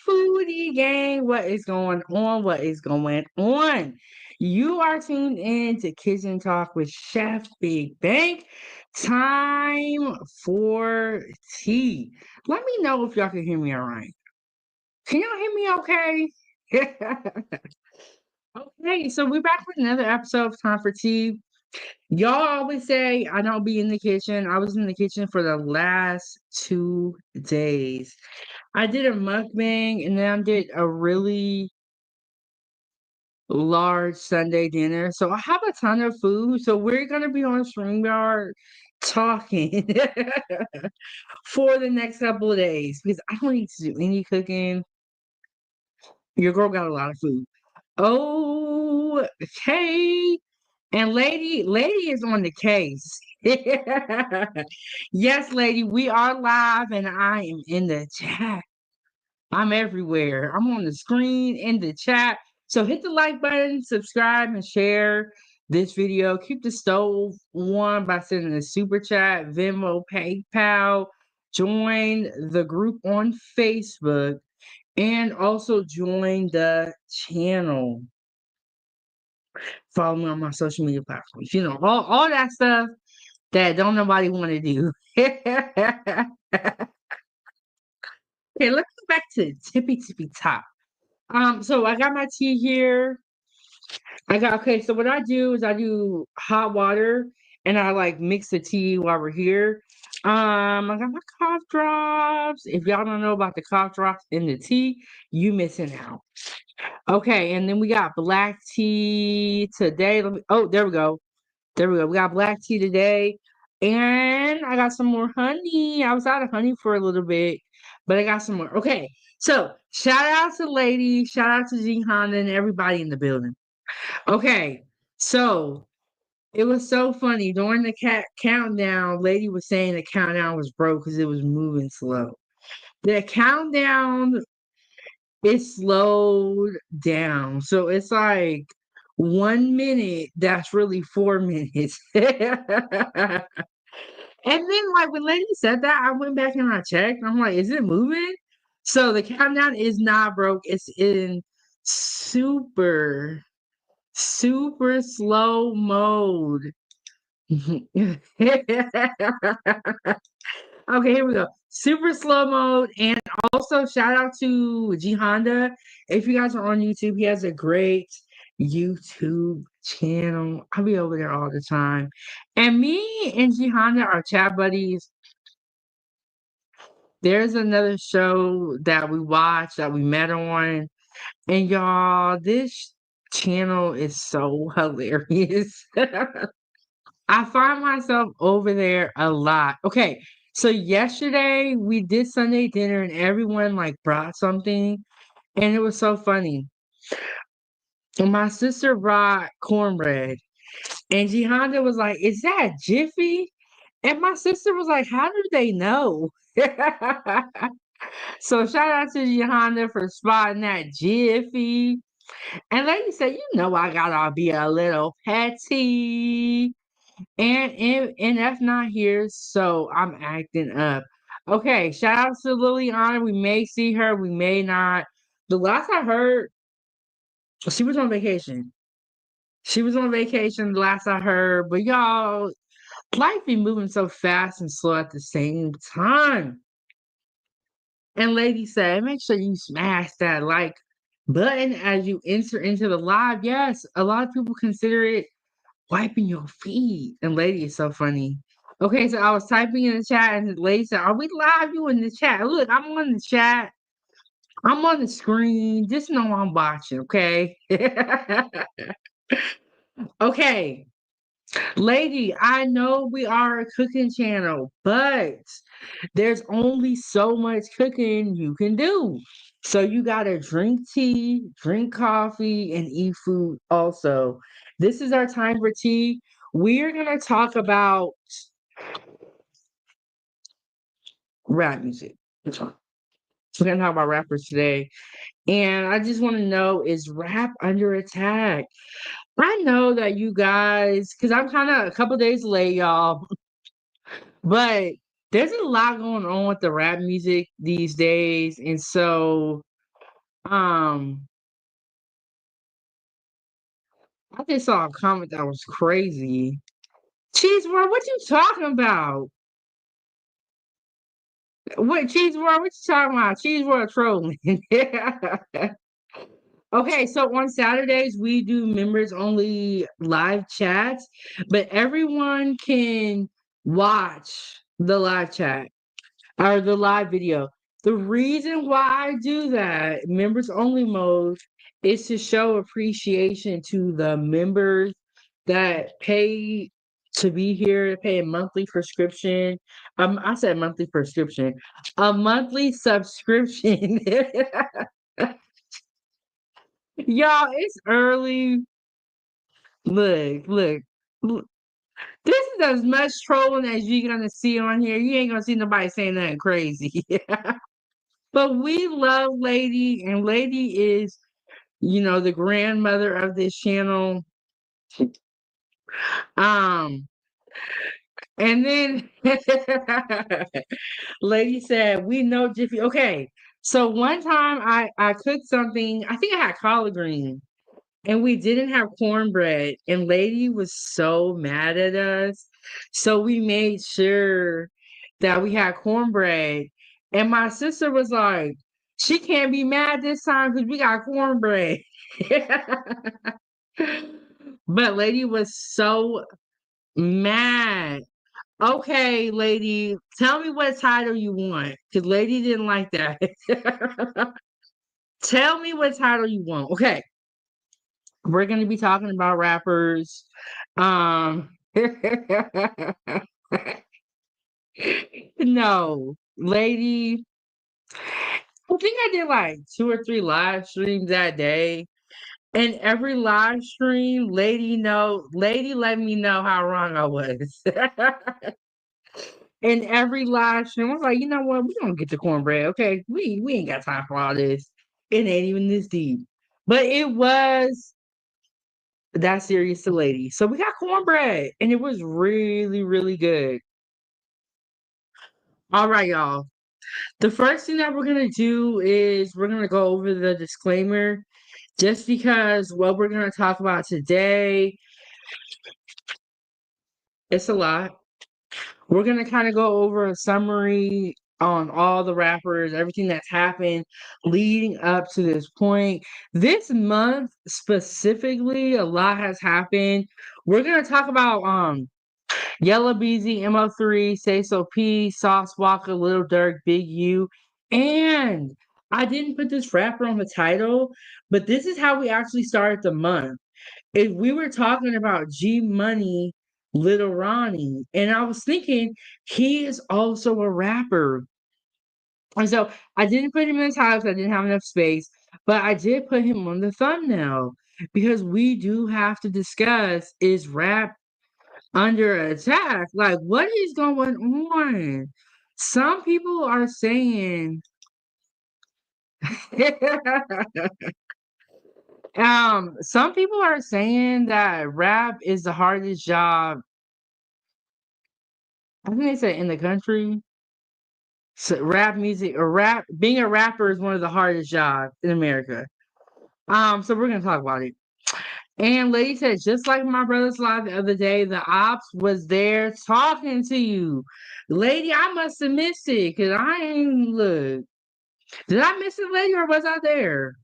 Foodie gang, what is going on? What is going on? You are tuned in to Kitchen Talk with Chef Big Bank. Time for tea. Let me know if y'all can hear me all right. Can y'all hear me okay? Okay, so we're back with another episode of Time for Tea. Y'all always say I don't be in the kitchen. I was in the kitchen for the last 2 days. I did a mukbang and then I did a really large Sunday dinner. So I have a ton of food. So we're gonna be on StreamYard talking for the next couple of days because I don't need to do any cooking. Your girl got a lot of food. Okay. And lady is on the case. Yes, lady, we are live and I am in the chat. I'm everywhere. I'm on the screen, in the chat. So hit the like button, subscribe, and share this video. Keep the stove warm by sending a super chat, Venmo, PayPal. Join the group on Facebook and also join the channel. Follow me on my social media platforms. You know, all that stuff that don't nobody want to do. Okay, let's go back to the tippy top. So I got my tea here. Okay, so what I do is I do hot water and I like mix the tea while we're here. I got my cough drops. If y'all don't know about the cough drops in the tea, you missing out. Okay, and then we got black tea today. There we go. There we go. We got black tea today. And I got some more honey. I was out of honey for a little bit, but I got some more. Okay. So shout out to Lady, shout out to G Honda and everybody in the building. Okay. So it was so funny. During the countdown, Lady was saying the countdown was broke because it was moving slow. The countdown is slowed down. So it's like 1 minute, that's really 4 minutes. And then, like, when Lady said that, I went back and I checked. I'm like, is it moving? So the countdown is not broke. It's in super, super slow mode. Okay, here we go. Super slow mode. And also, shout out to G Honda. If you guys are on YouTube, he has a great YouTube channel. I'll be over there all the time. And me and G Honda are chat buddies. There's another show that we watched that we met on. And y'all, this channel is so hilarious. I find myself over there a lot. Okay, so yesterday we did Sunday dinner and everyone like brought something and it was so funny. And my sister brought cornbread and Jihanda was like, "Is that Jiffy?" And my sister was like, "How do they know?" So shout out to Jihanda for spotting that Jiffy. And lady said, "You know I gotta be a little petty." And F not here, so I'm acting up. Okay, shout out to Liliana. We may see her, we may not. The last I heard, she was on vacation. She was on vacation the last I heard, but y'all, life be moving so fast and slow at the same time. And lady said, make sure you smash that like button as you enter into the live. Yes, a lot of people consider it wiping your feet. And lady is so funny. Okay, so I was typing in the chat and the lady said, are we live? You in the chat? Look, I'm on the chat. I'm on the screen. Just know I'm watching, okay? Okay. Lady, I know we are a cooking channel, but there's only so much cooking you can do. So you gotta drink tea, drink coffee, and eat food also. This is our time for tea. We're gonna talk about rap music. We're gonna talk about rappers today. And I just want to know, is rap under attack? I know that you guys, because I'm kind of a couple days late, y'all, but there's a lot going on with the rap music these days, and so um I just saw a comment that was crazy. Cheese World, what you talking about? What Cheese World? What you talking about? Cheese World trolling. Okay, so on Saturdays we do members only live chats, but everyone can watch the live chat or the live video. The reason why I do that, members only mode, is to show appreciation to the members that pay to be here, pay a monthly prescription. I said monthly prescription, a monthly subscription. Y'all, it's early. Look, look. This is as much trolling as you're gonna see on here. You ain't gonna see nobody saying nothing crazy. But we love Lady, and Lady is, the grandmother of this channel. Um, and then Lady said, "We know Jiffy." Okay, so one time I cooked something. I think I had collard greens. And we didn't have cornbread, and Lady was so mad at us. So we made sure that we had cornbread. And my sister was like, she can't be mad this time because we got cornbread. But Lady was so mad. Okay, Lady, tell me what title you want because Lady didn't like that. Tell me what title you want. Okay. We're going to be talking about rappers. No, Lady, I think I did like 2 or 3 live streams that day. And every live stream, Lady let me know how wrong I was. And every live stream, I was like, you know what? We don't get the cornbread, okay? We ain't got time for all this. It ain't even this deep. But it was that serious to Lady. So we got cornbread, and it was really, really good. All right, y'all. The first thing that we're gonna do is we're gonna go over the disclaimer, just because what we're gonna talk about today, it's a lot. We're gonna kind of go over a summary on all the rappers, everything that's happened leading up to this point. This month specifically, a lot has happened. We're gonna talk about Yella Beezy, Mo3, Sayso P, Sauce Walka, Lil Durk, Big U, and I didn't put this rapper on the title, but this is how we actually started the month. If we were talking about G Money, Little Ronnie, and I was thinking he is also a rapper. And so I didn't put him in the title because I didn't have enough space, but I did put him on the thumbnail because we do have to discuss, is rap under attack? Like, what is going on? Some people are saying, some people are saying that rap is the hardest job. I think they said in the country. So rap music or being a rapper is one of the hardest jobs in America. So we're gonna talk about it. And Lady said, just like my brother's live the other day, the ops was there talking to you. Lady, I must have missed it because I ain't look. Did I miss it, Lady, or was I there?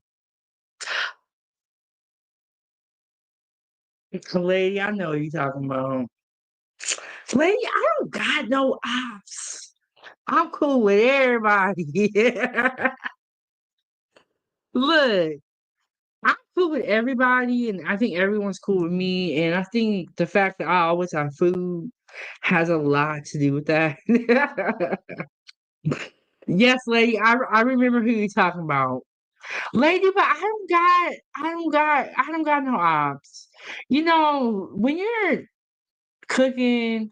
Lady, I know you talking about. Lady, I don't got no ops. I'm cool with everybody. Look, I'm cool with everybody, and I think everyone's cool with me. And I think the fact that I always have food has a lot to do with that. Yes, lady, I remember who you're talking about. Lady, but I don't got no ops. When you're cooking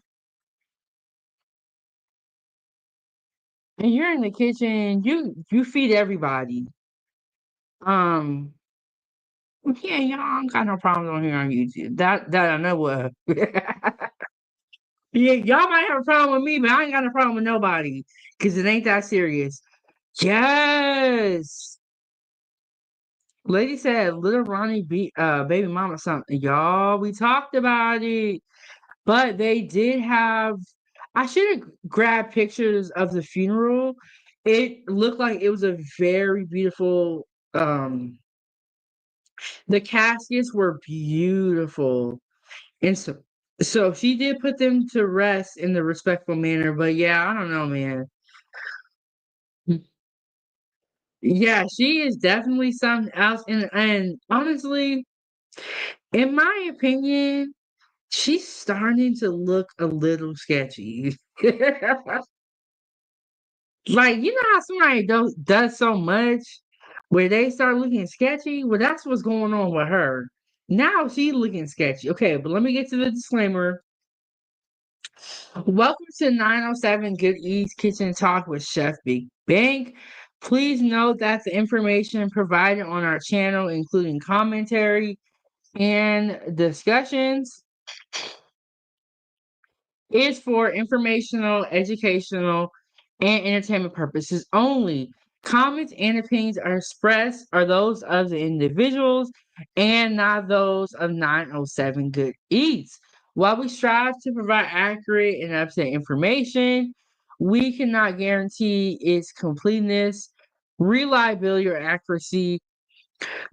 and you're in the kitchen, you feed everybody. Um, yeah, y'all don't got no problems on here on YouTube. That I know of. Yeah, y'all might have a problem with me, but I ain't got a problem with nobody because it ain't that serious. Yes. Lady said little Ronnie baby mama something. Y'all, we talked about it. But they did have I should have grabbed pictures of the funeral. It looked like it was a very beautiful the caskets were beautiful. And so she did put them to rest in the respectful manner, but yeah, I don't know, man. Yeah, she is definitely something else. And honestly, in my opinion, she's starting to look a little sketchy. Like, you know how somebody does so much where they start looking sketchy? Well, that's what's going on with her. Now she's looking sketchy. Okay, but let me get to the disclaimer. Welcome to 907 Good Eats Kitchen Talk with Chef Big Bang. Please note that the information provided on our channel, including commentary and discussions, is for informational, educational, and entertainment purposes only. Comments and opinions are expressed are those of the individuals and not those of 907 Good Eats. While we strive to provide accurate and up-to-date information, we cannot guarantee its completeness, reliability, or accuracy.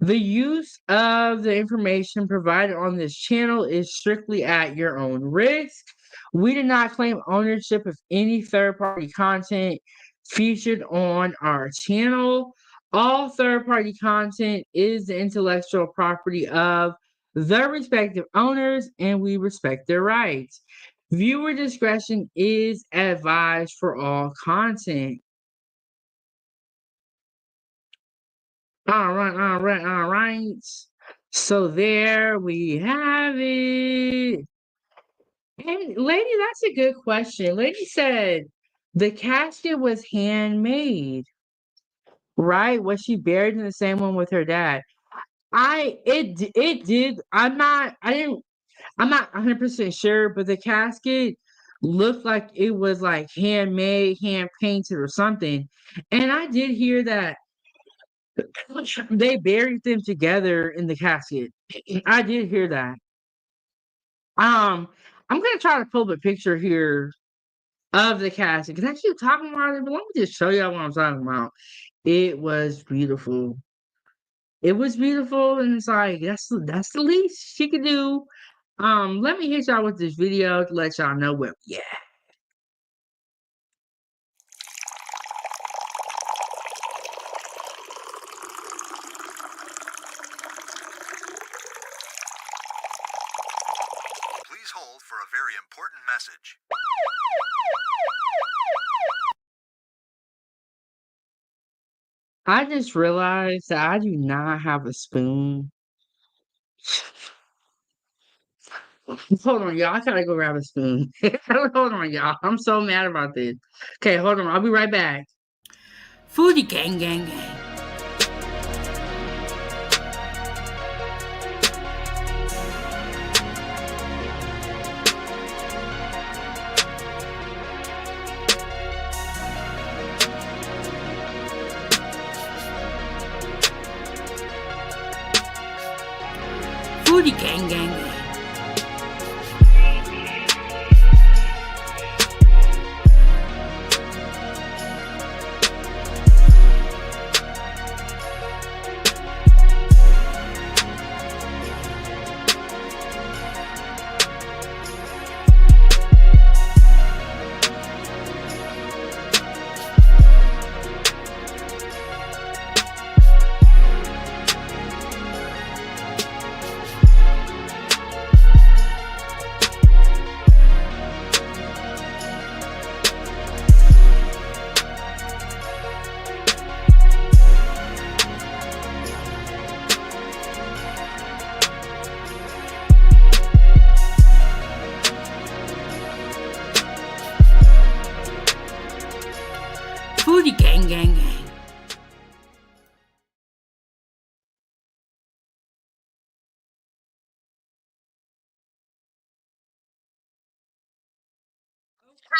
The use of the information provided on this channel is strictly at your own risk. We do not claim ownership of any third party content featured on our channel. All third party content is the intellectual property of the respective owners, and we respect their rights. Viewer discretion is advised for all content. All right. So there we have it. And lady, that's a good question. Lady said the casket was handmade, right? Was she buried in the same one with her dad? It did. I'm not 100% sure, but the casket looked like it was like handmade, hand painted or something. And I did hear that they buried them together in the casket. I did hear that. I'm gonna try to pull up a picture here of the casket because I keep talking about it, but let me just show y'all what I'm talking about. It was beautiful. It was beautiful, and it's like that's the least she could do. Let me hit y'all with this video to let y'all know where yeah. Please hold for a very important message. I just realized that I do not have a spoon. Hold on, y'all. I gotta go grab a spoon. Hold on, y'all. I'm so mad about this. Okay, hold on. I'll be right back. Foodiegang, gang, gang. Foodiegang, gang, gang.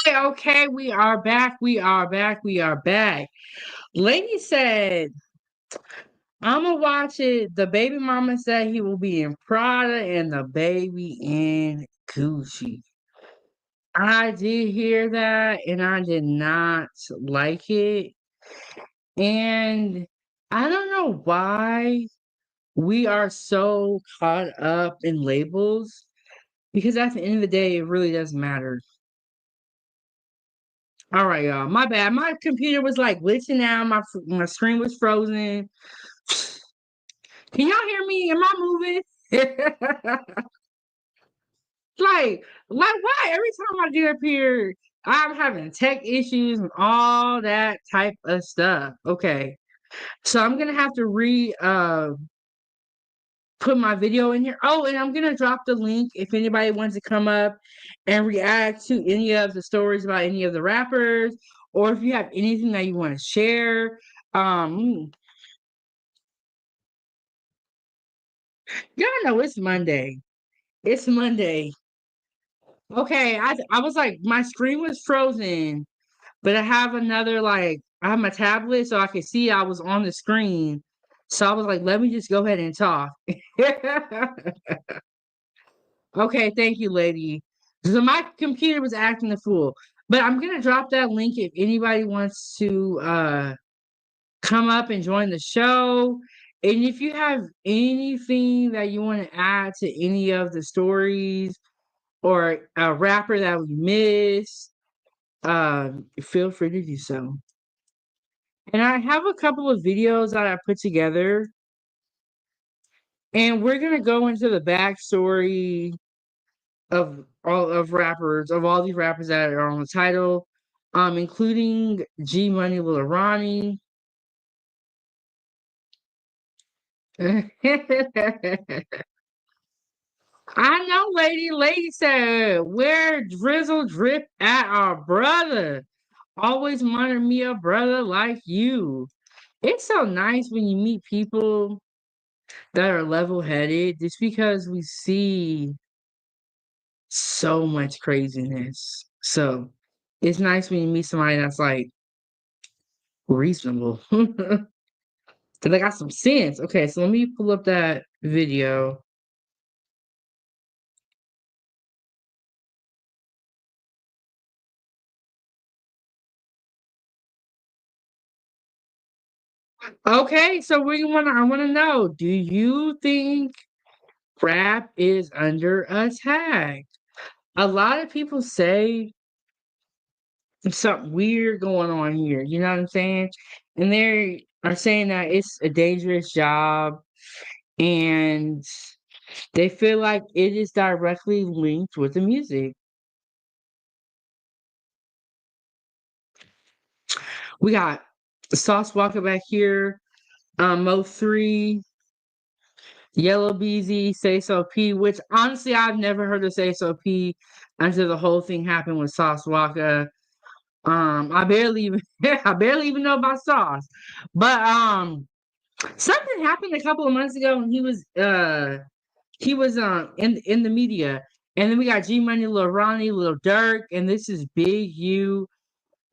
Hey, okay, we are back. We are back. We are back. Lady said, I'm gonna watch it. The baby mama said he will be in Prada and the baby in Gucci. I did hear that and I did not like it. And I don't know why we are so caught up in labels because at the end of the day, it really doesn't matter. All right, y'all. My bad. My computer was like glitching out. My screen was frozen. Can y'all hear me? Am I moving? like why? Every time I get up here, I'm having tech issues and all that type of stuff. Okay, so I'm gonna have to put my video in here. Oh, and I'm gonna drop the link if anybody wants to come up and react to any of the stories about any of the rappers, or if you have anything that you want to share. Um, y'all know it's Monday. It's Monday. Okay, I was like my screen was frozen, but I have another like I have my tablet so I could see I was on the screen. So I was like, let me just go ahead and talk. Okay, thank you, lady. So my computer was acting the fool. But I'm gonna drop that link if anybody wants to come up and join the show. And if you have anything that you want to add to any of the stories or a rapper that we missed, feel free to do so. And I have a couple of videos that I put together, and we're gonna go into the backstory of all these rappers that are on the title, including G Money, Lil Ronnie. I know, lady. Lady said, "Where drizzle drip at our brother? Always wanted me a brother like you." It's so nice when you meet people that are level headed, just because we see so much craziness. So it's nice when you meet somebody that's like reasonable. Cause I got some sense. Okay, so let me pull up that video. Okay, so I wanna know, do you think rap is under attack? A lot of people say something weird going on here, you know what I'm saying? And they are saying that it's a dangerous job and they feel like it is directly linked with the music. We got Sauce Walka back here, Mo3, Yella Beezy, Sayso P, which honestly I've never heard of Sayso P until the whole thing happened with Sauce Walka. I barely even I barely even know about Sauce. But something happened a couple of months ago when he was in the media. And then we got G Money, Lil Ronnie, Lil Durk, and this is Big U.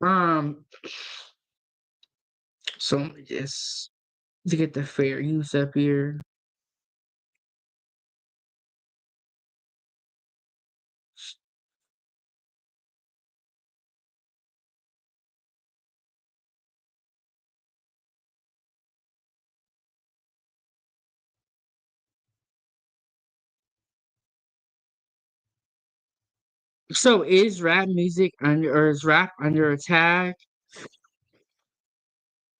Um, so let me just to get the fair use up here. So is rap music under or is rap under attack?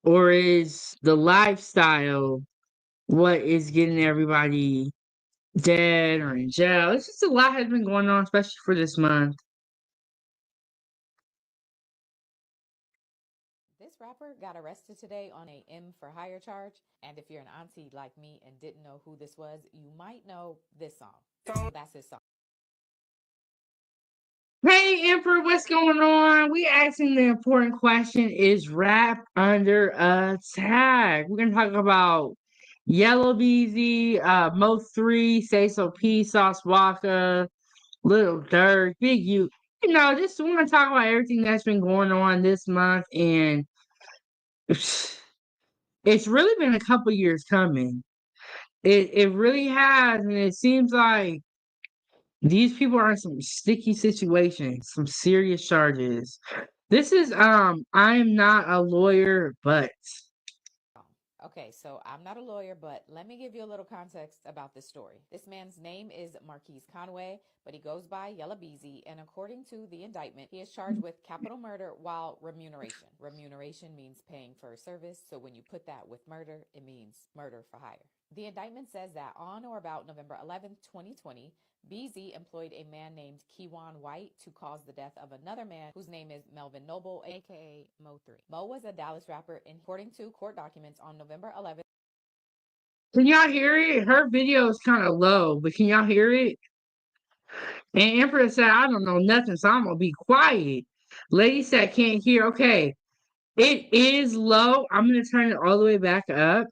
Or is the lifestyle what is getting everybody dead or in jail? It's just a lot has been going on, especially for this month. This rapper got arrested today on a M for hire charge. And if you're an auntie like me and didn't know who this was, you might know this song. That's his song. Hey Emperor, what's going on? We asking the important question, is rap under attack? We're gonna talk about Yellow Beezy, Mo3, Sayso P, Sauce Walka, Lil Durk, Big U. just want to talk about everything that's been going on this month, and it's really been a couple years coming. It really has, and it seems like these people are in some sticky situations, some serious charges. This is I am not a lawyer, but Okay, so I'm not a lawyer, but let me give you a little context about this story. This man's name is Marquise Conway, but he goes by Yella Beezy, and according to the indictment, he is charged with capital murder while remuneration. Remuneration means paying for a service, so when you put that with murder, it means murder for hire. The indictment says that on or about November 11th, 2020, BZ employed a man named Kewan White to cause the death of another man whose name is Melvin Noble, aka Mo3. Mo was a Dallas rapper, and according to court documents on November 11th. can y'all hear it? Her video is kind of low, but can y'all hear it? And Empress said, I don't know nothing, so I'm gonna be quiet. Lady said can't hear. Okay. It is low. I'm gonna turn it all the way back up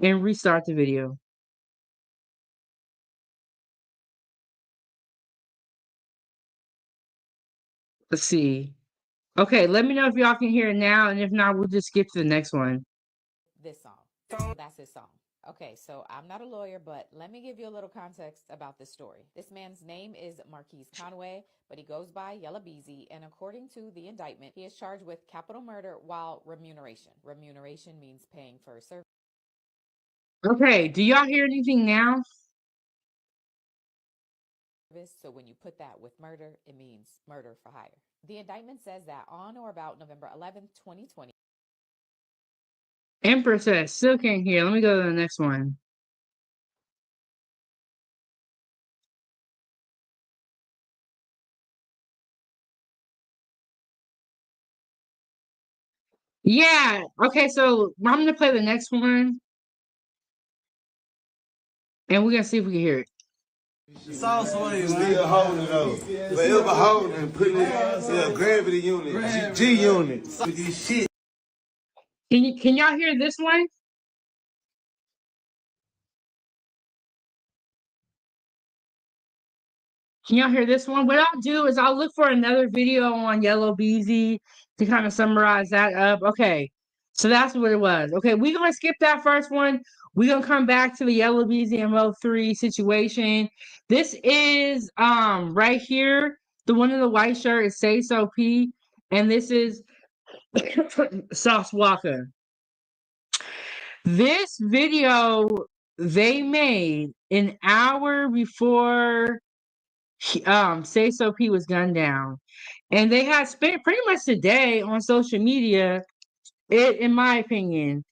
and restart the video. Let's see. Okay, let me know if y'all can hear it now, and if not, we'll just skip to the next one. This song. So that's his song. Okay, so I'm not a lawyer, but let me give you a little context about this story. This man's name is Marquise Conway, but he goes by Yella Beezy, and according to the indictment, he is charged with capital murder while remuneration. Remuneration means paying for a service. Okay, do y'all hear anything now? So when you put that with murder, it means murder for hire. The indictment says that on or about November 11th, 2020. Empress said still can't hear. Let me go to the next one. Yeah. Okay, so I'm gonna play the next one, and we're gonna see if we can hear it. The sauce way, still holding it though. Forever holding and putting it in a gravity unit, G unit. With this shit. Can y'all hear this one? Can y'all hear this one? What I'll do is I'll look for another video on Yellow Beezy to kind of summarize that up. Okay, so that's what it was. Okay, we're gonna skip that first one. We're gonna come back to the Yellow Beezy and Mo3 situation. This is right here. The one in the white shirt is Sayso P, and this is Sauce Walka. This video they made an hour before Say So P was gunned down. And they had spent pretty much the day on social media, in my opinion.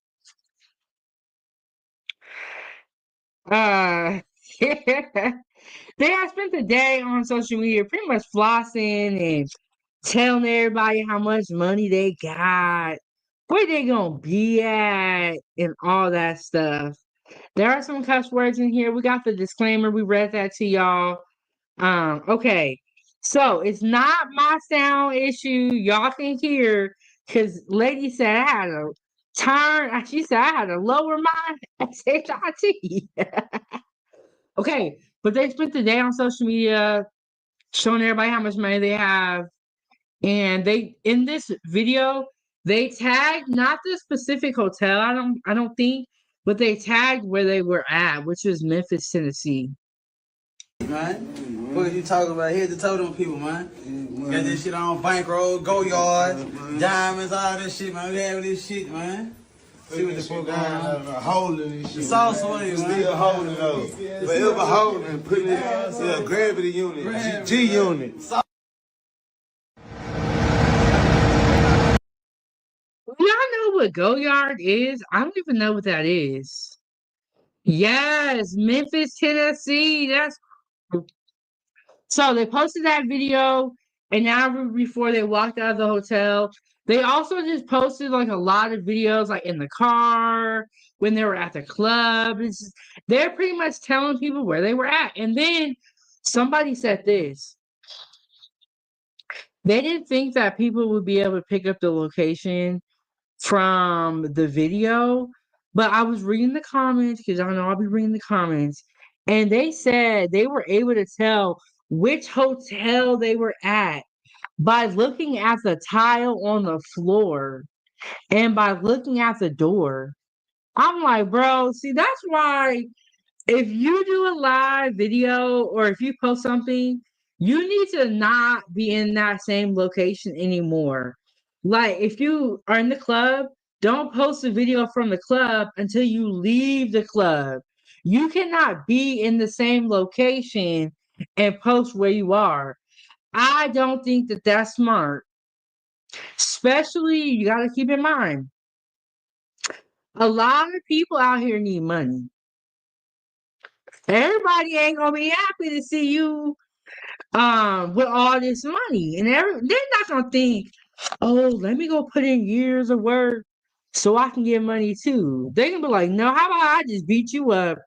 Uh they had spent the day on social media pretty much flossing and telling everybody how much money they got, where they gonna be at, and all that stuff. There are some cuss words in here. We got the disclaimer. We read that to y'all. Okay. So it's not my sound issue. Y'all can hear because lady said I had to turn. She said I had to lower my SHIT. Okay, but they spent the day on social media showing everybody how much money they have. And they in this video, they tagged not the specific hotel, I don't think, but they tagged where they were at, which was Memphis, Tennessee. Man, what you talking about? Here's the totem people, man. Got this shit on bankroll, go yard, diamonds, all this shit, man. We having this shit, man. See what the fuck going on. Holding this shit. The sauce way, man. Still holding it though. Forever holding and putting it in a gravity unit, G unit. Y'all know what Go Yard is? I don't even know what that is. Yes, Memphis, Tennessee. That's so they posted that video an hour before they walked out of the hotel. They also just posted like a lot of videos, like in the car, when they were at the club. They're pretty much telling people where they were at. And then somebody said this. They didn't think that people would be able to pick up the location from the video, but I was reading the comments because I know I'll be reading the comments, and they said they were able to tell which hotel they were at by looking at the tile on the floor and by looking at the door. I'm like, bro, see, that's why if you do a live video or if you post something, you need to not be in that same location anymore. Like, if you are in the club, don't post a video from the club until you leave the club. You cannot be in the same location and post where you are. I don't think that that's smart. Especially, you got to keep in mind, a lot of people out here need money. Everybody ain't gonna be happy to see you with all this money. And they're not gonna think, oh, let me go put in years of work so I can get money too. They can be like, no, how about I just beat you up,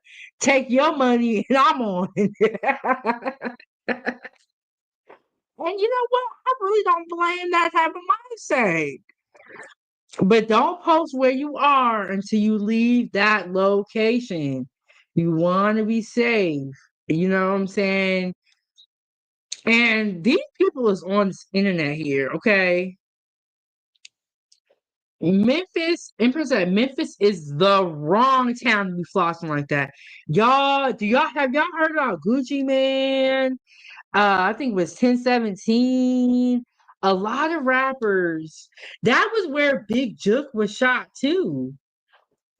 take your money, and I'm on. And you know what? I really don't blame that type of mindset. But don't post where you are until you leave that location. You want to be safe. You know what I'm saying? And these people is on this internet here, okay? Memphis, Empress said Memphis is the wrong town to be flossing like that. Have y'all heard about Gucci Man? I think it was 1017. A lot of rappers. That was where Big Jook was shot too.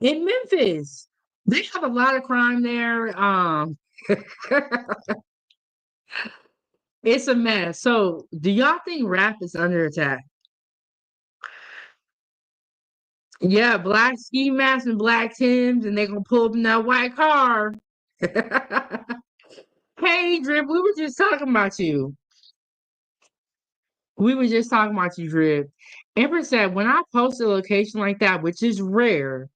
In Memphis. They have a lot of crime there. It's a mess. So do y'all think rap is under attack? Yeah, black ski masks and black Tims, and they gonna pull up in that white car. Hey, Drip, we were just talking about you. We were just talking about you, Drip. Empress said, when I post a location like that, which is rare,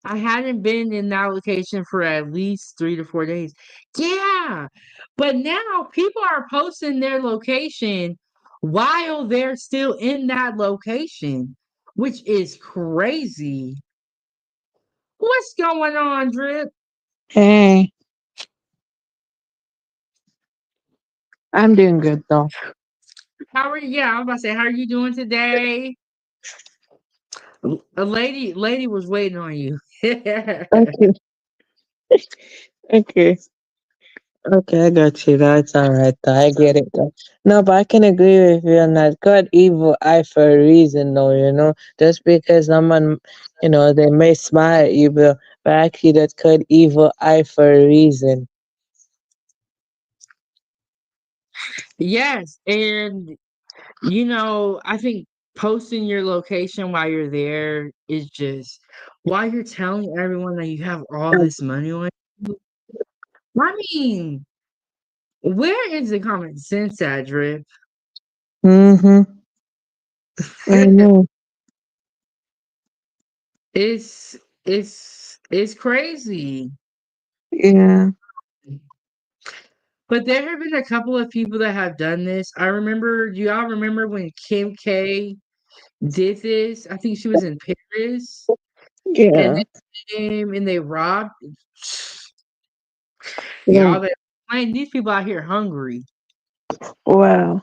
I hadn't been in that location for at least 3 to 4 days. Yeah, but now people are posting their location while they're still in that location, which is crazy. What's going on, Drip? Hey, I'm doing good though. How are you? Yeah, I was about to say, how are you doing today? A lady was waiting on you. Okay, okay, okay, I got you. That's all right. Though. I get it though. No, but I can agree with you on that. God evil eye for a reason, though. Just because someone, they may smile at you, but actually that's called evil eye for a reason. Yes, and I think posting your location while you're there is just while you're telling everyone that you have all this money on you. I mean, where is the common sense at, Drip? Mm-hmm. I know. it's it's crazy. Yeah. But there have been a couple of people that have done this. Do y'all remember when Kim K did this? I think she was in Paris and Yeah. they came and they robbed Yeah. y'all. Man, these people out here hungry. Wow.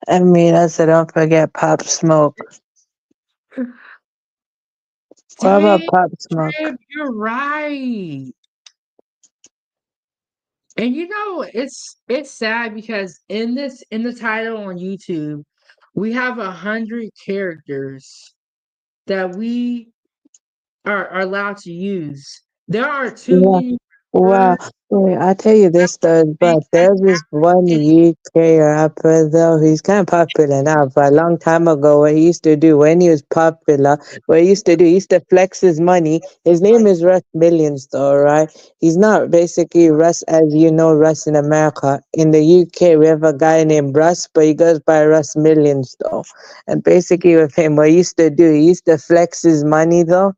I mean, I said, don't forget Pop Smoke. What about Dang, Pop Smoke? Trip, you're right. And it's sad because in the title on YouTube, we have 100 characters that we are allowed to use. There are too Yeah. many Wow. words. Wait, I tell you this though, Make but that there's this one happen. UK rapper though, he's kind of popular now, but a long time ago what he used to do when he was popular, he used to flex his money. His name is Russ Millions though, right? He's not basically Russ as you know Russ in America. In the UK we have a guy named Russ, but he goes by Russ Millions though. And basically with him, what he used to do, he used to flex his money though.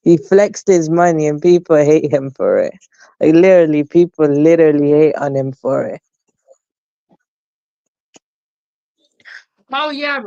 He flexed his money and people hate him for it. Like literally, people literally hate on him for it. Oh yeah,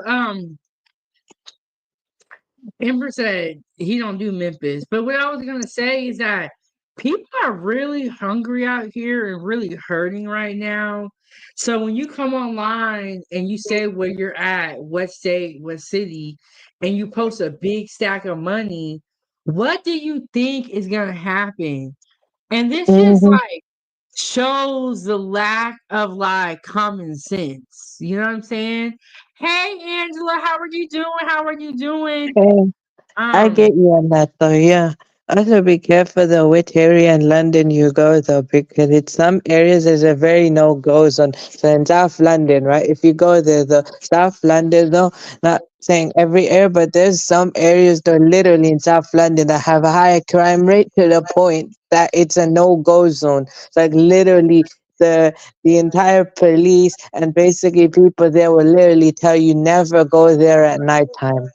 Ember said he don't do Memphis. But what I was gonna say is that people are really hungry out here and really hurting right now. So when you come online and you say where you're at, what state, what city, and you post a big stack of money, what do you think is gonna happen? And this just Hmm. like shows the lack of like common sense. You know what I'm saying? Hey Angela, how are you doing? How are you doing? I Um, get you on that though, yeah. Also be careful though which area in London you go though, because it's some areas there's a very no go zone. So in South London, right? If you go there though, South London though, not saying every area, but there's some areas though literally in South London that have a higher crime rate to the point that it's a no go zone. It's like literally the entire police and basically people there will literally tell you never go there at nighttime,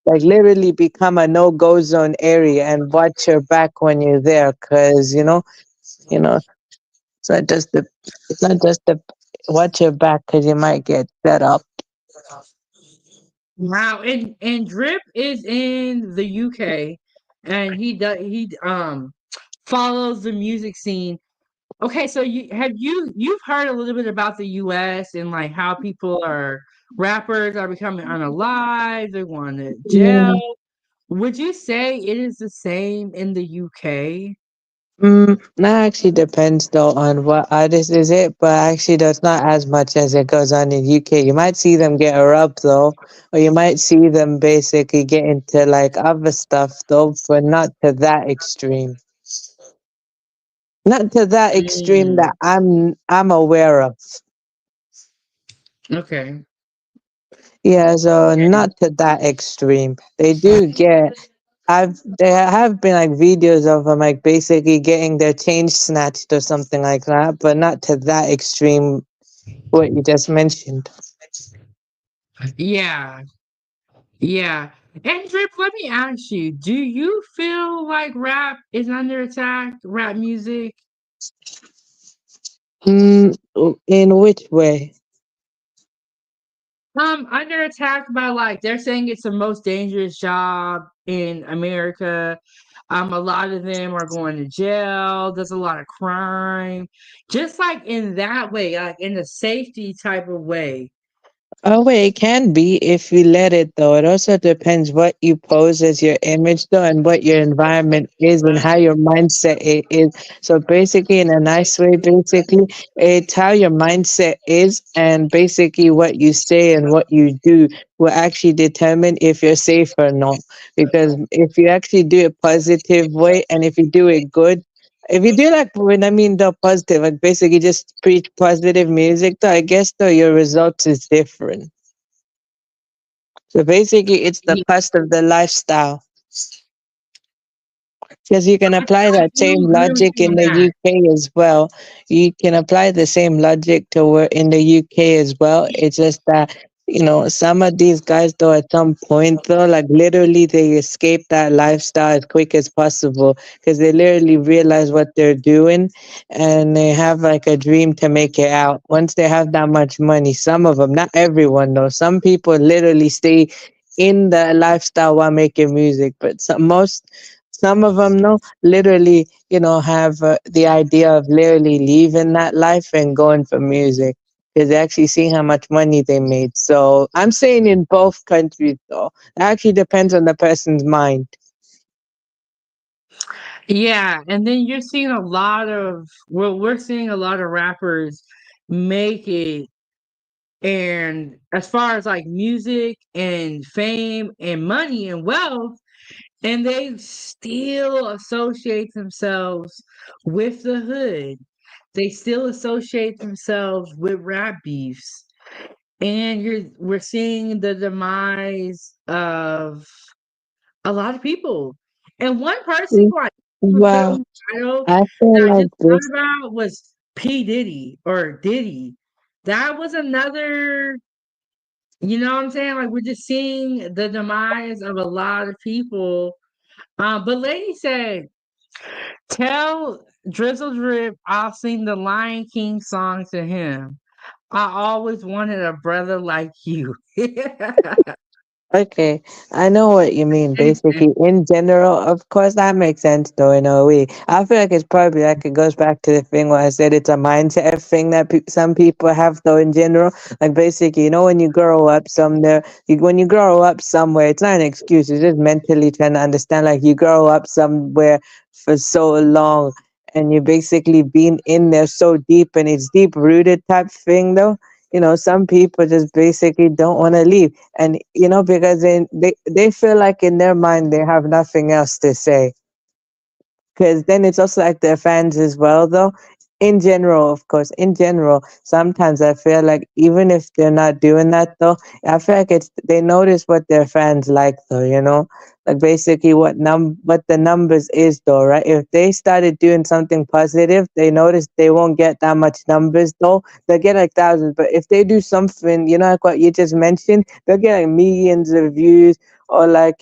like literally become a no-go zone area and watch your back when you're there, because you know it's not just the watch your back because you might get set up. wow, and Drip is in the UK, and he follows the music scene. Okay, so you've heard a little bit about the US and like how people are rappers are becoming unalive, they're going to jail. Yeah. Would you say it is the same in the UK? That actually depends though on what artist is it, but actually that's not as much as it goes on in UK. You might see them get robbed though, or you might see them basically get into like other stuff though, but not to that extreme. Not to that extreme Mm, that I'm aware of. okay. Yeah, so not to that extreme. They do get. There have been like videos of them like basically getting their change snatched or something like that, but not to that extreme. What you just mentioned. Yeah. Yeah. And Drip, let me ask you, do you feel like rap is under attack? Rap music? In which way? Under attack by like they're saying it's the most dangerous job in America. A lot of them are going to jail. There's a lot of crime. Just like in that way, like in a safety type of way. Oh, wait, it can be if you let it, though. It also depends what you pose as your image, though, and what your environment is and how your mindset is. So, basically, in a nice way, basically, it's how your mindset is, and basically, what you say and what you do will actually determine if you're safe or not. Because if you actually do it positive way, and if you do it good, if you do like when I mean the positive, like basically just preach positive music, though, I guess though your results is different. So basically, it's the Yeah, cost of the lifestyle. Because you can apply I that do same agree with logic you in on the that. UK as well. You can apply the same logic to where in the UK as well. It's just that, some of these guys though at some point though, like literally they escape that lifestyle as quick as possible because they literally realize what they're doing and they have like a dream to make it out. Once they have that much money, some of them, not everyone though, some people literally stay in the lifestyle while making music, but some of them, no, literally, have the idea of literally leaving that life and going for music because they actually see how much money they made. So I'm saying in both countries, though, it actually depends on the person's mind. Yeah, and then you're seeing a lot of well, we're seeing a lot of rappers make it. And as far as like music and fame and money and wealth, and they still associate themselves with the hood. They still associate themselves with rap beefs. And we're seeing the demise of a lot of people. And one person Mm. who I would put Wow, on the title I that feel I like just this. thought about was P. Diddy or Diddy. That was another, you know what I'm saying? Like we're just seeing the demise of a lot of people. But Lady said, tell Drizzle Drip I'll sing the Lion King song to him. I always wanted a brother like you. Okay, I know what you mean. And Basically, in general, of course, that makes sense though, in a way. I feel like it's probably like it goes back to the thing where I said it's a mindset thing that some people have though, in general. Like, basically, when you grow up somewhere, when you grow up somewhere, it's not an excuse. It's just mentally trying to understand, like, you grow up somewhere for so long and you basically been in there so deep and it's deep rooted type thing though. Some people just basically don't want to leave, and because they feel like in their mind they have nothing else to say, because then it's also like their fans as well though. In general, of course, in general, sometimes I feel like even if they're not doing that though, I feel like it's they notice what their fans like though. Like, basically what the numbers is though, right? If they started doing something positive, they notice they won't get that much numbers though. They'll get like thousands, but if they do something, like what you just mentioned, they'll get like millions of views, or like,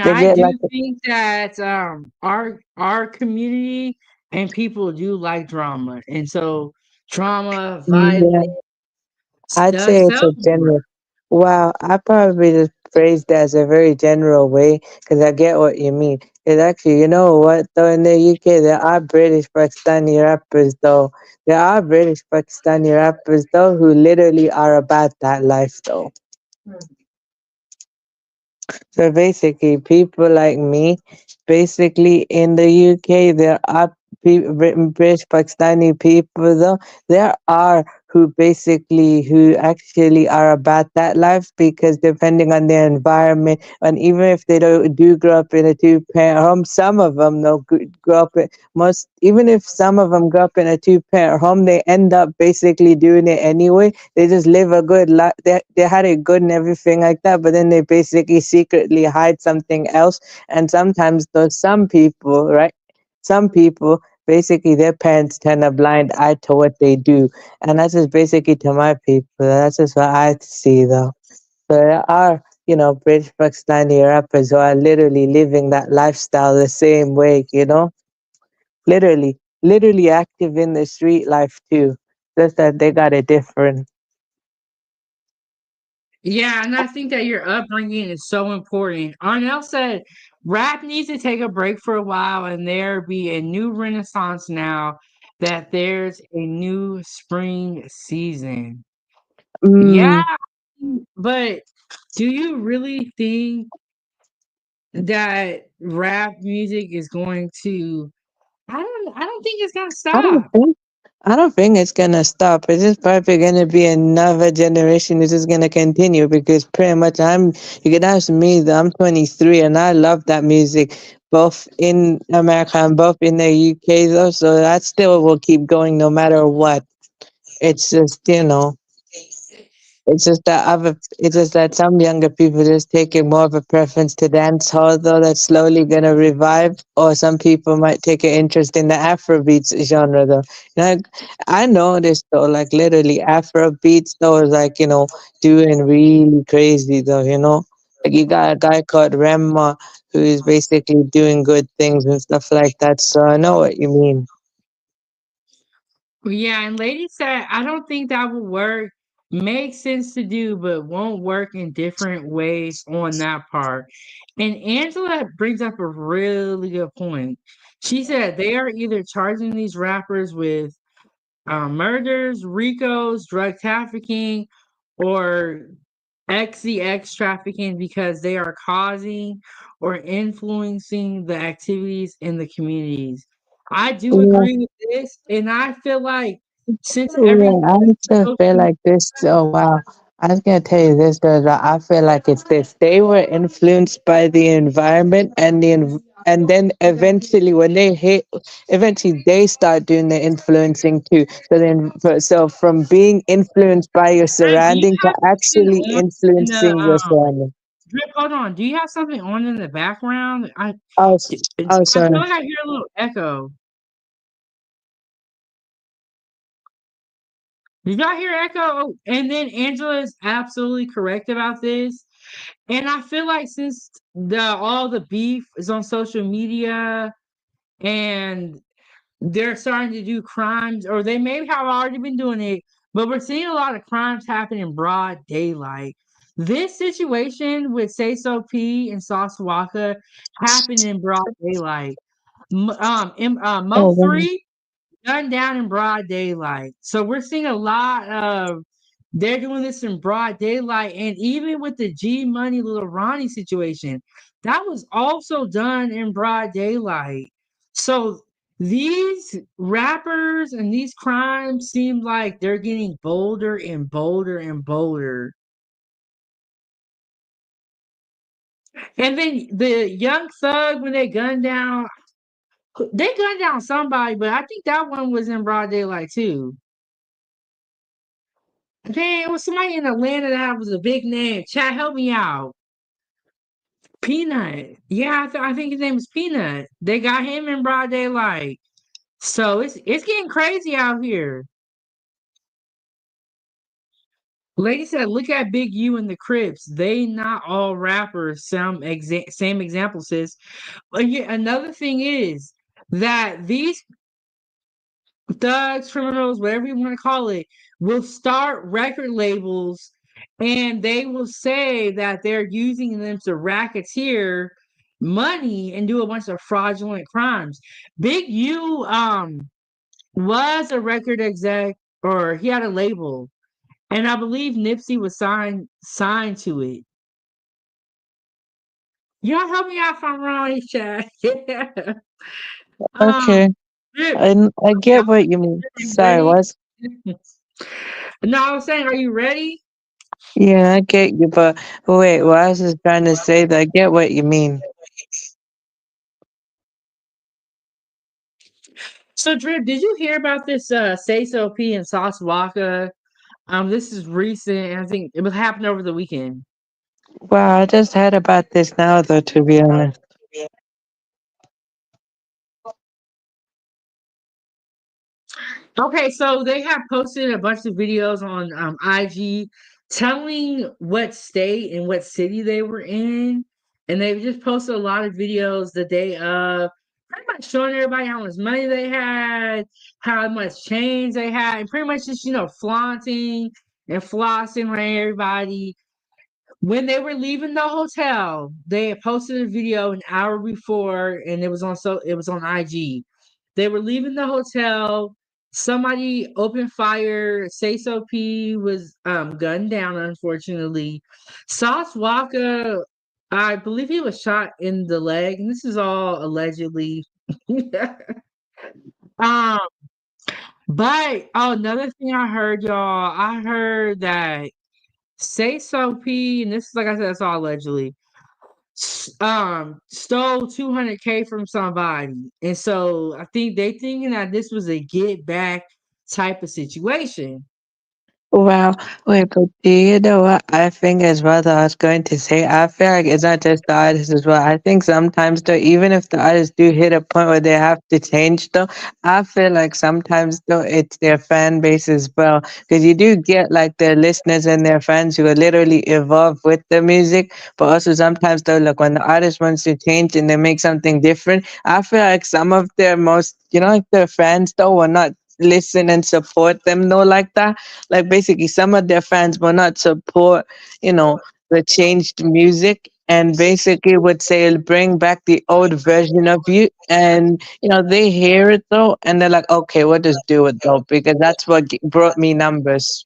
they I get like do think that our community and people do like drama, and so drama, yeah, violence I'd does say it's sell a more. general. Wow, I probably just phrased that as a very general way because I get what you mean. It's actually, you know what, though, in the UK, there are British Pakistani rappers, though. There are British Pakistani rappers, though, who literally are about that life, though. So basically, people like me, basically in the UK, there are British Pakistani people, though. There are who actually are about that life, because depending on their environment, and even if they don't do grow up in a two-parent home, some of them though grow up in most. Even if some of them grow up in a two-parent home, they end up basically doing it anyway. They just live a good life. They had it good and everything like that, but then they basically secretly hide something else. And sometimes those some people, right? Some people basically their parents turn a blind eye to what they do, and that's just basically to my people. That's just what I see though. So there are, British Pakistani rappers who are literally living that lifestyle the same way. Literally active in the street life too. Just that they got it different. Yeah, and I think that your upbringing is so important. Arnell said rap needs to take a break for a while and there be a new renaissance now that there's a new spring season. Yeah, Mm, but do you really think that rap music is going to I don't think it's gonna I don't stop. think I don't think it's gonna stop. It's just probably gonna be another generation. It's just gonna continue because pretty much You can ask me. I'm 23 and I love that music, both in America and both in the UK though. So that still will keep going no matter what. It's just it's just that some younger people just taking more of a preference to dance hall though, that's slowly gonna revive, or some people might take an interest in the Afrobeats genre though. Like, I noticed though, like literally Afrobeats though is like, doing really crazy though. Like, you got a guy called Remma who is basically doing good things and stuff like that. So I know what you mean. Yeah, and lady said I don't think that will work. Makes sense to do, but won't work in different ways on that part. And Angela brings up a really good point. She said they are either charging these rappers with murders, RICOs, drug trafficking, or XCX trafficking because they are causing or influencing the activities in the communities. I do Yeah. agree with this, and I feel like since Yeah, everything I is also feel social, like this. Oh wow, I was gonna tell you this though. That I feel like it's this. They were influenced by the environment, and then eventually, when they hit, eventually they start doing the influencing too. So from being influenced by your hey, do you surrounding to have something actually on in the influencing your surrounding. Drip, hold on. Do you have something on in the background? Oh, oh, I feel sorry. like I hear a little echo. Did y'all hear echo? Oh, and then Angela is absolutely correct about this. And I feel like since the all the beef is on social media and they're starting to do crimes, or they may have already been doing it, but we're seeing a lot of crimes happen in broad daylight. This situation with Sayso P and Sauce Walka happened in broad daylight. Oh, wow. Mo3 gunned down in broad daylight. So we're seeing a lot of they're doing this in broad daylight, and even with the G Money Little Ronnie situation, that was also done in broad daylight. So these rappers and these crimes seem like they're getting bolder and bolder and bolder. And then the Young Thug, when they gunned down somebody, but I think that one was in broad daylight too. Dang, it was somebody in Atlanta that was a big name. Chat, help me out. Peanut. Yeah, I think his name is Peanut. They got him in broad daylight. So it's getting crazy out here. Lady said, "Look at Big U and the Crips. They not all rappers." Same example, sis. But yeah, another thing is that these thugs, criminals, whatever you want to call it, will start record labels and they will say that they're using them to racketeer money and do a bunch of fraudulent crimes. Big U was a record exec, or he had a label, and I believe Nipsey was signed to it. Y'all help me out if I'm wrong, chat. Yeah. Um, Okay. Drip, I get what you mean. are you Sorry, ready? was No, I was saying, are you ready? yeah, I get you, but wait, what I was just trying to say that I get what you mean. So, Drip, did you hear about this Sayso P and Sauce Walka? This is recent, and I think it was happened over the weekend. Wow, I just heard about this now, though, to be honest. Okay, so they have posted a bunch of videos on IG telling what state and what city they were in, and they've just posted a lot of videos the day of, pretty much showing everybody how much money they had, how much change they had, and pretty much just flaunting and flossing on everybody. When they were leaving the hotel, they had posted a video an hour before, and it was on IG. They were leaving the hotel. Somebody opened fire. Sayso P was gunned down, unfortunately. Sauce Walka, I believe he was shot in the leg, and this is all allegedly. um, but another thing I heard, y'all, I heard that Sayso P, and this is like I said, it's all allegedly, stole 200K from somebody. And so I think they thinking that this was a get back type of situation. Wow. Wait, but do you know what I think as well that I was going to say? I feel like it's not just the artists as well. I think sometimes though, even if the artists do hit a point where they have to change though, I feel like sometimes though it's their fan base as well. Because you do get like their listeners and their fans who are literally evolve with the music. But also sometimes though, like when the artist wants to change and they make something different, I feel like some of their most, like their fans though will not listen and support them though like that, like basically some of their fans will not support, the changed music, and basically would say it'll bring back the old version of you, and they hear it though and they're like, okay, we'll just do it though because that's what brought me numbers.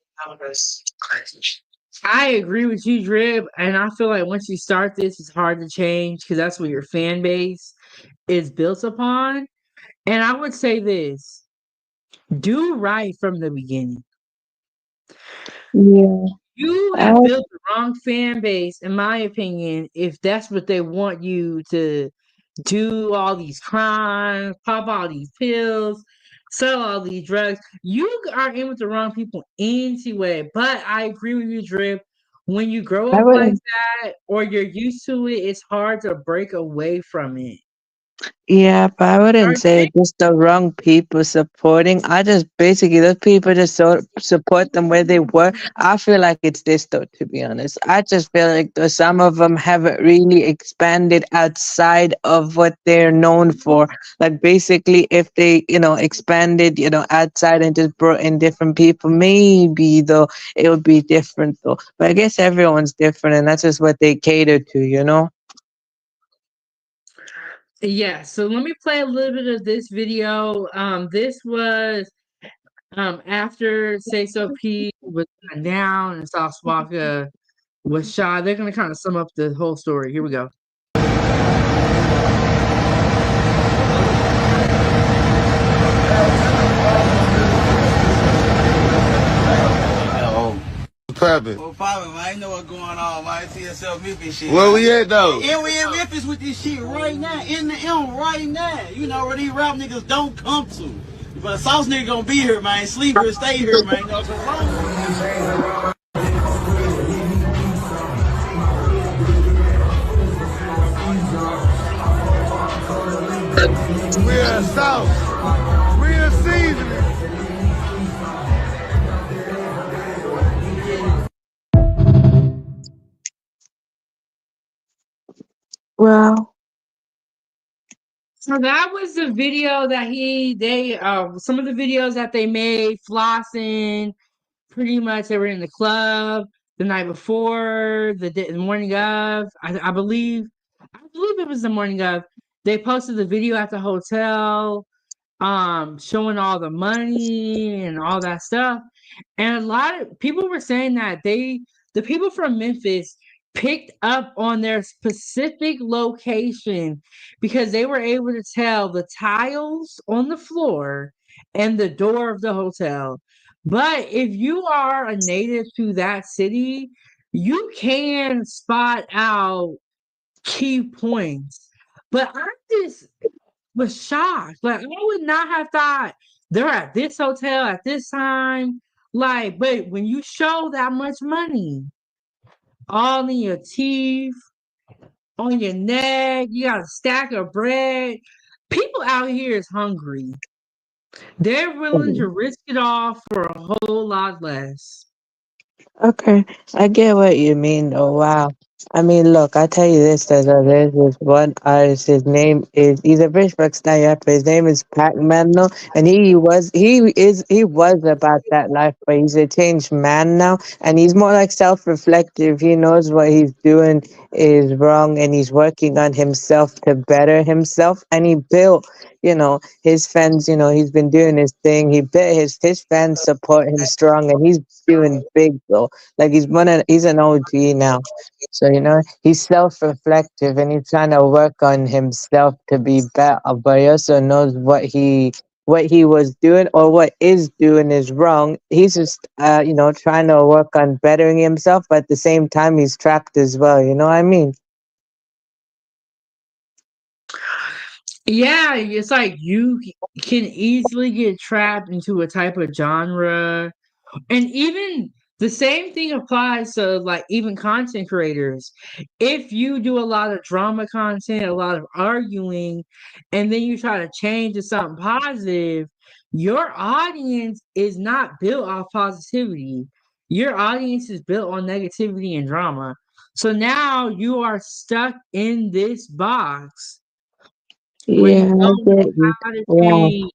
I agree with you, Drib, and I feel like once you start this, it's hard to change because that's what your fan base is built upon. And I would say this: do right from the beginning. Yeah. You I, have built the wrong fan base, in my opinion, if that's what they want you to do, all these crimes, pop all these pills, sell all these drugs. You are in with the wrong people anyway. But I agree with you, Drip. When you grow I up like would that or you're used to it, it's hard to break away from it. Yeah, but I Are wouldn't say they? it's just the wrong people supporting. I just basically those people just support them where they were. I feel like it's this though, to be honest. I just feel like some of them haven't really expanded outside of what they're known for. Like basically, if they expanded outside and just brought in different people, maybe though it would be different though. But I guess everyone's different, and that's just what they cater to. Yeah, so let me play a little bit of this video. This was after Sayso P was down and Sauce Walka was shot. They're gonna kind of sum up the whole story. Here we go. Poppin'. Well, poppin', man. I know what's going on, man. TSL Memphis shit. Where we at though? And we in Memphis with this shit right now. In the M right now. You know where these rap niggas don't come to. But Sauce nigga gonna be here, man. Sleep here, stay here, man. You know what's wrong? Real sauce. Real seasoning. Well, So that was the video that some of the videos that they made flossing. Pretty much they were in the club the night before, the morning of. I believe it was the morning of. They posted the video at the hotel, showing all the money and all that stuff. And a lot of people were saying that the people from Memphis picked up on their specific location because they were able to tell the tiles on the floor and the door of the hotel. But if you are a native to that city, you can spot out key points. But I just was shocked. Like, I would not have thought they're at this hotel at this time. Like, but when you show that much money, all in your teeth, on your neck, you got a stack of bread. People out here is hungry. They're willing to risk it all for a whole lot less. okay, I get what you mean. Oh wow. I mean, look, I tell you this: there's this one artist. His name is he's a British Pakistani rapper. His name is Pac-Man now, and he was about that life, but he's a changed man now, and he's more like self-reflective. He knows what he's doing is wrong, and he's working on himself to better himself. And he built, his fans. He's been doing his thing. He built his fans support him strong, and he's doing big though. Like he's an OG now. So he's self-reflective and he's trying to work on himself to be better. But he also knows what he was doing or what is doing is wrong. He's just trying to work on bettering himself, but at the same time he's trapped as well. You know what I mean? Yeah, it's like you can easily get trapped into a type of genre. And even the same thing applies to like even content creators. If you do a lot of drama content, a lot of arguing, and then you try to change to something positive, your audience is not built off positivity. Your audience is built on negativity and drama. So now you are stuck in this box where Yeah, you I don't know get you. how to Wow. change,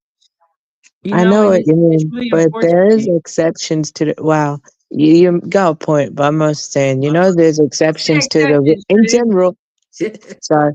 I know and what you it's mean, really but there's unfortunate. exceptions to the wow. You got a point, but I'm just saying, there's exceptions to the in general. Sorry,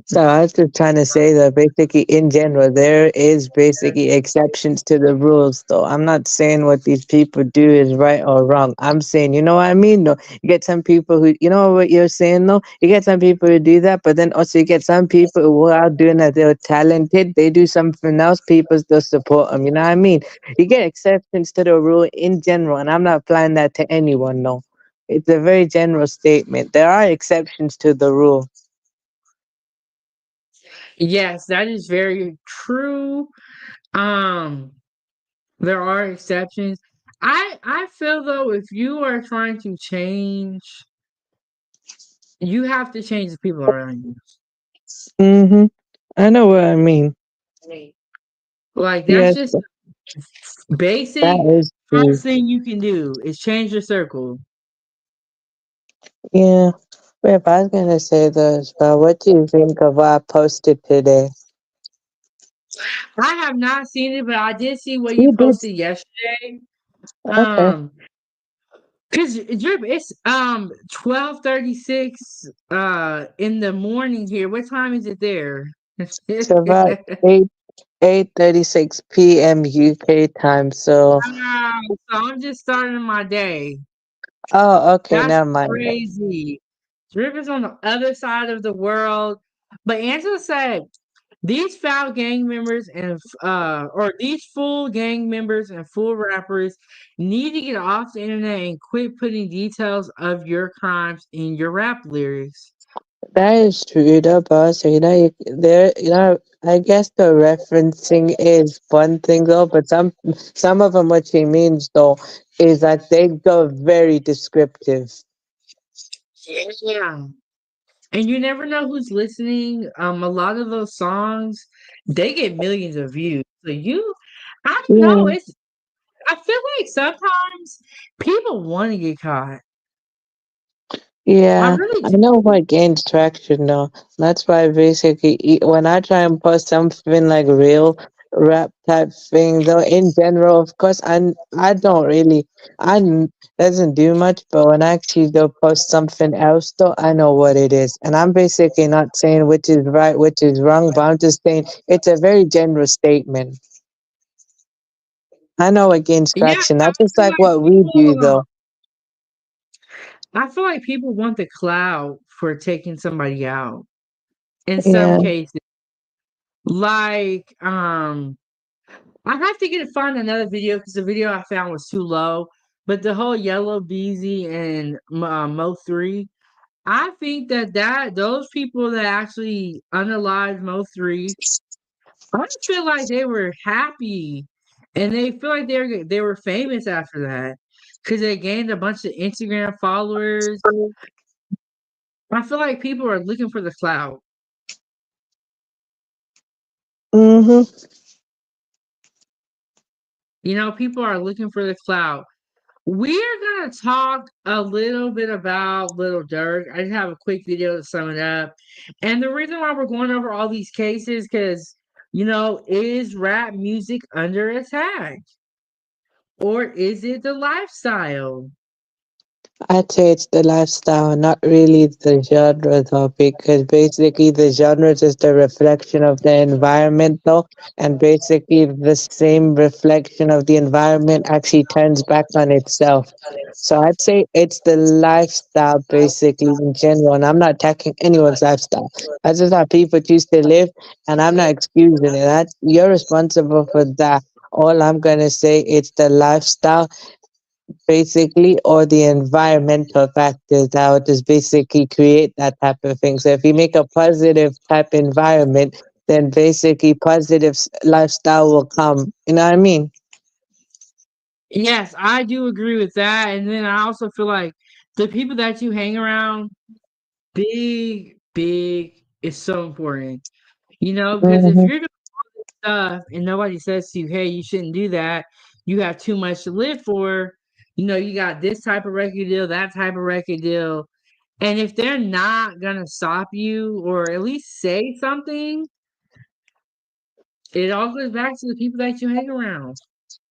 so I was just trying to say that basically in general there is basically exceptions to the rules though. I'm not saying what these people do is right or wrong. I'm saying you know what I mean though. You get some people who you know what you're saying though. You get some people who do that, but then also you get some people who are doing that they're talented, they do something else, people still support them. You know what I mean? You get exceptions to the rule in general, and I'm not applying that to anyone no. It's a very general statement. There are exceptions to the rule. Yes, that is very true. Um, there are exceptions. I feel though if you are trying to change, you have to change the people around you. Mm-hmm. I know what I mean. Like that's Yes, just that basic. is true. First thing you can do is change your circle. Yeah. Wait, I was gonna say this, but what do you think of what I posted today? I have not seen it, but I did see what you You did. posted yesterday. Okay. Um, cause Drip, it's 12:36 in the morning here. What time is it there? It's about 8:36 p.m. UK time. So, Wow, so I'm just starting my day. oh, okay, That's never mind then. crazy. Drip is on the other side of the world. But Angela said these foul gang members and or these full gang members and full rappers need to get off the internet and quit putting details of your crimes in your rap lyrics. That is true, though, boss. So, I guess the referencing is one thing though, but some of them, what she means though, is that they go very descriptive. Yeah. And you never know who's listening. A lot of those songs, they get millions of views. So I don't know. Yeah. I feel like sometimes people want to get caught. I Yeah, really I do. know what gains traction though. That's why basically when I try and post something like real rap type thing though, in general, of course, I don't really doesn't do much, but when I actually do post something else though, I know what it is, and I'm basically not saying which is right, which is wrong, but I'm just saying it's a very general statement. I know what gains Yeah, traction. I That's just feel like like what we do people. though. I feel like people want the clout for taking somebody out. In some Yeah. cases, like I have to get find another video because the video I found was too low. But the whole Yellow Beezy and Mo3, I think that those people that actually unalived Mo3, I feel like they were happy, and they feel like they were famous after that because they gained a bunch of Instagram followers. I feel like people are looking for the clout. Mhm. People are looking for the clout. We're gonna talk a little bit about Lil Durk. I just have a quick video to sum it up. And the reason why we're going over all these cases, because is rap music under attack? Or is it the lifestyle? I'd say it's the lifestyle, not really the genre though, because basically the genre is just a reflection of the environment though, and basically the same reflection of the environment actually turns back on itself. So I'd say it's the lifestyle basically in general, and I'm not attacking anyone's lifestyle. That's just how people choose to live, and I'm not excusing it. You're responsible for that. All I'm gonna say it's the lifestyle basically, or the environmental factors that would just basically create that type of thing. So if you make a positive type environment, then basically positive lifestyle will come. You know what I mean? Yes, I do agree with that. And then I also feel like the people that you hang around, big is so important. Because if Hmm. you're doing stuff and nobody says to you, hey, you shouldn't do that, you have too much to live for, you got this type of record deal, that type of record deal. And if they're not gonna stop you or at least say something, it all goes back to the people that you hang around.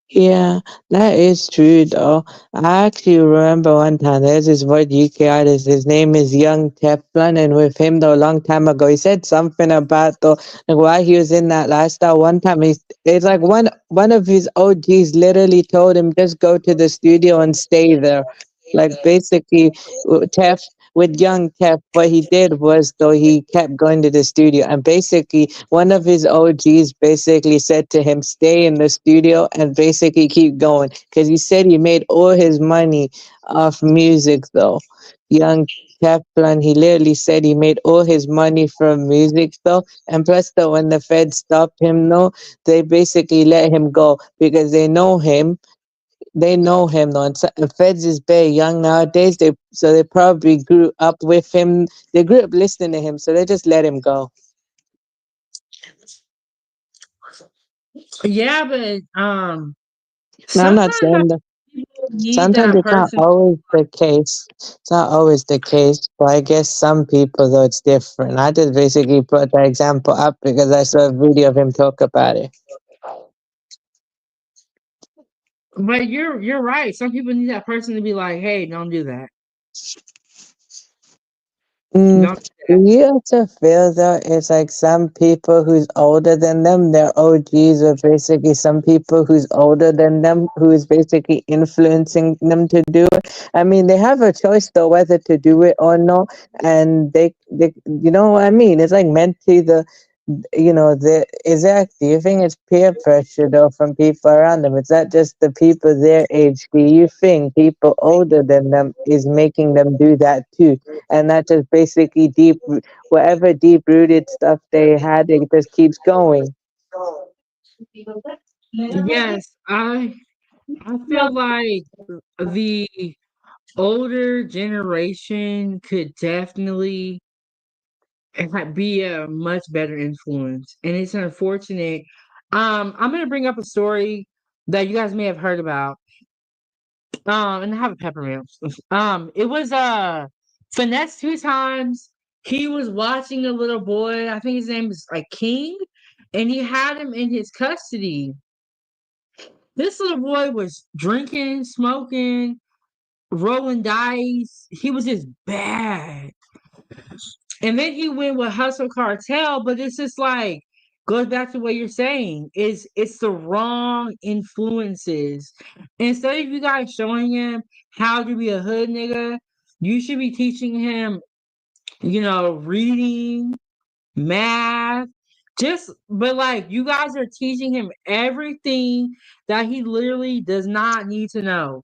Yeah, that is true though. I actually remember one time there's this one UK artist, his name is Young Teflon, and with him though a long time ago he said something about though like while he was in that lifestyle one time it's like one of his OGs literally told him just go to the studio and stay there. Like basically Tef with young Tef, what he did was though he kept going to the studio, and basically one of his OGs basically said to him, "Stay in the studio and basically keep going," because he said he made all his money off music. Though young Teflon, he literally said he made all his money from music. Though, and plus, though, when the Feds stopped him, though, they basically let him go because they know him though, and Feds is very young nowadays. They probably grew up with him. They grew up listening to him, so they just let him go. Yeah, but No, I'm not sometimes I saying that. need Sometimes that it's not person. always the case. It's not always the case, but I guess some people though it's different. I just basically brought that example up because I saw a video of him talk about it. But you're right. Some people need that person to be like, "Hey, don't do that. Mm, Don't do do that." you also feel though it's like some people who's older than them, they're OGs, or basically some people who's older than them who's basically influencing them to do it? I mean, they have a choice though whether to do it or not, and they you know what I mean? It's like mentally the exact. Do you think it's peer pressure though from people around them? It's not just the people their age. Do you think people older than them is making them do that too? And that just basically whatever deep rooted stuff they had, it just keeps going. Yes, I feel like the older generation could definitely be a much better influence, and it's unfortunate. I'm gonna bring up a story that you guys may have heard about. And I have a peppermint. It was finesse two times. He was watching a little boy. I think his name is like King, and he had him in his custody. This little boy was drinking, smoking, rolling dice. He was just bad. And then he went with Hustle Cartel, but it's just like goes back to what you're saying. It's the wrong influences. Instead of you guys showing him how to be a hood nigga, you should be teaching him, reading, math. But like you guys are teaching him everything that he literally does not need to know.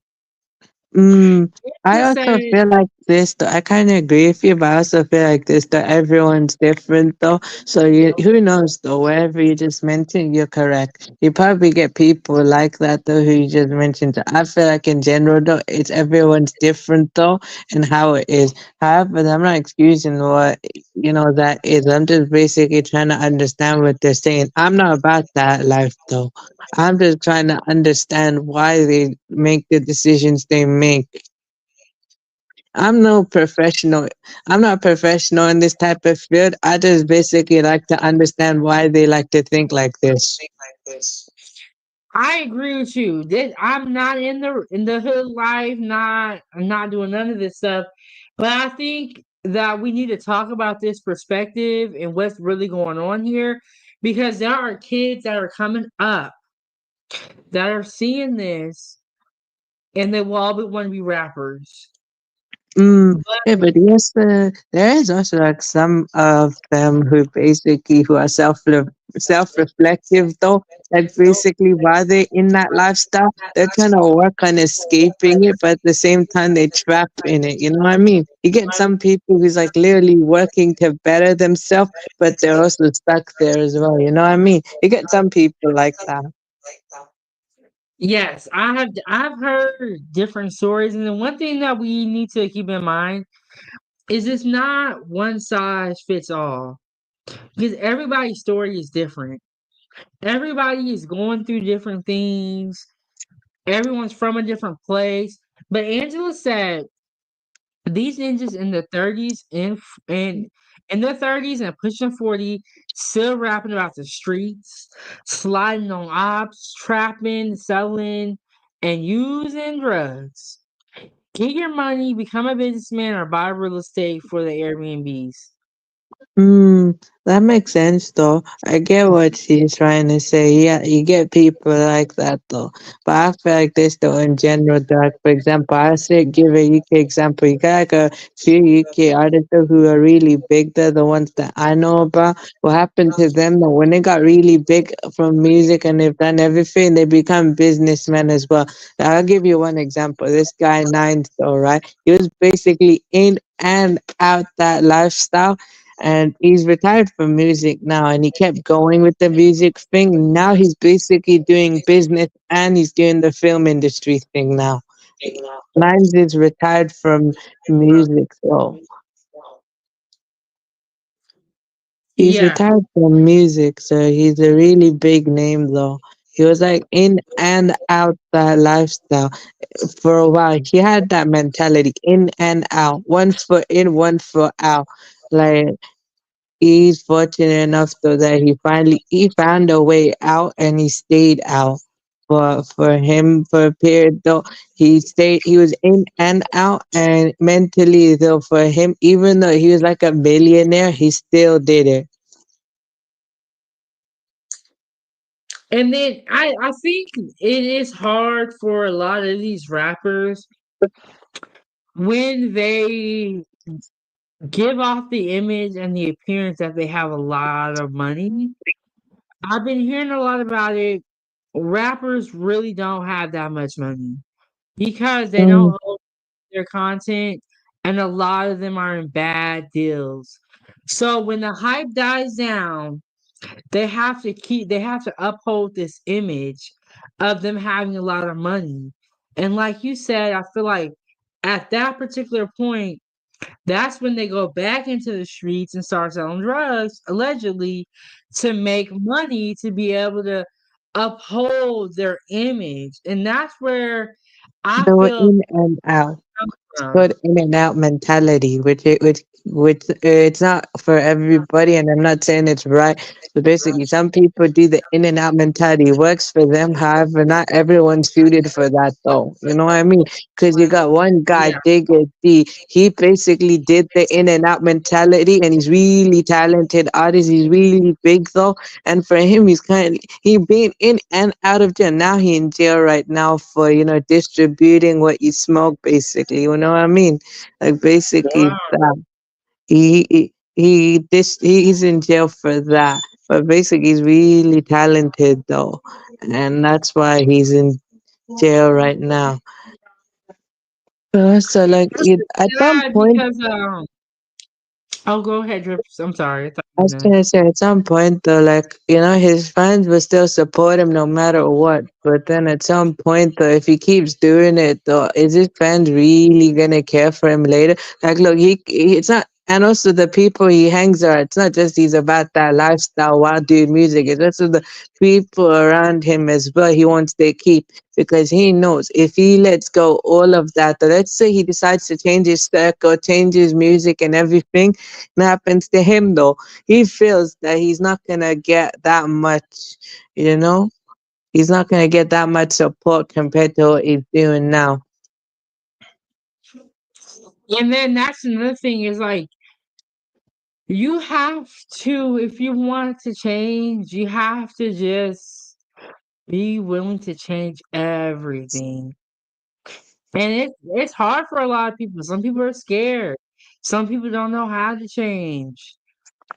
Mm, I Just also say, feel like this, though. I kind of agree with you, but I also feel like this, that everyone's different, though. So who knows, though? Wherever you just mentioned, you're correct. You probably get people like that, though, who you just mentioned. So I feel like in general, though, it's everyone's different, though, and how it is. However, I'm not excusing what that is. I'm just basically trying to understand what they're saying. I'm not about that life, though. I'm just trying to understand why they make the decisions they make. I'm no professional. I'm not professional in this type of field. I just basically like to understand why they like to think like this. I agree with you. I'm not in the hood life, I'm not doing none of this stuff. But I think that we need to talk about this perspective and what's really going on here because there are kids that are coming up that are seeing this and they will all but want to be rappers. Yeah, but yes, there is also like some of them who are self-reflective though. Like basically, while they're in that lifestyle, they're trying to work on escaping it, but at the same time, they trap in it. You know what I mean? You get some people who's like literally working to better themselves, but they're also stuck there as well. You know what I mean? You get some people like that. Yes, I've heard different stories, and then one thing that we need to keep in mind is it's not one size fits all because everybody's story is different. Everybody is going through different things. Everyone's from a different place. But Angela said these ninjas in the 30s and in their 30s and pushing 40, still rapping about the streets, sliding on ops, trapping, selling, and using drugs. Get your money, become a businessman, or buy real estate for the Airbnbs. That makes sense though. I get what she's trying to say. Yeah, you get people like that though. But I feel like this though in general, like for example, I say give a UK example. You got like a few UK artists though who are really big. They're the ones that I know about. What happened to them though when they got really big from music and they've done everything, they become businessmen as well. I'll give you one example. This guy Nine though, right? He was basically in and out that lifestyle, and he's retired from music now, and he kept going with the music thing. Now he's basically doing business and he's doing the film industry thing now. Mines is retired from music, so He's Yeah. retired from music, so he's a really big name though. He was like in and out that lifestyle for a while. He had that mentality, in and out, one foot in, one foot out. Like he's fortunate enough though that he found a way out and he stayed out. For him for a period though, he was in and out, and mentally though for him, even though he was like a billionaire, he still did it. And then I think it is hard for a lot of these rappers when they give off the image and the appearance that they have a lot of money. I've been hearing a lot about it. Rappers really don't have that much money because they Mm, don't own their content, and a lot of them are in bad deals. So when the hype dies down, they have to uphold this image of them having a lot of money. And like you said, I feel like at that particular point, that's when they go back into the streets and start selling drugs, allegedly, to make money to be able to uphold their image. And that's where I they were feel in and out. from. Good in and out mentality, which it's not for everybody, and I'm not saying it's right. So basically, some people do the in and out mentality, works for them. However, not everyone's suited for that, though. You know what I mean? Because you got one guy, Yeah. Digger D. He basically did the in and out mentality, and he's really talented artist. He's really big, though, and for him, he been in and out of jail. Now he in jail right now for distributing what you smoke, basically. You know what I mean? Like basically Wow. that he's in jail for that. But basically, he's really talented though, and that's why he's in jail right now. So like at some Sad point. because oh, go ahead, Drips. I'm sorry. I thought I you was were done. gonna say at some point though, like, his fans will still support him no matter what. But then at some point though, if he keeps doing it though, is his fans really gonna care for him later? Like, look, it's not, and also the people he hangs around. It's not just he's about that lifestyle while doing music. It's also the people around him as well. He wants to keep because he knows if he lets go all of that, though, let's say he decides to change his circle, change his music and everything, what happens to him though? He feels that he's not gonna get that much, you know, he's not gonna get that much support compared to what he's doing now. And then that's another thing is like you have to, if you want to change, you have to just be willing to change everything. And it's hard for a lot of people. Some people are scared. Some people don't know how to change.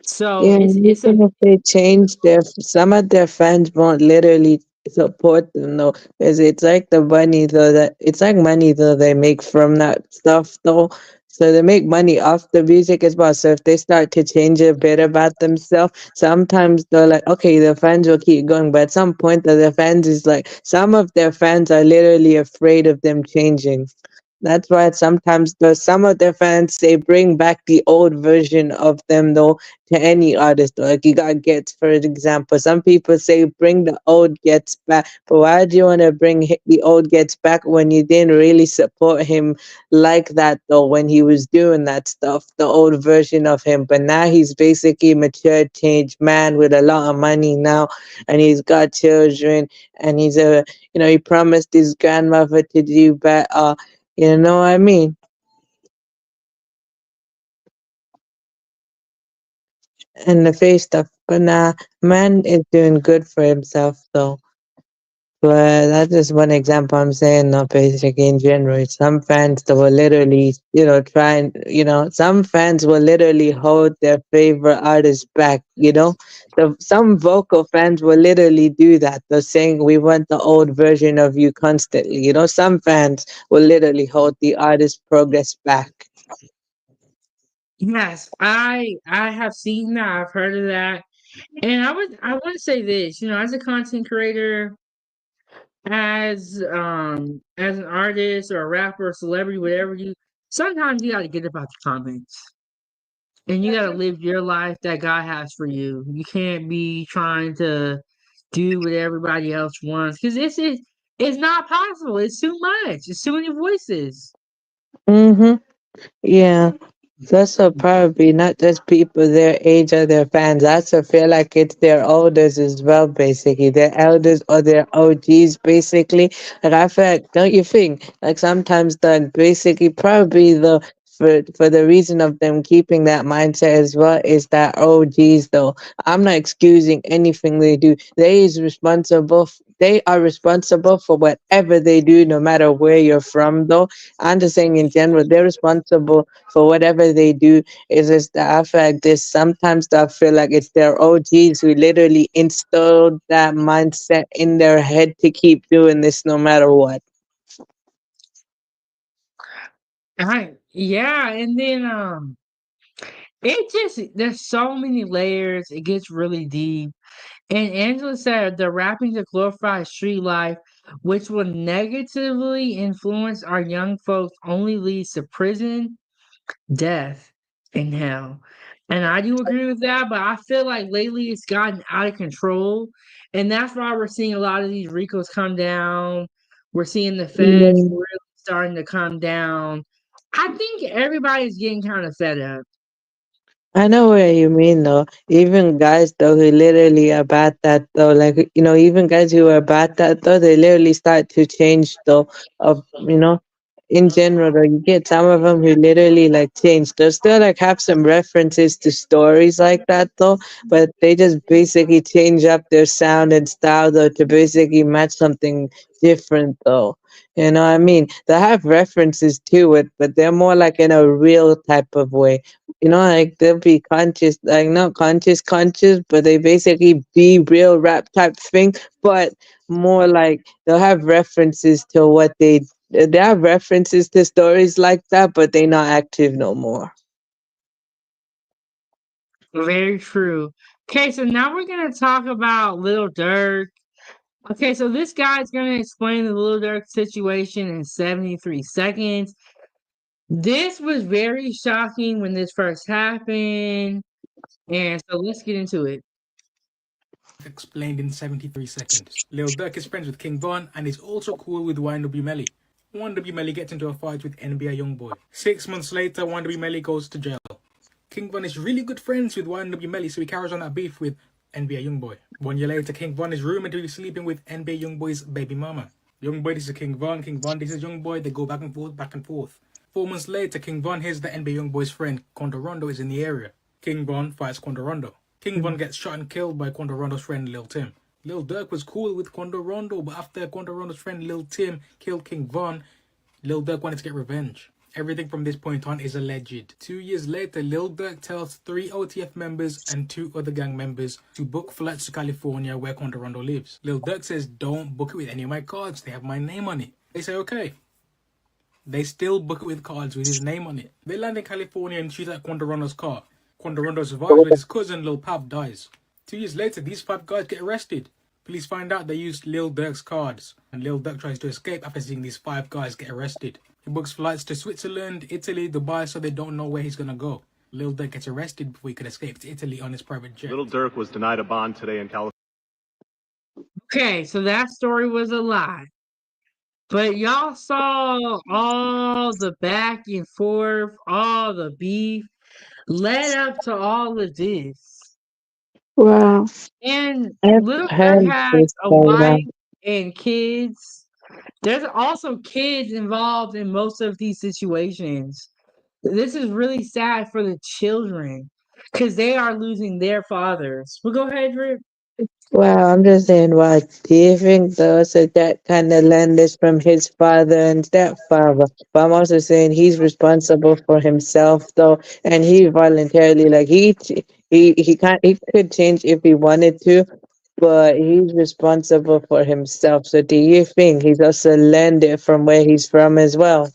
So Yeah, and it's a even if they change some of their fans won't literally support them though, because it's like the money though that it's like money though they make from that stuff though. So they make money off the music as well. So if they start to change a bit about themselves, sometimes they're like, okay, the fans will keep going, but at some point the fans is like some of their fans are literally afraid of them changing. That's why sometimes some of their fans say bring back the old version of them though to any artist. Like you got Gets, for example. Some people say bring the old Gets back, but why do you want to bring the old Gets back when you didn't really support him like that though when he was doing that stuff, the old version of him? But now he's basically a mature, changed man with a lot of money now, and he's got children, and he promised his grandmother to do better. You know what I mean? And the face stuff. But nah, man is doing good for himself though. But that's just one example I'm saying, not basically in general. Some fans that will literally, try and, some fans will literally hold their favorite artist back, So some vocal fans will literally do that. They're saying, we want the old version of you constantly. Some fans will literally hold the artist progress back. yes, I have seen that, I've heard of that. And I want to say this, as a content creator, as an artist or a rapper or celebrity, whatever you sometimes you gotta get about the comments. and you gotta live your life that God has for you. You can't be trying to do what everybody else wants because it's not possible. It's too much. It's too many voices. Mm-hmm. Yeah. That's a probably not just people their age or their fans. I also feel like it's their elders as well, basically. Their elders or their OGs, basically. Like I feel like, don't you think? Like sometimes the basically probably the for the reason of them keeping that mindset as well is that OGs though. I'm not excusing anything they do. They are responsible for whatever they do, no matter where you're from though. I'm just saying in general, they're responsible for whatever they do. It's just that I feel like this sometimes I feel like it's their OGs who literally instilled that mindset in their head to keep doing this no matter what. Yeah, and then it just there's so many layers. It gets really deep. And Angela said the rapping to glorify street life, which will negatively influence our young folks, only leads to prison, death, and hell. And I do agree with that, but I feel like lately it's gotten out of control. And that's why we're seeing a lot of these Ricos come down. We're seeing the feds Mm. really starting to come down. I think everybody's getting kind of fed up. I know what you mean though. Even guys though who literally are bad that though, like even guys who are bad that though, they literally start to change though of in general though. You get some of them who literally like change. They'll still like have some references to stories like that though, but they just basically change up their sound and style though to basically match something different though. You know what I mean? They have references to it, but they're more like in a real type of way. Like they'll be conscious, like not conscious, but they basically be real rap type thing, but more like they'll have references to they have references to stories like that, but they not active no more. Very true. Okay, so now we're gonna talk about Lil Durk. Okay, so this guy's gonna explain the Lil Durk situation in 73 seconds. This was very shocking when this first happened, and so let's get into it. Explained in 73 seconds. Lil Durk is friends with King Von and is also cool with YNW Melly. YNW Melly gets into a fight with NBA Youngboy. 6 months later, YNW Melly goes to jail. King Von is really good friends with YNW Melly, so he carries on that beef with NBA Youngboy. 1 year later, King Von is rumored to be sleeping with NBA Youngboy's baby mama. Youngboy this is King Von this is Youngboy, they go back and forth, back and forth. 4 months later, King Von hears that NBA Youngboy's friend, Quando Rondo, is in the area. King Von fights Quando Rondo. King Von gets shot and killed by Quando Rondo's friend Lil Tim. Lil Durk was cool with Quando Rondo, but after Quando Rondo's friend Lil Tim killed King Von, Lil Durk wanted to get revenge. Everything from this point on is alleged. 2 years later, Lil Durk tells 3 OTF members and 2 other gang members to book flights to California where Quando Rondo lives. Lil Durk says, don't book it with any of my cards, they have my name on it. They say, okay. They still book it with cards with his name on it. They land in California and shoot at Quando Rondo's car. Quando Rondo survives, but his cousin Lil Pav dies. 2 years later, these 5 guys get arrested. Police find out they used Lil Durk's cards, and Lil Durk tries to escape after seeing these 5 guys get arrested. He books flights to Switzerland, Italy, Dubai, so they don't know where he's gonna go. Lil Durk gets arrested before he could escape to Italy on his private jet. Lil Durk was denied a bond today in California. Okay, so that story was a lie. But y'all saw all the back and forth, all the beef led up to all of this. Wow. And I've Little Dirk heard has this a by that. wife and kids. There's also kids involved in most of these situations. This is really sad for the children because they are losing their fathers. Well, go ahead, Rip. Well, I'm just saying, what do you think though? So that kind of learned this from his father and stepfather. But I'm also saying he's responsible for himself though, and he voluntarily, like he could change if he wanted to, but he's responsible for himself. So do you think he's also learned it from where he's from as well?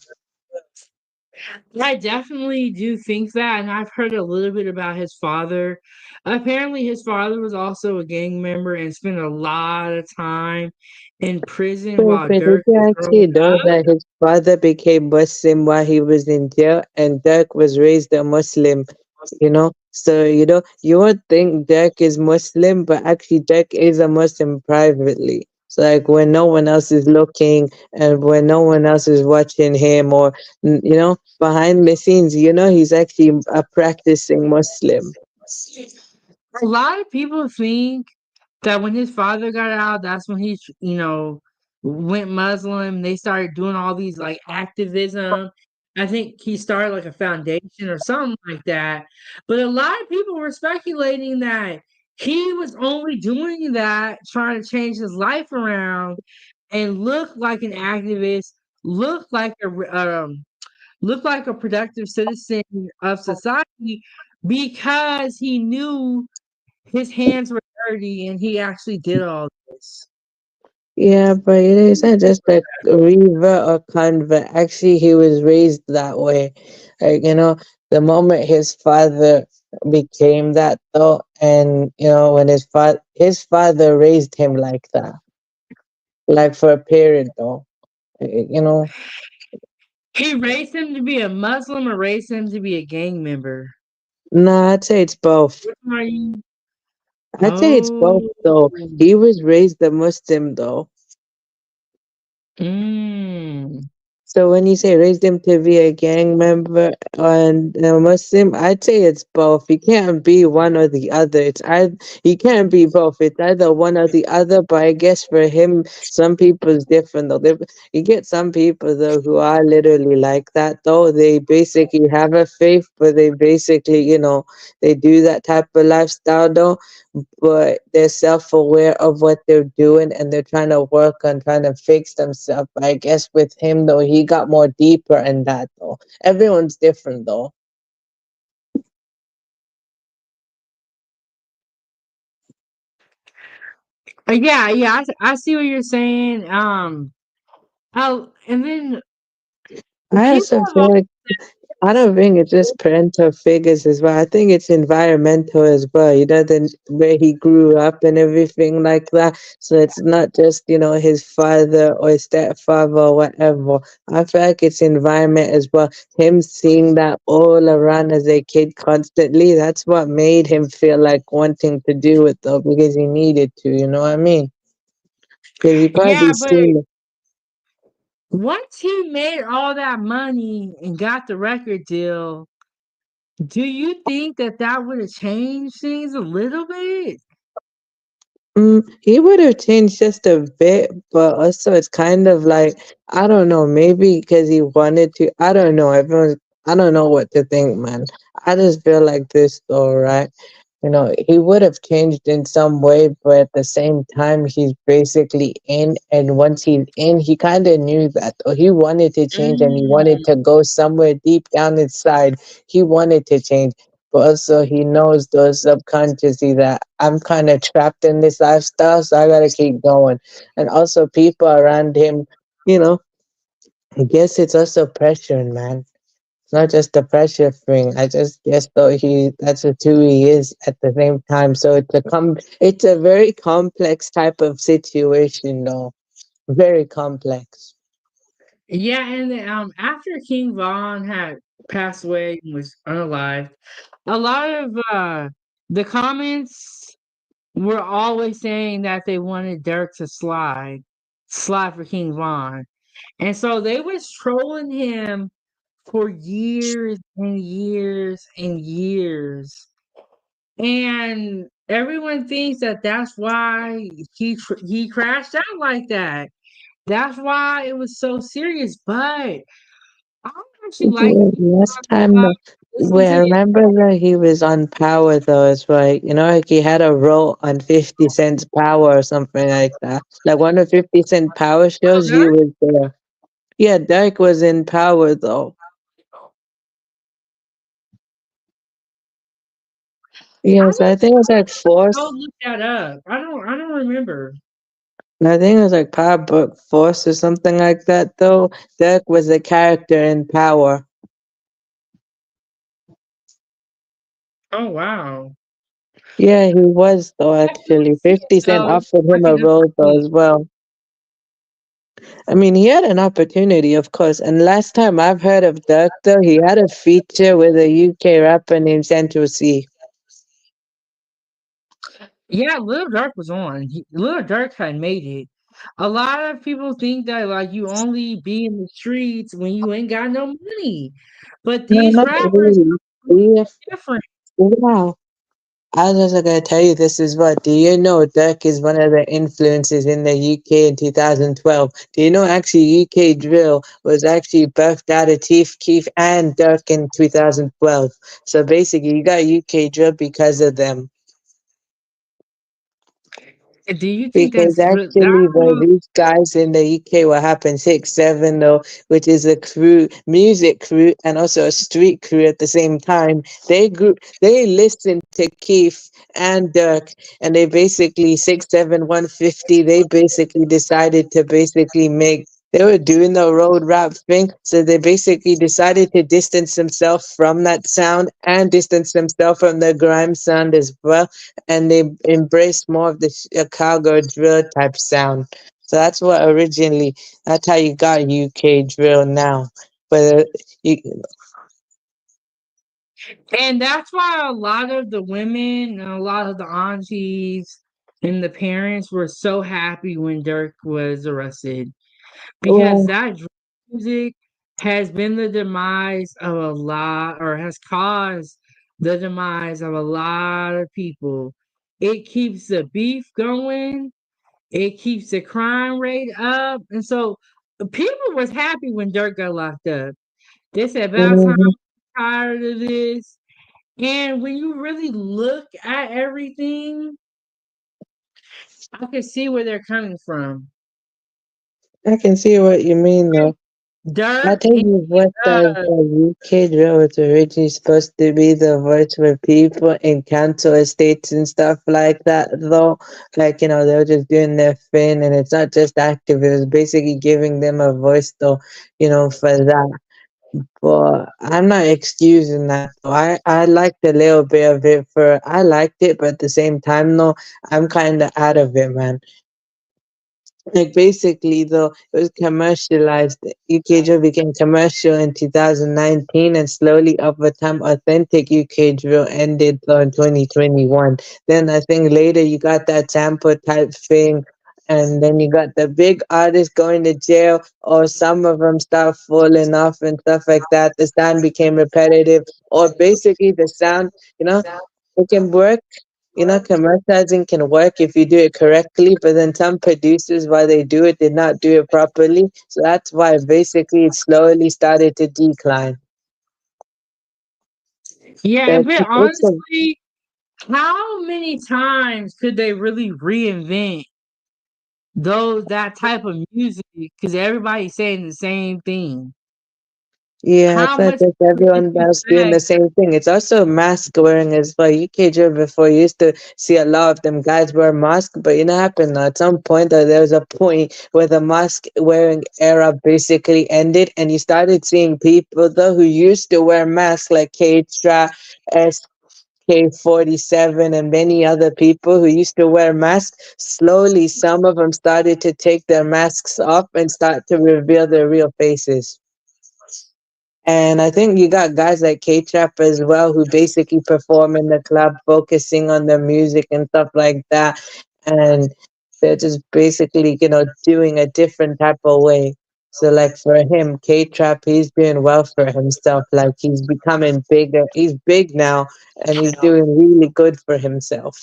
I definitely do think that, and I've heard a little bit about his father. Apparently, his father was also a gang member and spent a lot of time in prison So, while but did Dirk you was actually growing know up. that his father became Muslim while he was in jail, and Dirk was raised a Muslim So you would think Dirk is Muslim, but actually Dirk is a Muslim privately. So like when no one else is looking and when no one else is watching him, or behind the scenes, he's actually a practicing Muslim. A lot of people think that when his father got out, that's when he, went Muslim. They started doing all these like activism. I think he started like a foundation or something like that. But a lot of people were speculating that he was only doing that, trying to change his life around and look like an activist, look like a productive citizen of society because he knew his hands were dirty and he actually did all this. Yeah, but it's not just a revert or convert. Actually, he was raised that way. Like, the moment his father became that though, and when his father raised him like that, like for a period though. You know, He raised him to be a Muslim or raised him to be a gang member? nah, I'd say it's both. Which one are you? I'd say it's both Oh. though. He was raised a Muslim though. Mm. So when you say raised him to be a gang member and a Muslim, I'd say it's both. You can't be one or the other. You can't be both. It's either one or the other. But I guess for him, some people is different though. You get some people though who are literally like that though. They basically have a faith, but they basically, they do that type of lifestyle though, but they're self-aware of what they're doing and they're trying to work on trying to fix themselves. I guess with him though, he got more deeper in that though. Everyone's different though. Yeah, yeah, I see what you're saying. And then I people also have all feel like I don't think it's just parental figures as well. I think it's environmental as well. Where he grew up and everything like that. So it's not just, his father or his stepfather or whatever. I feel like it's environment as well. Him seeing that all around as a kid constantly, that's what made him feel like wanting to do it though, because he needed to, you know what I mean? Because he Yeah, probably but seen once he made all that money and got the record deal, do you think that that would have changed things a little bit? He would have changed just a bit, but also it's kind of like I don't know, maybe because he wanted to. I don't know. I don't know what to think, man. I just feel like this, though, right? He would have changed in some way, but at the same time, he's basically in, and once he's in, he kind of knew that, or he wanted to change, and he wanted Mm. to go somewhere deep down inside. He wanted to change. But also he knows those subconsciously that I'm kind of trapped in this lifestyle, so I gotta keep going. And also people around him, you know, I guess it's also pressure, man. It's not just the pressure thing. I just guess though that's just who he is at the same time. So it's a very complex type of situation though. Very complex. Yeah, and then, after King Von had passed away and was unalived, a lot of the comments were always saying that they wanted Dirk to slide for King Von, and so they was trolling him for years and years and years, and everyone thinks that that's why he crashed out like that. That's why it was so serious, but I actually like Yeah, last time listen I to it. remember that he was on Power though as well. Like he had a role on 50 Cent's Power or something like that. Like one of 50 Cent Power Oh, shows, he Dirk? was there. Yeah, Derek was in Power though. I Yes, I need think it was like to go Force. look that up. I don't remember. I think it was like Power Book Force or something like that though. Derek was a character in Power. Oh wow. Yeah, he was though Netflix actually. 50 Cent though. offered him Watching a role though Netflix. as well. I mean, he had an opportunity, of course. And last time I've heard of Dirk, though, he had a feature with a UK rapper named Central C. Yeah, Lil Durk was on. Lil Durk had made it. A lot of people think that like you only be in the streets when you ain't got no money, but No, these not rappers really. are Yes. different. Wow. I was also going to tell you this as well. Do you know Dirk is one of the influences in the UK in 2012? Do you know actually UK drill was actually birthed out of Chief Keef and Dirk in 2012? So basically, you got UK drill because of them. Do you think Because that's real? actually, well, these guys in the UK, what happened, 6 7 though, which is a crew, music crew, and also a street crew at the same time. They listened to Keith and Dirk, and they basically 6 7 150. They basically decided to basically make. They were doing the road rap thing, so they basically decided to distance themselves from that sound and distance themselves from the grime sound as well, and they embraced more of the Chicago drill type sound. So that's what originally, that's how you got UK drill now. But you, And that's why a lot of the women and a lot of the aunties and the parents were so happy when Dirk was arrested because oh, that drill music has been the demise of a lot or has caused the demise of a lot of people. It keeps the beef going, it keeps the crime rate up, and so people was happy when Dirk got locked up. They said about time, mhm, tired of this. And when you really look at everything, I can see where they're coming from. I can see what you mean though. I Dirk think and you what the uh, UK drill was originally supposed to be the voice for people in council estates and stuff like that though. Like, they were just doing their thing, and it's not just active, it was basically giving them a voice though, for that. But I'm not excusing that. Though. I liked a little bit of it I liked it, but at the same time, though, I'm kind of out of it, man. Like basically, though, it was commercialized. UK became commercial in 2019, and slowly over time, authentic UK drill ended though in 2021. Then I think later you got that sample type thing, and then you got the big artists going to jail, or some of them start falling off and stuff like that. The sound became repetitive, or basically the sound, you know, it can work, commercializing can work if you do it correctly, but then some producers, while they do it, did not do it properly. So that's why basically it slowly started to decline. yeah, But but it's a honestly, how many times could they really reinvent that type of music? Because everybody's saying the same thing. Yeah, How it's not much just more can everyone you else doing say? the same thing. It's also mask wearing as well. UK drill before you used to see a lot of them guys wear masks, but happened at some point that there was a point where the mask wearing era basically ended, and you started seeing people though who used to wear masks like K-Tra, SK47, and many other people who used to wear masks. Slowly, some of them started to take their masks off and start to reveal their real faces. And I think you got guys like K-Trap as well who basically perform in the club, focusing on the music and stuff like that. And they're just basically, doing a different type of way. So like for him, K-Trap, he's doing well for himself. Like he's becoming bigger. He's big now, and he's doing really good for himself.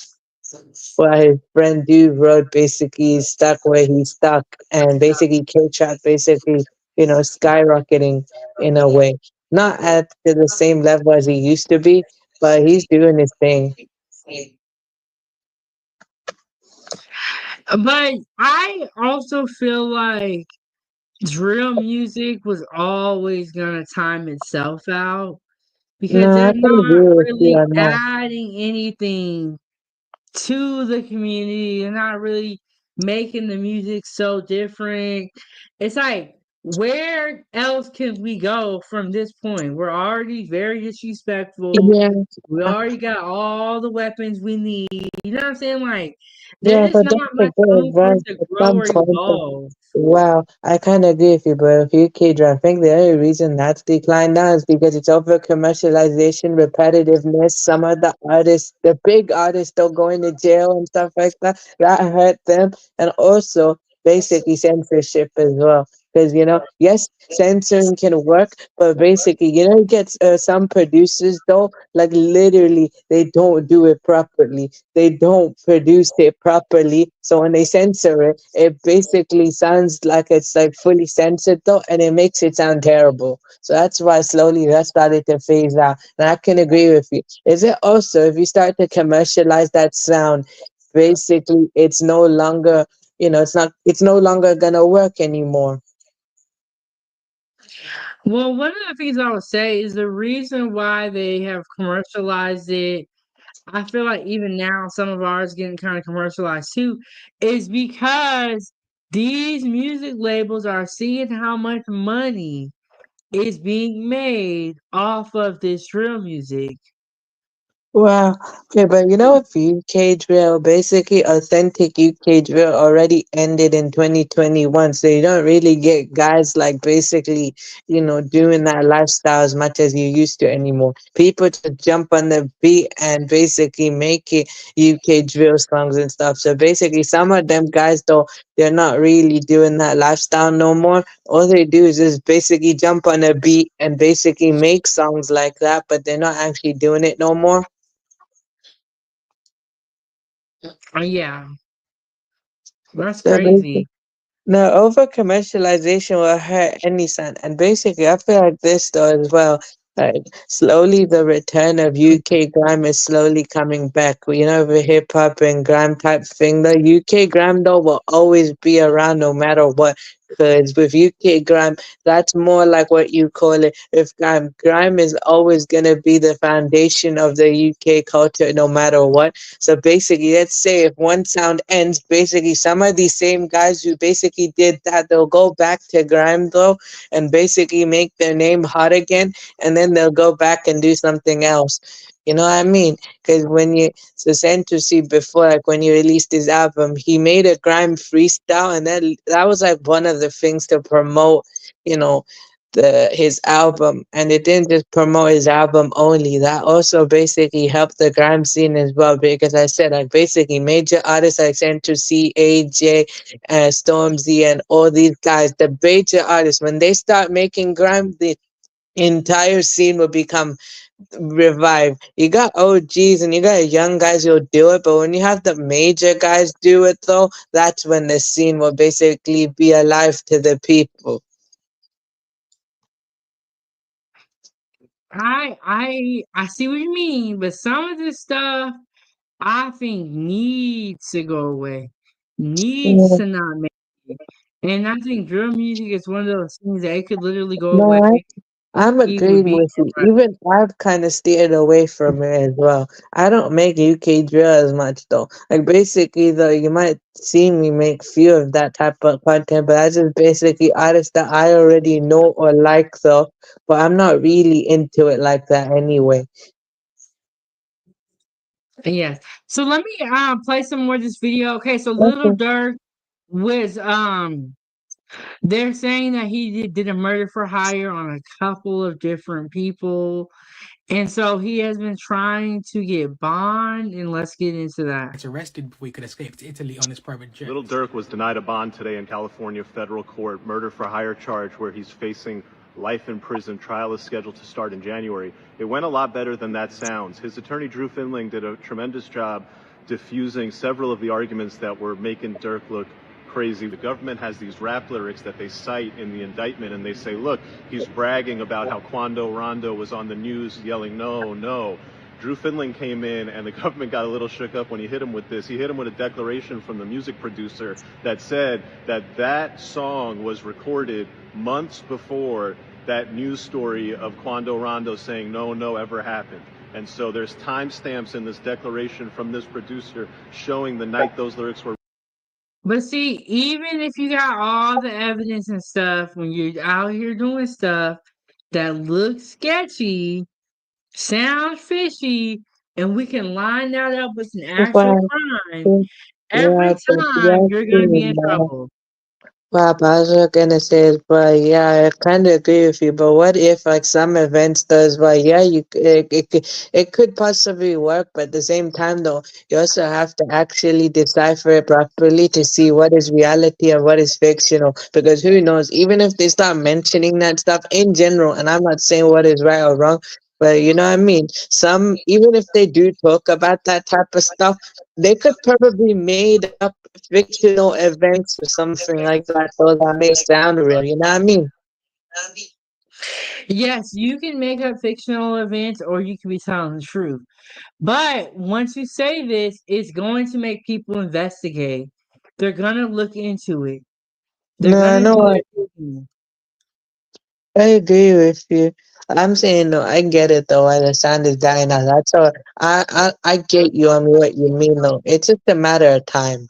Well, his friend Dude Road basically is stuck where he's stuck, and basically K-Trap basically, skyrocketing in a way. Not at to the same level as he used to be, but he's doing his thing. But I also feel like drill music was always gonna time itself out because No, I they're can not agree with you really on that. adding anything to the community. They're not really making the music so different. It's like where else can we go from this point? We're already very disrespectful. Yeah, We already got all the weapons we need. You know what I'm saying? Like, yeah, there's but not that's a much good room for advice it to at grow some or point. evolve. Wow, I kind of agree with you, bro. If you K-drama, I think the only reason that's declined now is because it's over commercialization, repetitiveness. Some of the artists, the big artists, still going to jail and stuff like that. That hurt them, and also basically censorship as well. Because yes, censoring can work, but basically, you get some producers though, like literally, they don't do it properly. They don't produce it properly. So when they censor it, it basically sounds like it's like fully censored though, and it makes it sound terrible. So that's why slowly that started to phase out. And I can agree with you. Is it also if you start to commercialize that sound, basically it's no longer it's no longer gonna work anymore. Well, one of the things I would say is the reason why they have commercialized it. I feel like even now some of ours getting kind of commercialized too, is because these music labels are seeing how much money is being made off of this drill music. Wow. Okay, but if UK drill, basically authentic UK drill already ended in 2021. So you don't really get guys like basically, doing that lifestyle as much as you used to anymore. People just jump on the beat and basically make it UK drill songs and stuff. So basically some of them guys though, they're not really doing that lifestyle no more. All they do is just basically jump on a beat and basically make songs like that, but they're not actually doing it no more. Yeah, that's So crazy. no, over commercialization will hurt any sound. And basically, I feel like this though as well. Like slowly, the return of UK grime is slowly coming back. The hip hop and grime type thing. The UK grime though will always be around no matter what. Because with UK grime, that's more like what you call it. If grime is always gonna be the foundation of the UK culture, no matter what. So basically, let's say if one sound ends, basically some of these same guys who basically did that, they'll go back to grime though and basically make their name hot again, and then they'll go back and do something else. You know what I mean? Because so Santusi before, like when he released his album, he made a grime freestyle, and that was like one of the things to promote, you know, his album. And it didn't just promote his album only, that also basically helped the grime scene as well, because I said like basically major artists like Center C, AJ, Stormzy, and all these guys, the major artists, when they start making grime, the entire scene will become revived. You got OGs and you got young guys who'll do it, but when you have the major guys do it though, that's when the scene will basically be alive to the people. I see what you mean, but some of this stuff I think needs to go away. Needs Yeah. to not make it. And I think drill music is one of those things that it could literally go away. No, I'm He would agreeing be with you. alright. Even I've kind of steered away from it as well. I don't make UK drill as much though. Like basically though, you might see me make few of that type of content, but that's just basically artists that I already know or like though. But I'm not really into it like that anyway. Yes. So let me play some more of this video. Okay, so Little Okay. Durk was they're saying that he did a murder for hire on a couple of different people. And so he has been trying to get bond, and let's get into that. Gets arrested before he could escape to Italy on his private jet. Lil Durk was denied a bond today in California federal court, murder for hire charge, where he's facing life in prison. Trial is scheduled to start in January. It went a lot better than that sounds. His attorney, Drew Finling, did a tremendous job diffusing several of the arguments that were making Durk look crazy. The government has these rap lyrics that they cite in the indictment, and they say, look, he's bragging about how Quando Rondo was on the news yelling, no, no. Drew Finling came in, and the government got a little shook up when he hit him with this. He hit him with a declaration from the music producer that said that that song was recorded months before that news story of Quando Rondo saying no, no ever happened. And so there's timestamps in this declaration from this producer showing the night those lyrics were But see, even if you got all the evidence and stuff, when you're out here doing stuff that looks sketchy, sounds fishy, and we can line that up with an actual Well, crime, yeah, every but time yeah, you're gonna be in you trouble. well, I was just gonna say is, but yeah, I kind of agree with you. But what if, like, some events does, well, yeah, it could possibly work, but at the same time, though, you also have to actually decipher it properly to see what is reality and what is fictional. Because who knows? Even if they start mentioning that stuff in general, and I'm not saying what is right or wrong, but you know what I mean. Some, even if they do talk about that type of stuff, they could probably made up fictional events or something like that, so that may sound real. You know what I mean? Yes, you can make up fictional events or you can be telling the truth. But once you say this, it's going to make people investigate. They're gonna look into it. They're No, I gonna know. do What their digging. I agree with you. I'm saying no. I get it though. Why the sound is dying out. That's all. I get you on what you mean though. It's just a matter of time.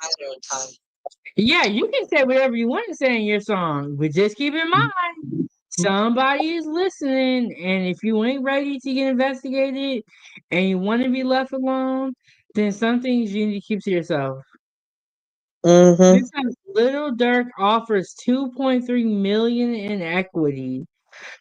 Yeah, you can say whatever you want to say in your song, but just keep in mind somebody is listening, and if you ain't ready to get investigated and you want to be left alone, then some things you need to keep to yourself. Mm-hmm. This says Little Durk offers 2.3 million in equity,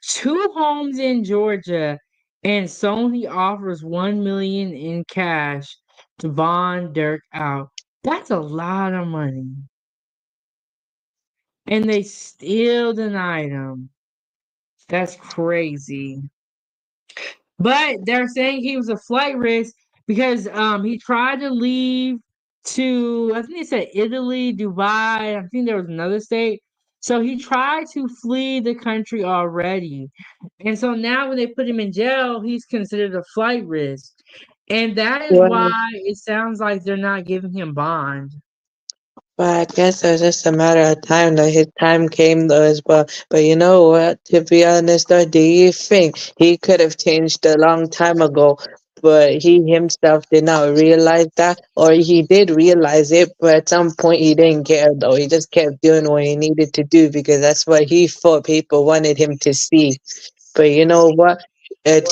two homes in Georgia, and Sony offers 1 million in cash to bond Dirk out. That's a lot of money. And they still denied him. That's crazy. But they're saying he was a flight risk because he tried to leave to, I think they said Italy, Dubai, I think there was another state. So he tried to flee the country already. And so now when they put him in jail, he's considered a flight risk. And that is Well, why it sounds like they're not giving him bond. but I guess it was just a matter of time though. His time came though as well. But you know what? To be honest though, do you think he could have changed a long time ago? But he himself did not realize that, or he did realize it, but at some point he didn't care though. He just kept doing what he needed to do because that's what he thought people wanted him to see. But you know what?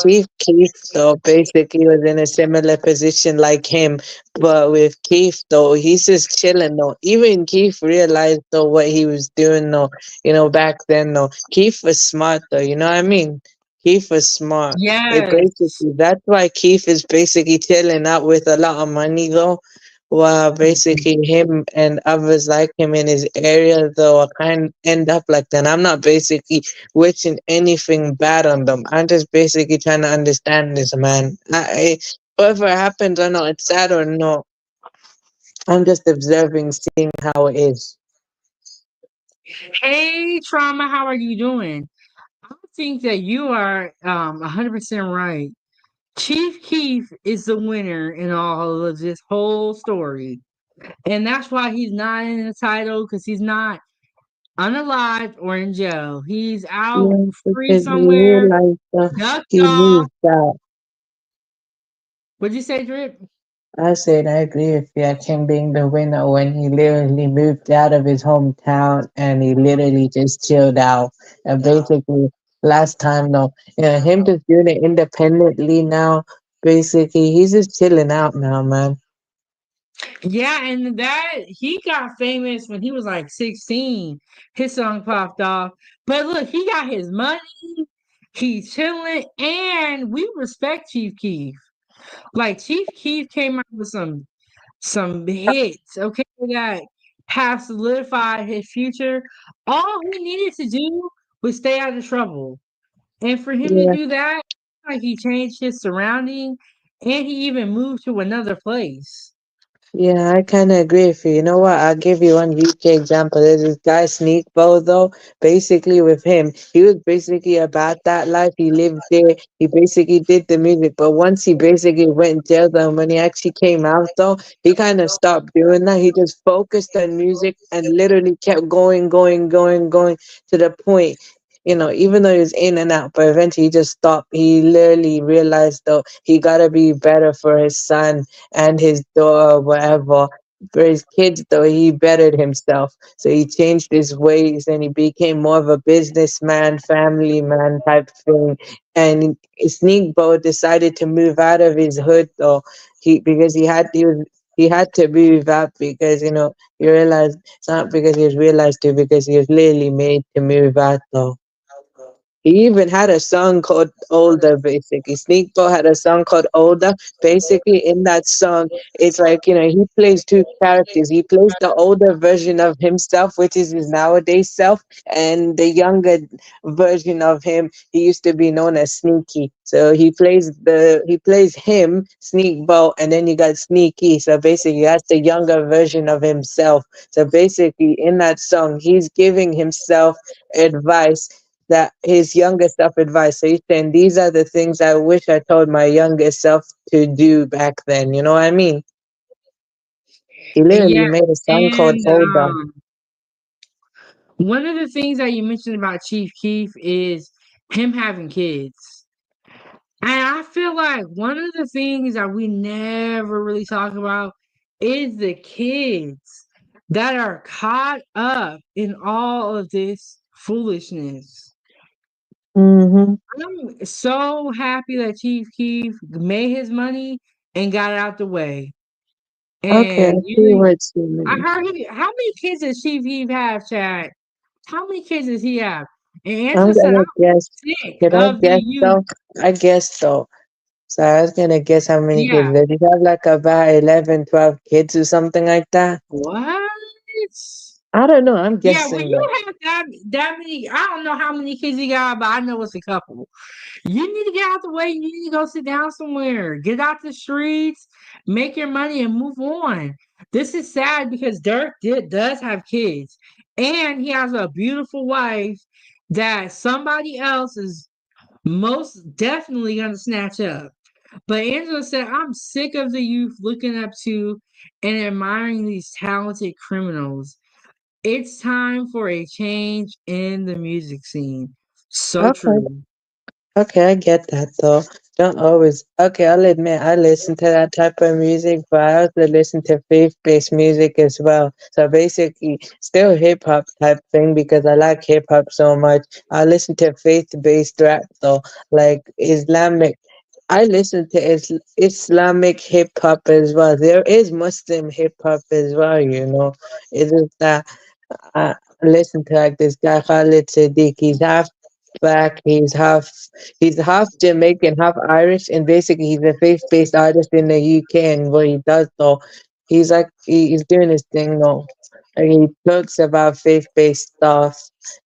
Chief Keef though basically was in a similar position like him, but with Keith though, he's just chilling though. Even Keith realized though what he was doing though, back then though. Keith was smart though, you know what I mean? Keith was smart. It Yes. basically that's why Keith is basically chilling out with a lot of money though. While basically him and others like him in his area though are kind of end up like that. I'm not basically wishing anything bad on them. I'm just basically trying to understand this man. Whatever happens or not, it's sad or no, I'm just observing, seeing how it is. Hey, Trauma, how are you doing? I think that you are 100% right. Chief Keef is the winner in all of this whole story. And that's why he's not in the title because he's not unalived or in jail. He's out Yeah, free because he somewhere, realized ducked he off. moved out. What'd you say, Drip? I said I agree with you. Him being the winner when he literally moved out of his hometown and he literally just chilled out. And basically, last time though, him just doing it independently now. Basically, he's just chilling out now, man. Yeah, and that he got famous when he was like 16. His song popped off. But look, he got his money, he's chilling, and we respect Chief Keef. Like Chief Keef came out with some hits, okay, that have solidified his future. All he needed to do was stay out of trouble. And for him to Yeah. do that, like he changed his surrounding and he even moved to another place. Yeah, I kind of agree with you. You know what? I'll give you one UK example. There's this guy, Sneak Bo, though. Basically, with him, he was basically about that life. He lived there. He basically did the music. But once he basically went in jail, though, when he actually came out, though, he kind of stopped doing that. He just focused on music and literally kept going, going, going, going to the point. Even though he was in and out, but eventually he just stopped. He literally realized, though, he gotta be better for his son and his door, whatever. for his kids, though, he bettered himself. So he changed his ways and he became more of a businessman, family man type thing. And Sneakbo decided to move out of his hood, though, because he had to move out because he realized it's not because he was realized to, because he was literally made to move out, though. He even had a song called Older, basically. Sneakbo had a song called Older. Basically, in that song, it's like, he plays two characters. He plays the older version of himself, which is his nowadays self, and the younger version of him, he used to be known as Sneaky. So he plays him, Sneakbo, and then you got Sneaky. So basically, that's the younger version of himself. So basically, in that song, he's giving himself advice, that his younger self advice. So he's saying these are the things I wish I told my younger self to do back then. You know what I mean? He literally Yeah, made a song called and Older. one of the things that you mentioned about Chief Keef is him having kids. And I feel like one of the things that we never really talk about is the kids that are caught up in all of this foolishness. Mm-hmm. I'm so happy that Chief Keef made his money and got it out the way. Okay, I And see what you I mean. heard how many kids does Chief Keef have, Chad? How many kids does he have? And I'm Angela said, gonna I'm guess. sick Can I of the guess youth. though? I guess so. So I was gonna guess how many kids. Yeah. Did he have like about 11, 12 kids or something like that? What? I don't know. I'm Yeah, when guessing you though. have that many, I don't know how many kids he got, but I know it's a couple. You need to get out the way. You need to go sit down somewhere. Get out the streets, make your money, and move on. This is sad because does have kids, and he has a beautiful wife that somebody else is most definitely gonna snatch up. But Angela said, I'm sick of the youth looking up to and admiring these talented criminals. It's time for a change in the music scene. So Okay. true. Okay, I get that though. Don't always. Okay, I'll admit I listen to that type of music, but I also listen to faith-based music as well. So basically, still hip hop type thing because I like hip hop so much. I listen to faith-based rap though, like Islamic. I listen to Islamic hip hop as well. There is Muslim hip hop as well. It is that I listen to like this guy Khalid Siddiq. He's half black. He's half Jamaican, half Irish, and basically he's a faith-based artist in the UK. And what he does though, he's doing his thing though. Like he talks about faith-based stuff,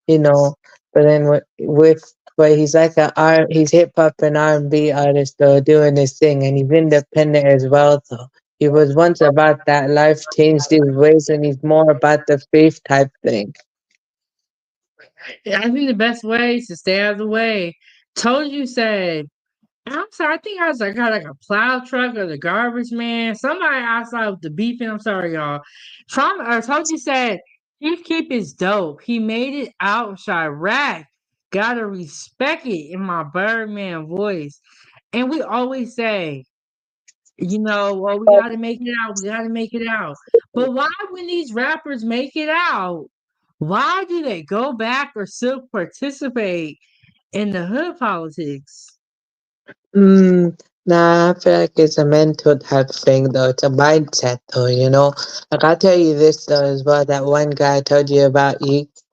you know. But then but he's like he's hip hop and R&B artist though, doing his thing, and he's independent as well though. He was once about that life changed his ways, and he's more about the faith type thing. Yeah, I think the best way is to stay out of the way. Told you said, I'm sorry, I think I was like got like a plow truck or the garbage man. Somebody outside with the beeping. I'm sorry, y'all. Trauma I told you said Chief Keep is dope. He made it out Chirac. Gotta respect it in my Birdman voice. And we always say, well, we gotta make it out, we gotta make it out. But why when these rappers make it out, why do they go back or still participate in the hood politics? Mm, nah, I feel like it's a mental type thing though. It's a mindset though. Like I'll tell you this though as well, that one guy I told you about,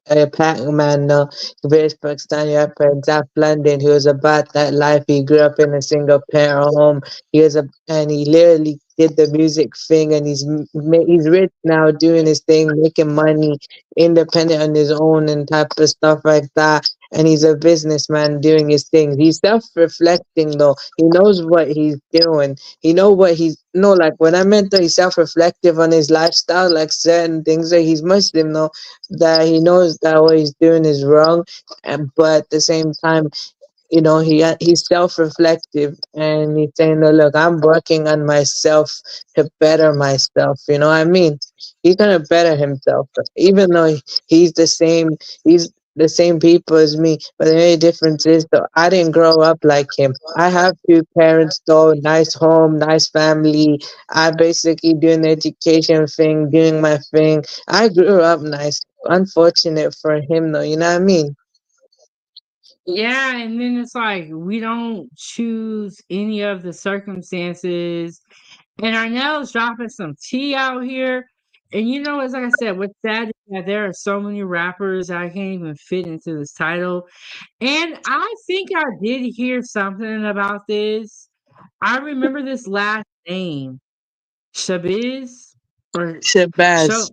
a black man, no, British Pakistani rapper in South London, who was about that life. He grew up in a single parent home. And he literally did the music thing, and he's rich now, doing his thing, making money, independent on his own, and type of stuff like that. And he's a businessman doing his thing. He's self-reflecting though. He knows what he's doing. He know what he's no like when I meant that he's self-reflective on his lifestyle, like certain things. Like he's Muslim though, that he knows that what he's doing is wrong, but at the same time, he's self-reflective, and he's saying, "No, look, I'm working on myself to better myself." You know what I mean? He's gonna better himself, even though he's the same. He's the same people as me. But the only difference is though I didn't grow up like him. I have two parents though, nice home, nice family. I basically doing the education thing, doing my thing. I grew up nice. Unfortunate for him though, you know what I mean? Yeah, and then it's like we don't choose any of the circumstances. And Arnell's dropping some tea out here. And you know, as like I said, what's sad is that there are so many rappers I can't even fit into this title. And I think I did hear something about this. I remember this last name, Shabiz or Shabazz. Show.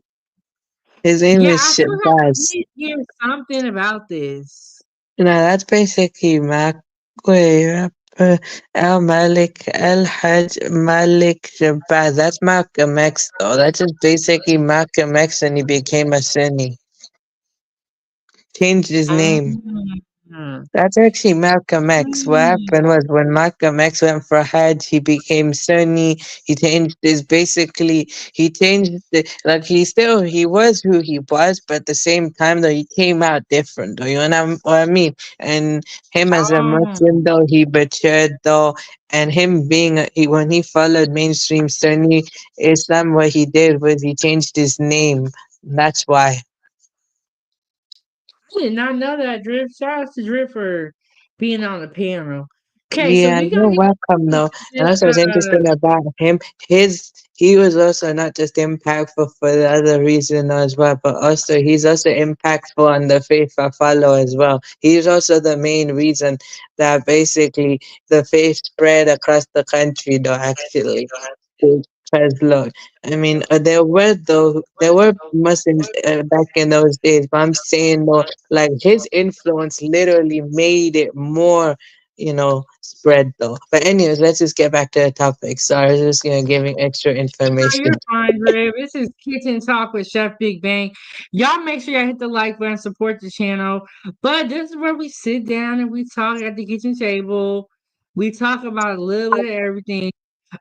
His name Yeah, is I feel like I Shabazz. did hear something about this. Now that's basically Wait, rapper Al Malik Al Haj Malik Shabazz. That's Malcolm X though. That's just basically Malcolm X and he became a Sunni. Changed his name. Mm. That's actually Malcolm X. What Mm. happened was when Malcolm X went for Hajj, he became Sunni. He changed his basically he changed the like he was who he was, but at the same time though he came out different though, you know what I mean? And him as a Oh. Muslim though he matured though and him being when he followed mainstream Sunni Islam what he did was he changed his name. That's why. I did not know that, Drip. Shout out to Drip for being on the panel. Okay, so Yeah, we gotta you're get welcome into though. And this. also what's interesting about him, he was also not just impactful for the other reason as well, but also he's also impactful on the faith I follow as well. He's also the main reason that basically the faith spread across the country though actually. Because look, I mean, there were Muslims back in those days, but I'm saying though, like his influence literally made it more, spread though. But anyways, let's just get back to the topic. Sorry, I was just giving extra No, information. you're fine, Drip. This is Kitchen Talk with Chef Big Bang. Y'all make sure y'all hit the like button, support the channel. But this is where we sit down and we talk at the kitchen table. We talk about a little bit of everything.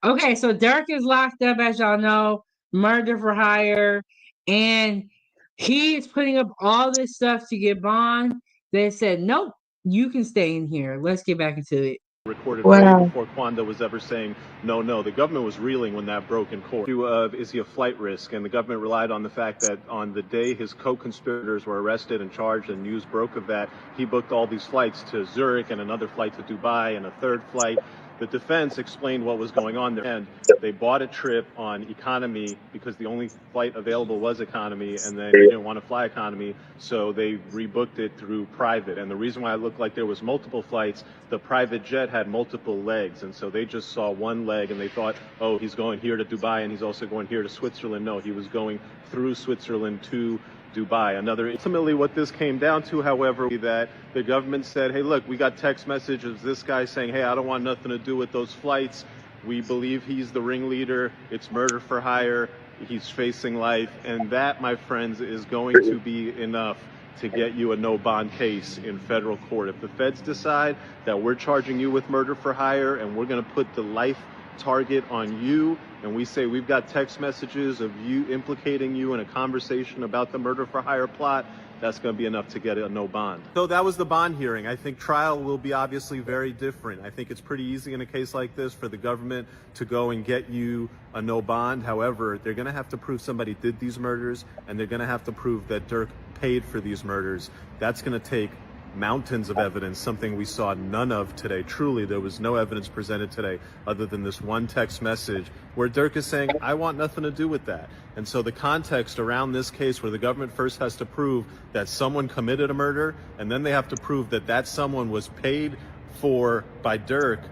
Okay, so Dirk is locked up, as y'all know, murder for hire, and he's putting up all this stuff to get bond. They said, nope, you can stay in here. Let's get back into it. Recorded way Wow, before Kwanda was ever saying no, no. The government was reeling when that broke in court. Is he a flight risk? And the government relied on the fact that on the day his co-conspirators were arrested and charged and news broke of that, he booked all these flights to Zurich and another flight to Dubai and a third flight. The defense explained what was going on there, and they bought a trip on economy because the only flight available was economy, and then he didn't want to fly economy, so they rebooked it through private. And the reason why it looked like there was multiple flights, the private jet had multiple legs, and so they just saw one leg and they thought, oh, he's going here to Dubai and he's also going here to Switzerland. No, he was going through Switzerland to Dubai. Ultimately, what this came down to, however, that the government said, hey, look, we got text messages, this guy saying, hey, I don't want nothing to do with those flights. We believe he's the ringleader. It's murder for hire. He's facing life. And that, my friends, is going to be enough to get you a no bond case in federal court. If the feds decide that we're charging you with murder for hire and we're going to put the life target on you, and we say we've got text messages of you implicating you in a conversation about the murder for hire plot, that's going to be enough to get a no bond. So that was the bond hearing. I think trial will be obviously very different. I think it's pretty easy in a case like this for the government to go and get you a no bond. However, they're going to have to prove somebody did these murders, and they're going to have to prove that Durk paid for these murders. That's going to take mountains of evidence, something we saw none of today. Truly, there was no evidence presented today other than this one text message where Durk is saying, I want nothing to do with that. And so the context around this case where the government first has to prove that someone committed a murder and then they have to prove that that someone was paid for by Durk,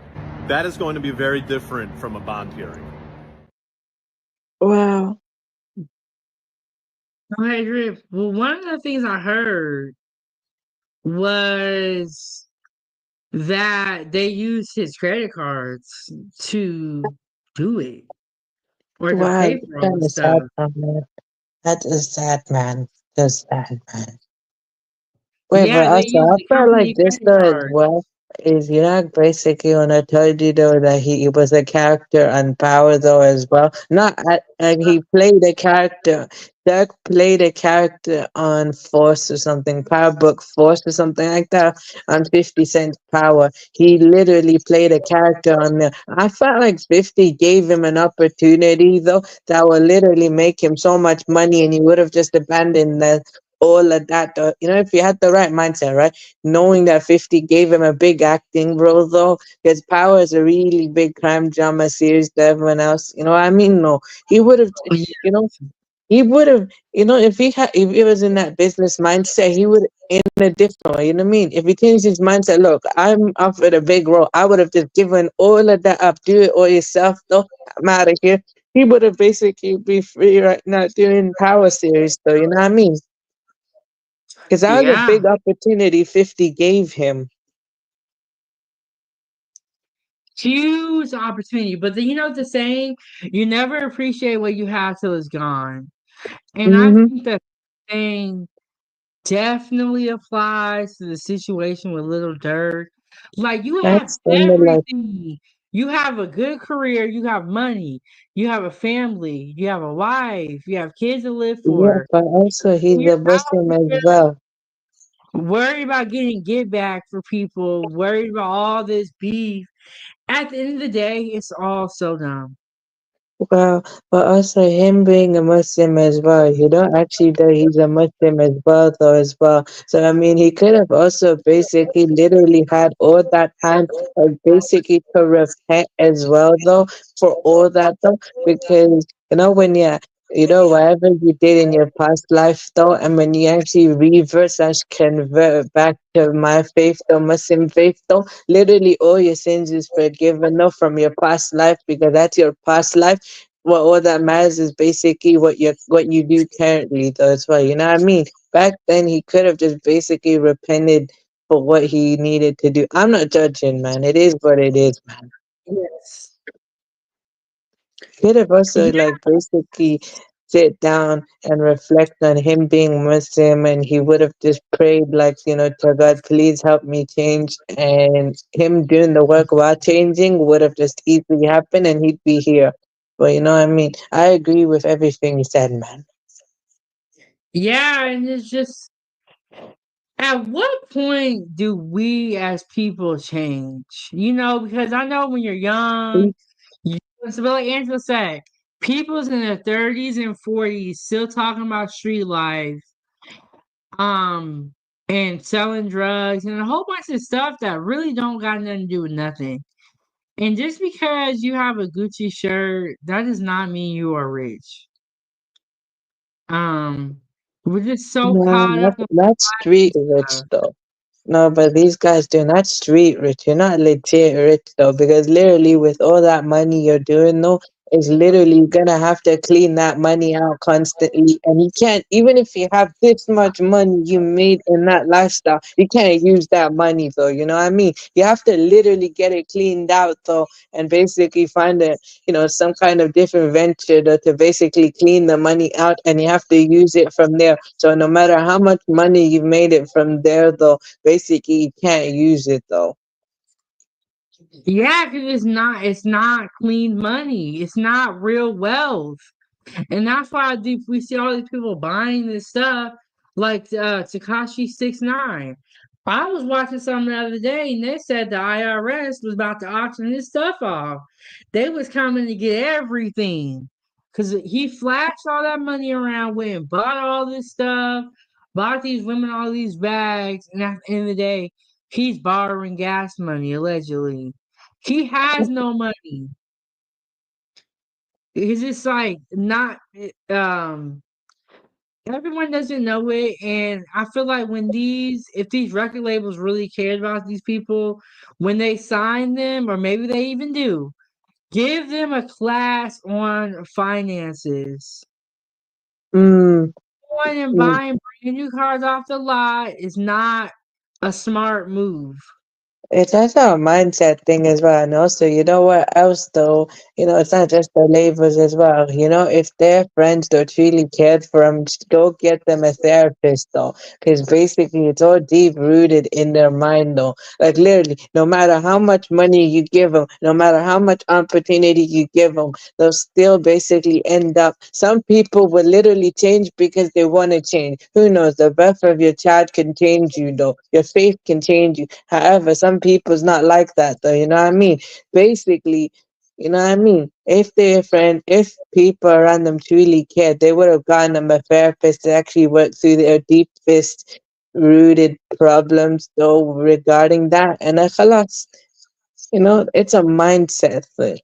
that is going to be very different from a bond hearing. wow, Okay, Drip. Well, one of the things I heard was that they used his credit cards to do it or to wow. pay That's for all kind the of sad, stuff. man. That is sad, man. Just sad, man. Wait, but Yeah, they also used I the felt like company this credit though as card. well. Is basically when I told you though that he was a character on Power though as well. Not he played a character. Dirk played a character on Force or something, Power Book Force or something like that on 50 Cent's Power. He literally played a character on there. I felt like 50 gave him an opportunity though that would literally make him so much money and he would have just abandoned all of that. If you had the right mindset, right? Knowing that 50 gave him a big acting role though, because Power is a really big crime drama series to everyone else. You know what I mean? No, he would have, you know, he would have, if he was in that business mindset, he would in a different way. You know what I mean? If he changed his mindset, look, I'm offered a big role. I would have just given all of that up. Do it all yourself, though. I'm out of here. He would have basically be free right now doing Power series, though. You know what I mean? Because that was a Yeah. big opportunity 50 gave him. Huge opportunity. But then, the saying, you never appreciate what you have till it's gone. And I Mm-hmm. think that saying definitely applies to the situation with Little Durk. Like, you have That's similar. everything. You have a good career, you have money, you have a family, you have a wife, you have kids to live Yeah, for. but also And he's you're a out Muslim as here well. worried about getting get back for people, worried about all this beef. At the end of the day, it's all so dumb. Well, but also him being a Muslim as well. You don't actually know he's a Muslim as well, though, as well. So, I mean, he could have also basically literally had all that time of basically to repent as well, though, for all that, though, because, when whatever you did in your past life, though, and when you actually convert back to my faith, though, Muslim faith, though, literally all your sins is forgiven, though, from your past life, because that's your past life. What all that matters is basically what you do currently though as well. You know what I mean? Back then he could have just basically repented for what he needed to do. I'm not judging, man. It is what it is, man. Yes. Could have also Yeah, like basically sit down and reflect on him being Muslim and he would have just prayed like, to God, please help me change, and him doing the work while changing would have just easily happened and he'd be here. But you know what I mean? I agree with everything you said, man. yeah, and it's just at what point do we as people change? Because I know when you're young, it's like Angela said, people's in their 30s and 40s still talking about street life, um, and selling drugs and a whole bunch of stuff that really don't got nothing to do with nothing. And just because you have a Gucci shirt, that does not mean you are rich. Um, we're just so No, caught up on not street rich stuff. though. No, but these guys do not street rich. You're not legit rich though, because literally with all that money you're doing though, is literally gonna have to clean that money out constantly. And you can't, even if you have this much money you made in that lifestyle, you can't use that money though. You know what I mean? You have to literally get it cleaned out though, and basically find some kind of different venture to basically clean the money out, and you have to use it from there. So no matter how much money you've made it from there though, basically you can't use it though. Yeah, because it's not clean money. It's not real wealth. And that's why we see all these people buying this stuff like Takashi 69. I was watching something the other day and they said the IRS was about to auction his stuff off. They was coming to get everything. Cause he flashed all that money around, went and bought all this stuff, bought these women all these bags, and at the end of the day, he's borrowing gas money, allegedly. He has no money. It's just like not everyone doesn't know it, and I feel like if these record labels really cared about these people, when they sign them, or maybe they even do, give them a class on finances. Mm, Going and mm. buying brand new cars off the lot is not a smart move. It's also a mindset thing as well. And also, you know what else though? It's not just the labels as well. If their friends don't really cared for them, just go get them a therapist though. Because basically, it's all deep rooted in their mind though. Like literally, no matter how much money you give them, no matter how much opportunity you give them, they'll still basically end up. Some people will literally change because they want to change. Who knows? The birth of your child can change you though. Your faith can change you. However, some people's not like that though, you know what I mean? Basically, you know what I mean? If they're a friend, if people around them truly cared, they would have gotten them a therapist to actually work through their deepest rooted problems though regarding that. And I khalas, it's a mindset thing.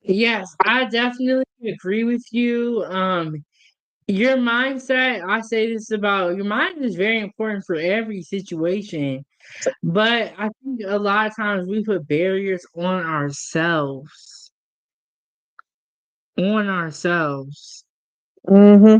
Yes, I definitely agree with you. Your mindset, I say this about your mind is very important for every situation. But I think a lot of times we put barriers on ourselves. On ourselves. Mm-hmm.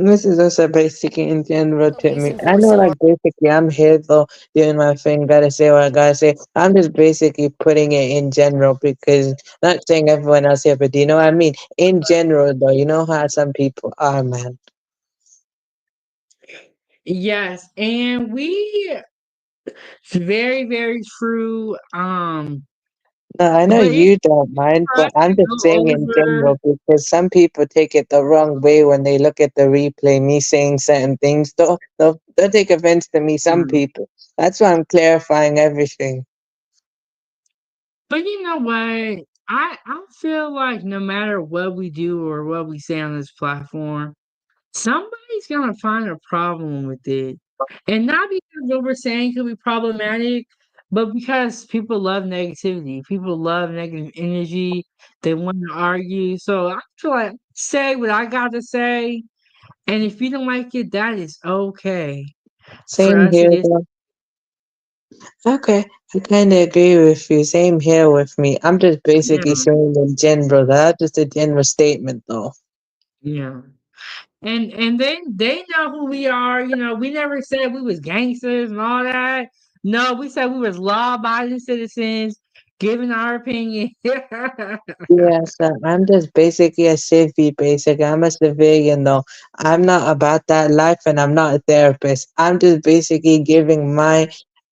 This is also basically in general to Police me. I enforce know, a like, basically, I'm here though, doing my thing, gotta say what I gotta say. I'm just basically putting it in general because not saying everyone else here, but do you know what I mean? In general, though, you know how some people are, man. Yes, and it's very, very true. No, I know But it's you don't mind, for us but I'm to just go saying in over. general because some people take it the wrong way when they look at the replay, me saying certain things. They'll take offense to me, some people. That's why I'm clarifying everything. But you know what? I feel like no matter what we do or what we say on this platform, somebody's gonna find a problem with it. And not because what we're saying could be problematic, but because people love negativity. People love negative energy. They want to argue. So I feel like say what I got to say. And if you don't like it, that is okay. For Same us, here, it is. though. Okay, I kind of agree with you. Same here with me. I'm just Yeah. basically saying in general. That's just a general statement, though. Yeah. And they know who we are. We never said we was gangsters and all that. No, we said we was law-abiding citizens, giving our opinion. Yeah, so I'm just basically a civvy, basically. I'm a civilian, though. I'm not about that life, and I'm not a therapist. I'm just basically giving my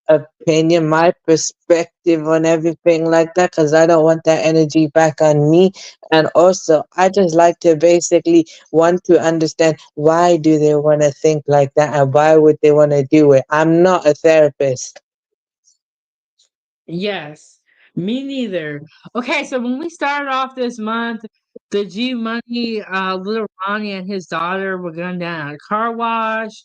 opinion, my perspective on everything like that, because I don't want that energy back on me. And also, I just like to basically want to understand why do they want to think like that and why would they want to do it. I'm not a therapist. Yes, me neither. Okay, so when we started off this month, the G Money, little Ronnie and his daughter were going down at a car wash.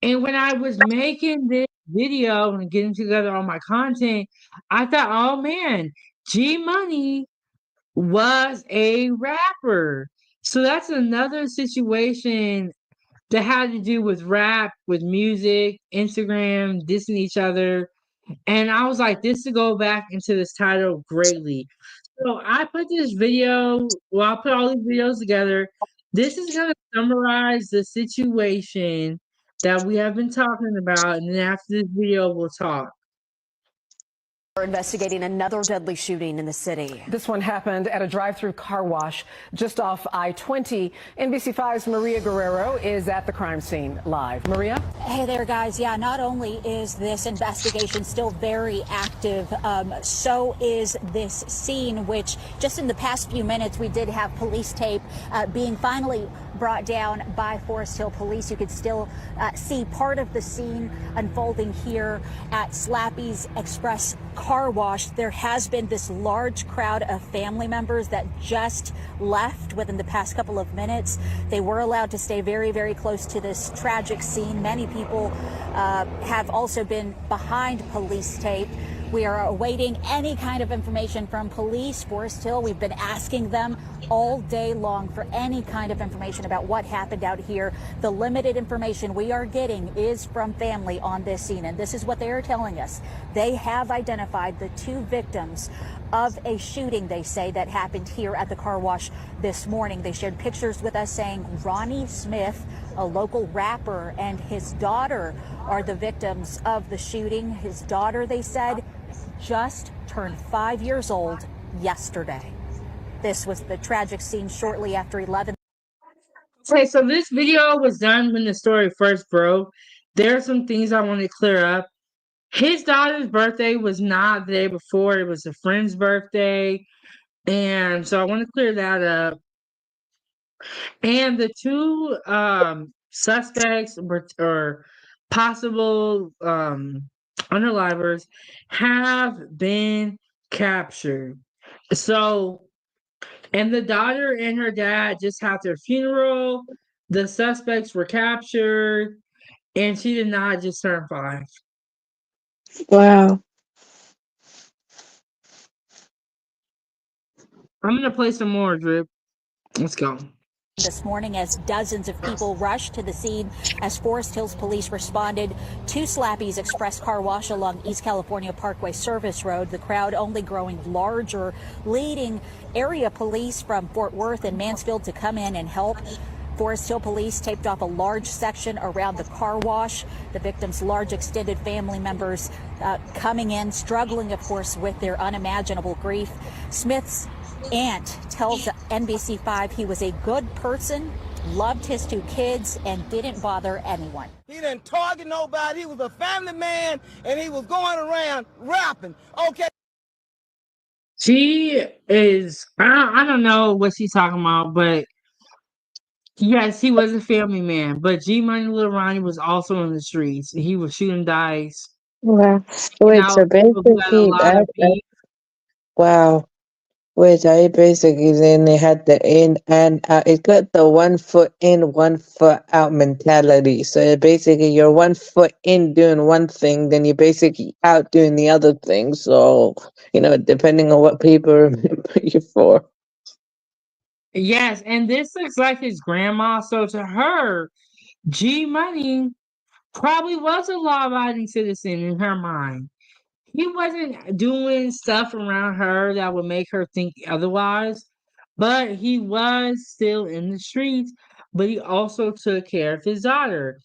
And when I was making this video and getting together all my content, I thought, oh man, G Money was a rapper. So that's another situation that had to do with rap, with music, Instagram, dissing each other. And I was like, this to go back into this title greatly. So I put this video, well, I put all these videos together. This is going to summarize the situation that we have been talking about. And then after this video, we'll talk. We're investigating another deadly shooting in the city. This one happened at a drive-through car wash just off I-20. NBC5's Maria Guerrero is at the crime scene live. Maria? Hey there, guys. Yeah, not only is this investigation still very active, so is this scene, which just in the past few minutes, we did have police tape being finally brought down by Forest Hill Police. You could still see part of the scene unfolding here at Slappy's Express Car Wash. There has been this large crowd of family members that just left within the past couple of minutes. They were allowed to stay very, very close to this tragic scene. Many people have also been behind police tape. We are awaiting any kind of information from police, Forest Hill. We've been asking them all day long for any kind of information about what happened out here. The limited information we are getting is from family on this scene, and this is what they are telling us. They have identified the two victims of a shooting, they say, that happened here at the car wash this morning. They shared pictures with us saying Ronnie Smith a local rapper, and his daughter are the victims of the shooting. His daughter, they said, just turned 5 years old yesterday. This was the tragic scene shortly after 11. Okay, so this video was done when the story first broke. There are some things I want to clear up. His daughter's birthday was not the day before, it was a friend's birthday. And so I want to clear that up. And the two suspects or possible unalivers have been captured. So, and the daughter and her dad just had their funeral. The suspects were captured, and she did not just turn 5. Wow. I'm gonna play some more, Drip. Let's go. This morning as dozens of people rushed to the scene as Forest Hills police responded to Slappy's Express Car Wash along East California Parkway Service Road. The crowd only growing larger, leading area police from Fort Worth and Mansfield to come in and help. Forest Hill police taped off a large section around the car wash. The victims' large extended family members coming in, struggling, of course, with their unimaginable grief. Smith's aunt tells NBC5 he was a good person, loved his 2 kids, and didn't bother anyone. He didn't target nobody. He was a family man, and he was going around rapping. Okay. She is, I don't know what she's talking about, but yes, he was a family man. But G Money Lil Ronnie was also in the streets. He was shooting dice, Wow. and Wait, out so with people who had a basically lot of beef. wow. Wait, I basically saying they had the in and out. It got the 1 foot in, 1 foot out mentality. So basically, you're 1 foot in doing one thing, then you're basically out doing the other thing. So, depending on what people remember you for. Yes, and this looks like his grandma. So to her, G Money probably was a law-abiding citizen in her mind. He wasn't doing stuff around her that would make her think otherwise, but he was still in the streets, but he also took care of his daughter.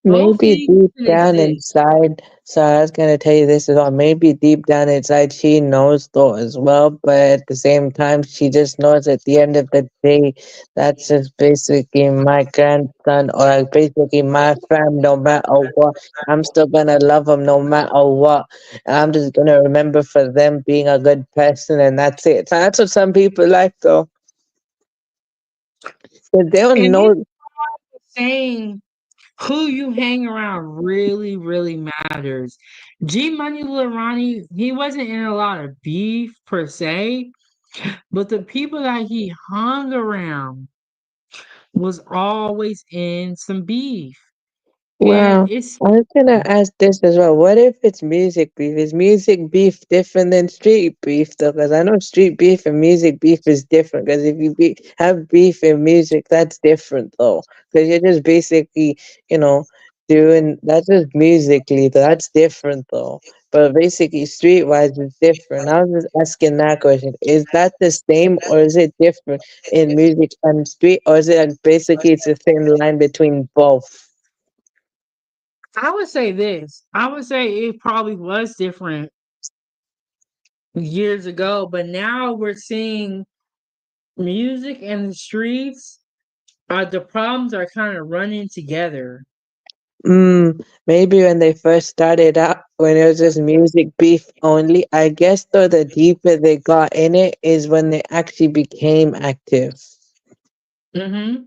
Both Maybe things deep can down exist. inside, so I was gonna tell you this as well. Maybe deep down inside, she knows though as well, but at the same time, she just knows at the end of the day, that's just basically my grandson or like basically my friend. No matter what, I'm still gonna love him no matter what. I'm just gonna remember for them being a good person, and that's it. So that's what some people like though. But they don't And know. he's saying who you hang around really, really matters. G Money Lil Ronnie, he wasn't in a lot of beef per se, but the people that he hung around was always in some beef. And Wow. it's I was gonna ask this as well. What if it's music beef? Is music beef different than street beef though? Because I know street beef and music beef is different. Because if you have beef in music, that's different though. Because you're just basically, you know, doing that's just musically. That's different though. But basically, streetwise is different. I was just asking that question. Is that the same or is it different in music and street, or is it like basically it's a thin line between both? I would say this. I would say it probably was different years ago, but now we're seeing music and the streets. The problems are kind of running together. Maybe when they first started out, when it was just music beef only, I guess though the deeper they got in it is when they actually became active. Mm-hmm.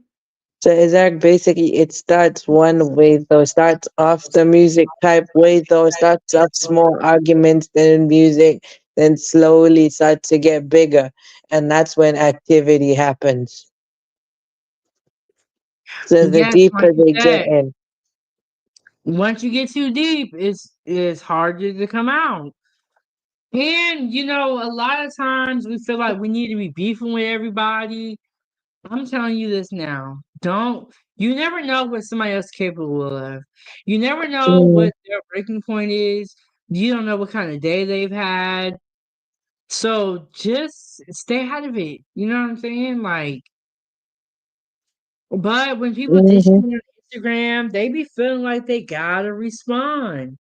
So is that basically it starts one way though, starts off the music type way though, starts off small arguments, then music, then slowly starts to get bigger. And that's when activity happens. So the Yes, like deeper you they get said, in. once you get too deep, it's harder to come out. And a lot of times we feel like we need to be beefing with everybody. I'm telling you this now. Don't you never know what somebody else is capable of. You never know Mm, what their breaking point is. You don't know what kind of day they've had. So just stay out of it. You know what I'm saying? Like, but when people dish mhm. you, Instagram, they be feeling like they gotta respond.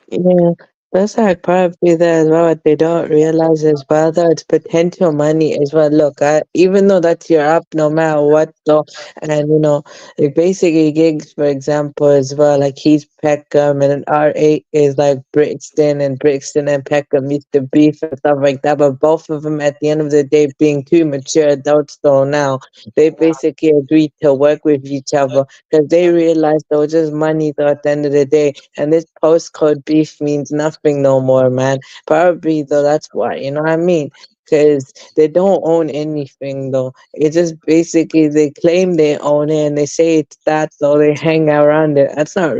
Yeah, that's like probably there as well. What they don't realize as well, though, it's potential money as well. Look, even though that's your up, no matter what, though, and like basically gigs, for example, as well. Like he's Peckham, and R8 is like Brixton and Peckham used to beef and stuff like that. But both of them, at the end of the day, being two mature adults, though now they basically agreed to work with each other because they realized there was just money, though, at the end of the day, and this postcode beef means nothing no more, man. Probably though, that's why, you know what I mean? Because they don't own anything though. It's just basically they claim they own it and they say it's that, so they hang around it. That's not.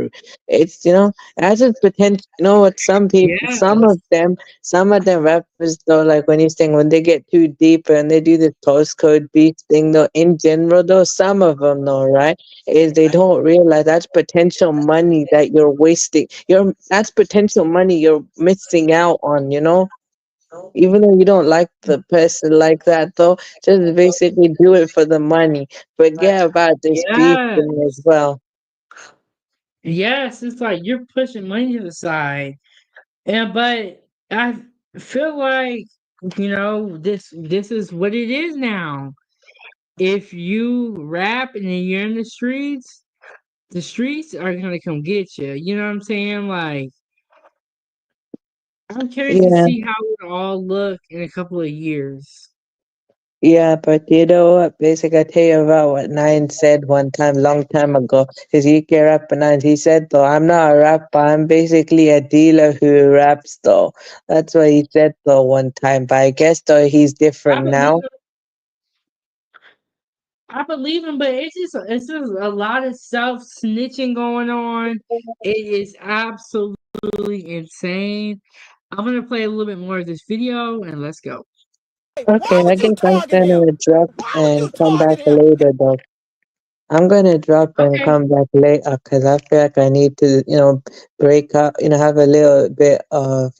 It's that's just potential. You know what? Some people, Yes. some of them rappers though, like when you saying when they get too deep and they do this postcode beef thing though. In general though, some of them though, right? Is they don't realize that's potential money that you're wasting. That's potential money you're missing out on, even though you don't like the person like that though, just basically do it for the money. Forget about this beef Yes. thing as well. Yes, it's like you're pushing money to the side. And but I feel like, this is what it is now. If you rap and then you're in the streets are gonna come get you. You know what I'm saying? Like, I'm curious to Yeah. see how it all look in a couple of years. Yeah, but you know what? Basically, I tell you about what Nine said one time, long time ago. His UK rapper Nine, he said though, I'm not a rapper. I'm basically a dealer who raps though. That's what he said though one time. But I guess though he's I different believe now. him. I believe him, but it's just a lot of self snitching going on. It is absolutely insane. I'm gonna play a little bit more of this video and let's go. Okay, Why I would you guess I'm target him? gonna drop Why would and you come back target him? later though. I'm gonna drop and Okay. come back later because I feel like I need to, break up, have a little bit of,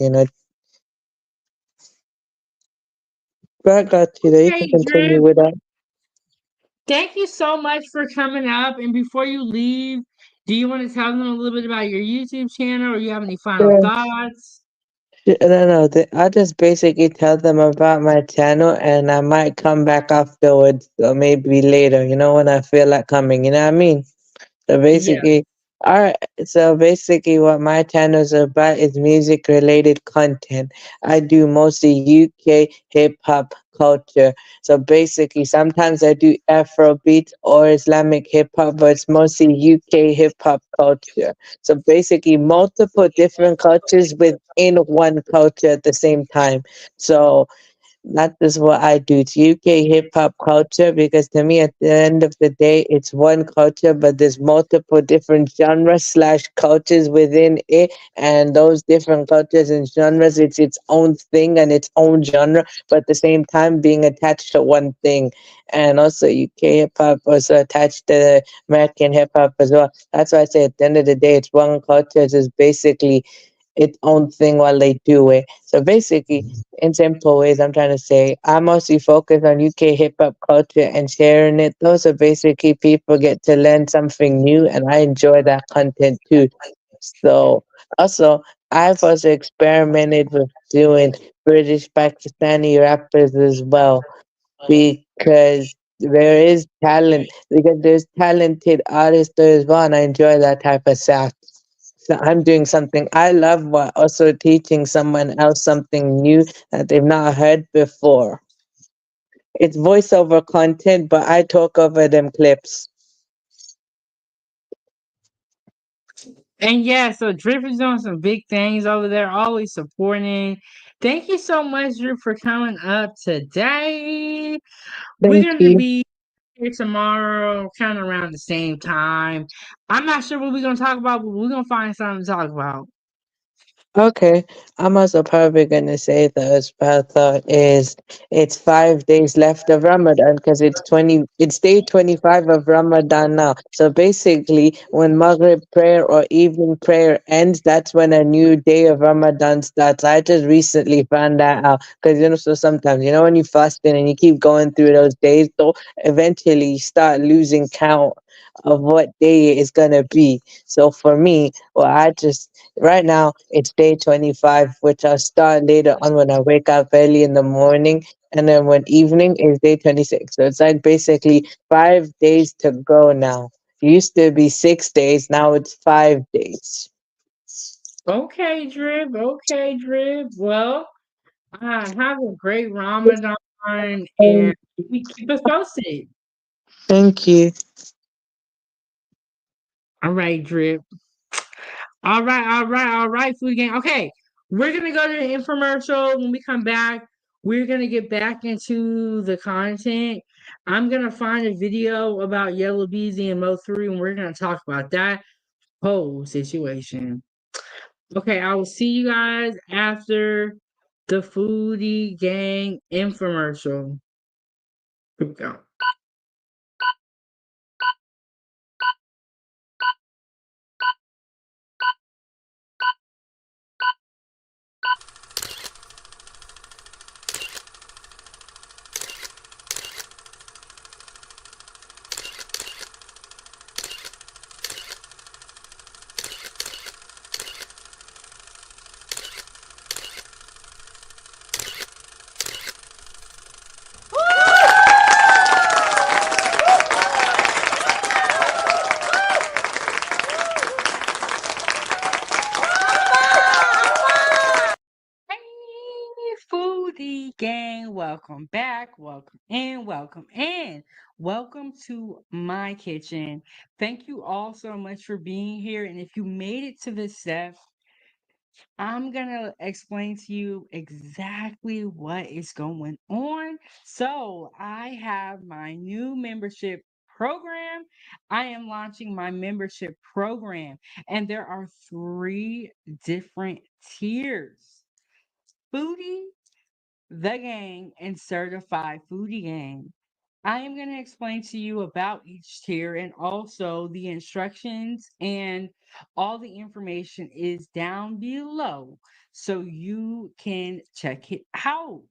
but I got you there. You can Okay, continue Drip. with that. Thank you so much for coming up. And before you leave, do you want to tell them a little bit about your YouTube channel or you have any final Sure. thoughts? No, I'll just basically tell them about my channel and I might come back afterwards or maybe later, when I feel like coming, you know what I mean? So Yeah. basically, alright. So basically, what my channel is about is music related content. I do mostly UK hip hop culture. So basically, sometimes I do Afro beats or Islamic hip hop, but it's mostly UK hip hop culture. So basically, multiple different cultures within one culture at the same time. So that is what I do. It's UK hip hop culture because to me, at the end of the day, it's one culture, but there's multiple different genres slash cultures within it, and those different cultures and genres, it's its own thing and its own genre, but at the same time being attached to one thing. And also, UK hip hop also attached to American hip hop as well. That's why I say at the end of the day, it's one culture. It's just basically its own thing while they do it. So basically, in simple ways, I'm trying to say I mostly focus on UK hip hop culture and sharing it. Those are basically people get to learn something new, and I enjoy that content too. So also, I've also experimented with doing British Pakistani rappers as well because there is talent because there's talented artists there as well, and I enjoy that type of sound. So I'm doing something I love while also teaching someone else something new that they've not heard before. It's voiceover content, but I talk over them clips. And yeah, so Drip is doing some big things over there, always supporting. Thank you so much, Drip, for coming up today. We're Thank gonna you. be here tomorrow, kind of around the same time. I'm not sure what we're gonna talk about, but we're gonna find something to talk about. Okay, I'm also probably gonna say that as well though is it's 5 days left of Ramadan because it's day 25 of Ramadan now. So basically when Maghrib prayer or evening prayer ends, that's when a new day of Ramadan starts. I just recently found that out because so sometimes when you fasting and you keep going through those days though, eventually you start losing count of what day it's gonna be. So for me, well, I just right now it's day 25, which I'll start later on when I wake up early in the morning, and then when evening is day 26. So it's like basically 5 days to go now. It used to be 6 days, now it's 5 days. Okay, Drip. Okay, Drip. Well, have a great Ramadan and we keep us posted. Thank you. All right, Drip. All right, Food Gang. Okay, we're gonna go to the infomercial. When we come back, we're gonna get back into the content. I'm gonna find a video about Yella Beezy and Mo3, and we're gonna talk about that whole situation. Okay, I will see you guys after the Foodie Gang infomercial. Here we go. Hey, Foodie Gang, welcome back, welcome in. Welcome to my kitchen. Thank you all so much for being here. And if you made it to this step, I'm gonna explain to you exactly what is going on. So, I have my new membership program. I am launching my membership program, and there are three different tiers: Foodie, The Gang, and Certified Foodie Gang. I am going to explain to you about each tier and also the instructions, and all the information is down below so you can check it out.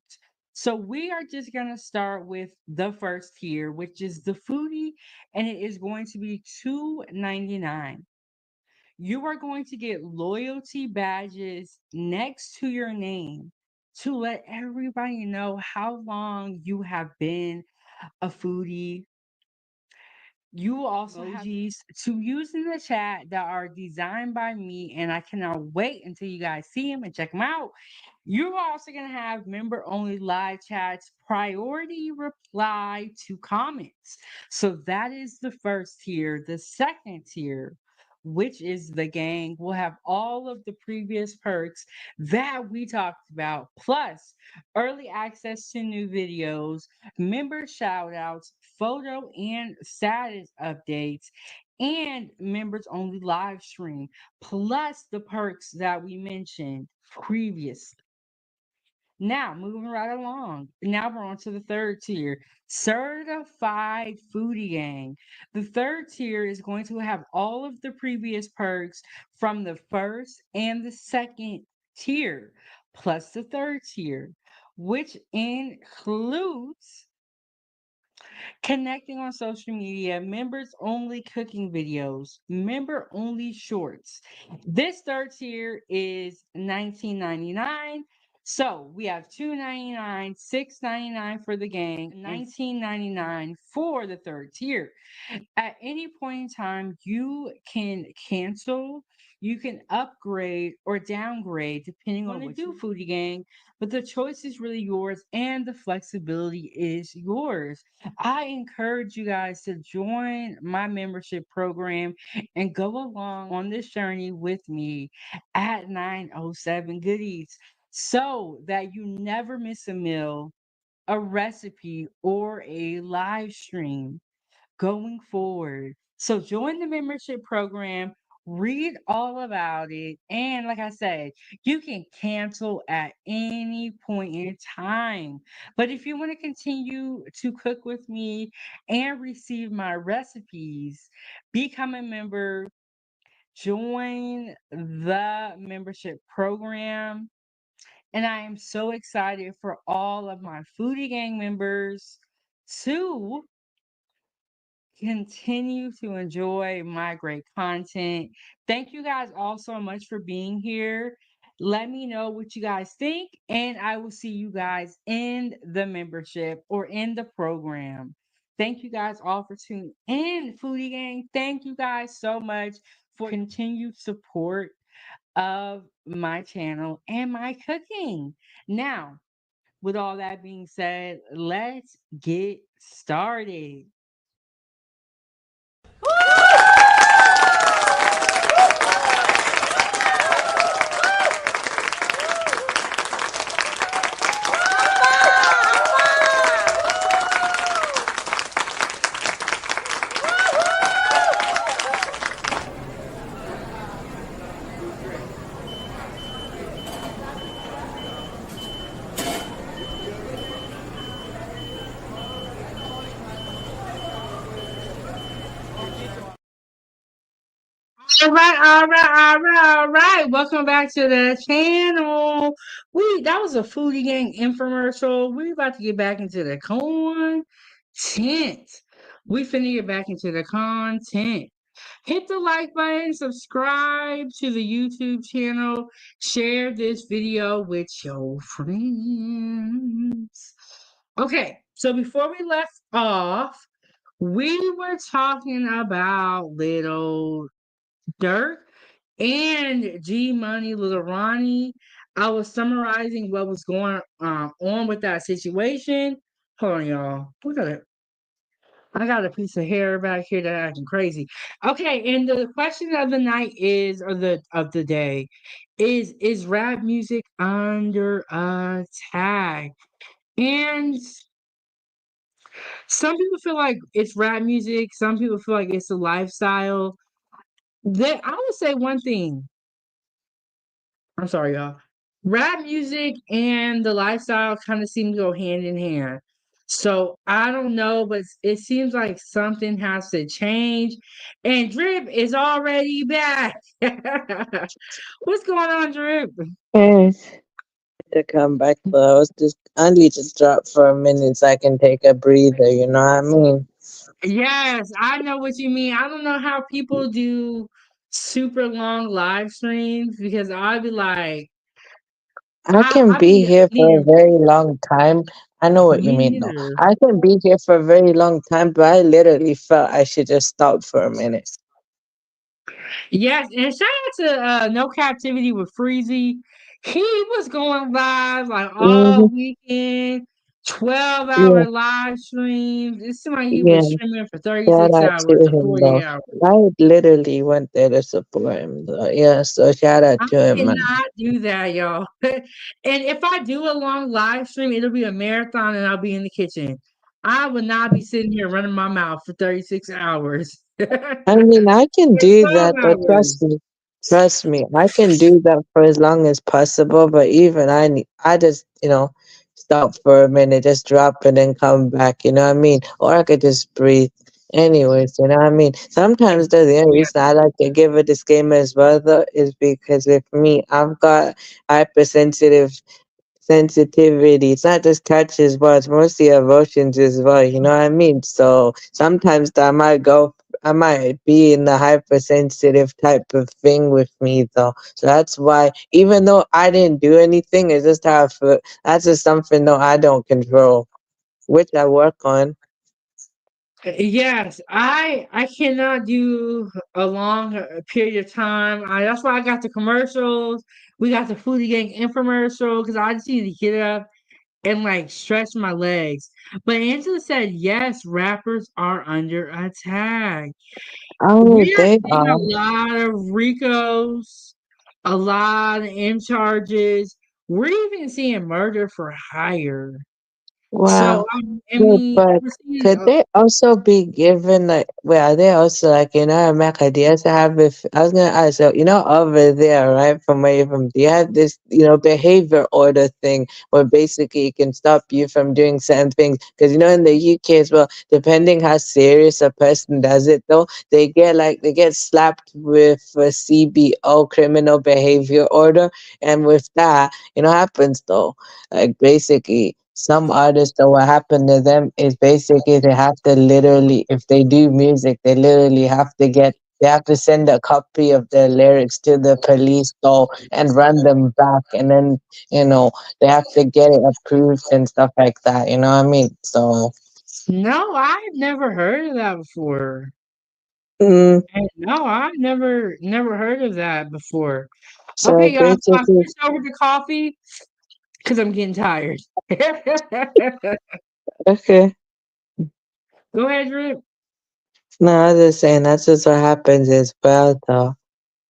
So we are just going to start with the first tier, which is the Foodie, and it is going to be $2.99. You are going to get loyalty badges next to your name to let everybody know how long you have been a foodie. You will also have emojis to use in the chat that are designed by me, and I cannot wait until you guys see them and check them out. You're also going to have member only live chats, priority reply to comments. So that is the first tier. The second tier, which is the gang, will have all of the previous perks that we talked about, plus early access to new videos, member shout outs, photo and status updates, and members only live stream, plus the perks that we mentioned previously. Now, moving right along. Now we're on to the third tier, Certified Foodie Gang. The third tier is going to have all of the previous perks from the first and the second tier, plus the third tier, which includes connecting on social media, members only cooking videos, member only shorts. This third tier is $19.99. So we have $2.99, $6.99 for the gang, $19.99 for the third tier. At any point in time, you can cancel, you can upgrade or downgrade depending on what you do, Foodie Gang. But the choice is really yours, and the flexibility is yours. I encourage you guys to join my membership program and go along on this journey with me at 907 Goodies so that you never miss a meal, a recipe, or a live stream going forward. So join the membership program, read all about it, and like I said, you can cancel at any point in time. But if you want to continue to cook with me and receive my recipes, become a member, join the membership program. And I am so excited for all of my Foodie Gang members to continue to enjoy my great content. Thank you guys all so much for being here. Let me know what you guys think, and I will see you guys in the membership or in the program. Thank you guys all for tuning in, Foodie Gang. Thank you guys so much for continued support of my channel and my cooking. Now, with all that being said, let's get started. All right. Welcome back to the channel. That was a Foodie Gang infomercial. We about to get back into the content. We finna get back into the content. Hit the like button, subscribe to the YouTube channel, share this video with your friends. Okay, so before we left off, we were talking about Lil Durk and G Money Little Ronnie. I was summarizing what was going on with that situation. Hold on, y'all. I got a piece of hair back here that acting crazy. Okay, and the question of the night is, or the of the day, is rap music under attack? And some people feel like it's rap music. Some people feel like it's a lifestyle. I would say one thing. I'm sorry, y'all. Rap music and the lifestyle kind of seem to go hand in hand. So I don't know, but it seems like something has to change. And Drip is already back. What's going on, Drip? Hey, to come back, but I need to drop for a minute so I can take a breather, you know what I mean? Yes, I know what you mean. I don't know how people do super long live streams because I'd be like, I can I be be here for a needing very long time. I know what you me mean, though. neither. I can be here for a very long time, but I literally felt I should just stop for a minute. Yes, and shout out to No Captivity with Freezy. He was going live like all Hmm. weekend, 12-hour Yeah, live streams. It seemed like he yeah. was streaming for Shout 36 out to hours to him, 48 though. hours. I literally went there to support him, though. Yeah, so shout out I to him, man. cannot do that, y'all. And if I do a long live stream, it'll be a marathon and I'll be in the kitchen. I would not be sitting here running my mouth for 36 hours. I mean, I can do 12 that, but hours. trust me, I can do that for as long as possible. But even I just, stop for a minute, just drop and then come back. You know what I mean? Or I could just breathe. Anyways, you know what I mean? Sometimes the only reason I like to give a disclaimer as well, though, is because with me, I've got hypersensitive sensitivity. It's not just touches, but it's mostly emotions as well. You know what I mean? So sometimes I might be in the hypersensitive type of thing with me though. So that's why, even though I didn't do anything, it's just how I feel. That's just something though I don't control, which I work on. Yes, I cannot do a long period of time. That's why I got the commercials. We got the Foodie Gang infomercial because I just need to get up and like stretch my legs. But Angela said, yes, rappers are under attack. Oh, We are they seeing are. a lot of Ricos, a lot of M charges. We're even seeing murder for hire. So Wow. I Yeah, mean, but we're seeing. could they also be given like well, they also like America, do you also have if I was gonna ask so over there, right, from where you're from, do you have this, behavior order thing where basically it can stop you from doing certain things? Because in the UK as well, depending how serious a person does it though, they get slapped with a CBO criminal behavior order, and with that, happens though. Like basically Some artists, though, what happened to them is basically they have to literally, if they do music, they literally have to they have to send a copy of their lyrics to the police though and run them back, and then you know they have to get it approved and stuff like that. You know what I mean? So, No, I've never heard of that before. mm, No, I've never heard of that before. so Okay, y'all, so I basically, switched over to coffee because I'm getting tired. okay. Go ahead, Drip. No, I was just saying that's just what happens as well, though.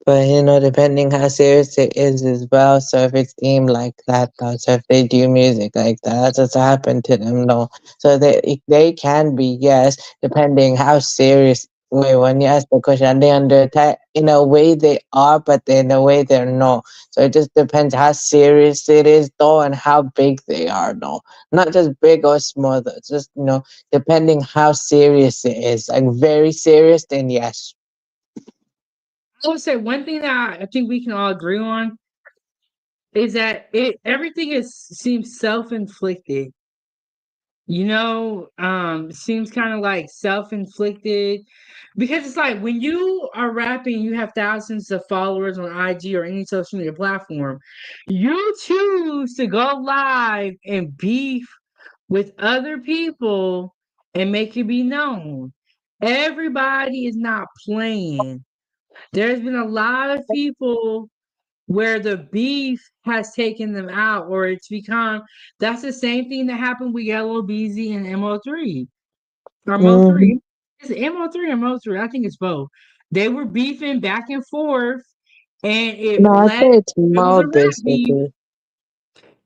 But depending how serious it is as well. So if it's deemed like that, though, so if they do music like that, that's what's happened to them, though. So they can be, yes, depending how serious. Wait, when you ask the question, they under attack? In a way they are, but in a way they're not. So it just depends how serious it is, though, and how big they are, though. Not just big or small, though. It's just depending how serious it is. Like very serious, then yes. I would say one thing that I think we can all agree on is that everything is seems self-inflicted. Seems kind of like self-inflicted because it's like when you are rapping, you have thousands of followers on IG or any social media platform. You choose to go live and beef with other people and make it be known. Everybody is not playing. There's been a lot of people where the beef has taken them out, or it's become that's the same thing that happened with Yellow Beezy and Mo3 or Hmm. Mo3. Is it Mo3 or Mo3? I think it's both. They were beefing back and forth, and it No, I'd bled. say it's It was more a rap beef, basically.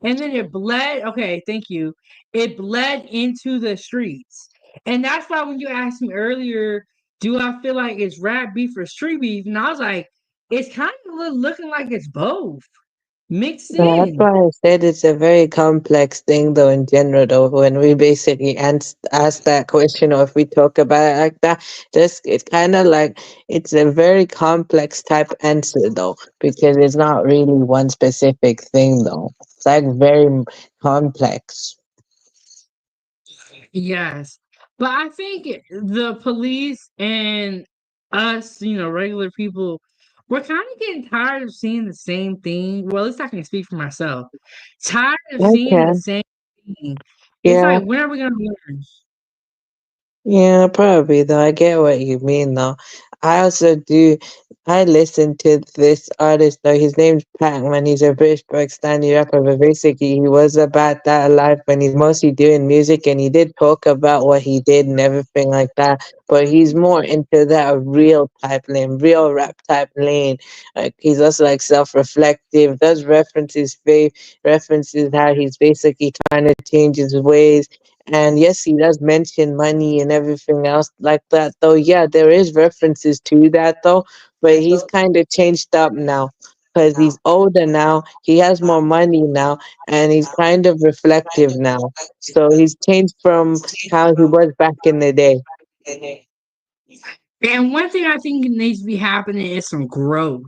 and then it bled. Okay, thank you. It bled into the streets, and that's why when you asked me earlier, do I feel like it's rap beef or street beef? And I was like, it's kind of looking like it's both mixed No, that's in. why I said it's a very complex thing, though, in general, though, when we basically ask that question, or if we talk about it like that, just it's kind of like it's a very complex type answer, though, because it's not really one specific thing, though. It's like very complex. Yes. But I think the police and us, regular people, we're kind of getting tired of seeing the same thing. Well, at least I can speak for myself. Tired of seeing Okay. the same thing. It's Yeah. like, when are we going to learn? Yeah, probably though. I get what you mean though. I also do. I listen to this artist though. His name's Pac-Man. He's a British Pakistani rapper, but basically he was about that life when he's mostly doing music, and he did talk about what he did and everything like that. But he's more into that real type lane, real rap type lane. Like he's also like self-reflective. Does references how he's basically trying to change his ways, and yes, he does mention money and everything else like that, though. Yeah, there is references to that, though. But he's kind of changed up now because he's older now. He has more money now, and he's kind of reflective now. So he's changed from how he was back in the day. And one thing I think needs to be happening is some growth.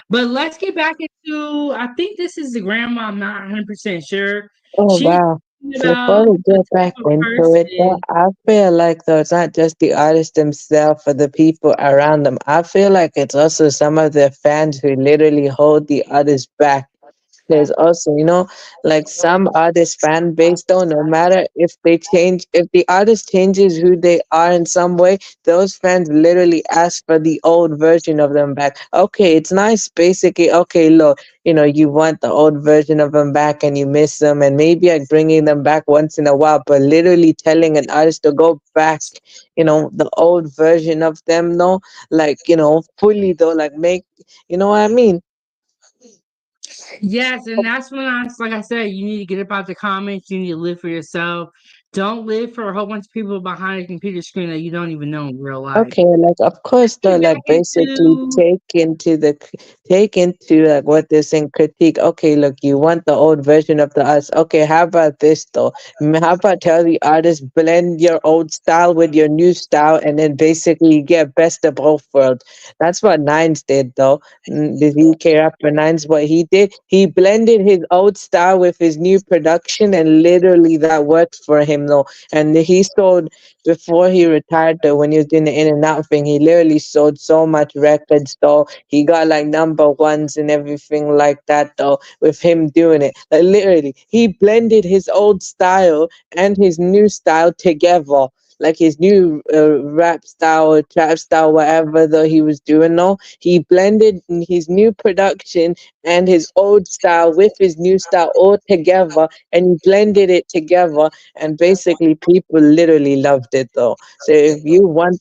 But let's get back into, I think this is the grandma, I'm not 100% sure. Oh She's wow. talking Before about we the get type back of into it, though, person. I feel like though it's not just the artist themselves or the people around them. I feel like it's also some of their fans who literally hold the artist back. There's also, like some artist fan base though, no matter if the artist changes who they are in some way, those fans literally ask for the old version of them back. Okay, it's nice, basically. Okay, look, you want the old version of them back and you miss them, and maybe like bringing them back once in a while, but literally telling an artist to go back, the old version of them, no, like, fully though, like make, you know what I mean? Yes, and that's when like I said, you need to get up out the comments. You need to live for yourself. Don't live for a whole bunch of people behind a computer screen that you don't even know in real life. Okay, like of course though, Get back like basically into take into like what they're saying critique. Okay, look, you want the old version of the us. Okay, how about this though? How about tell the artist blend your old style with your new style, and then basically you get best of both worlds. That's what Nines did though. The UK rapper Nines, what he did, he blended his old style with his new production, and literally that worked for him though. And he sold before he retired though, when he was doing the in and out thing, he literally sold so much records though. He got like number ones and everything like that though, with him doing it. Like literally, he blended his old style and his new style together. Like his new rap style or trap style, whatever though he was doing though, he blended his new production and his old style with his new style all together, and he blended it together, and basically people literally loved it though. So if you want,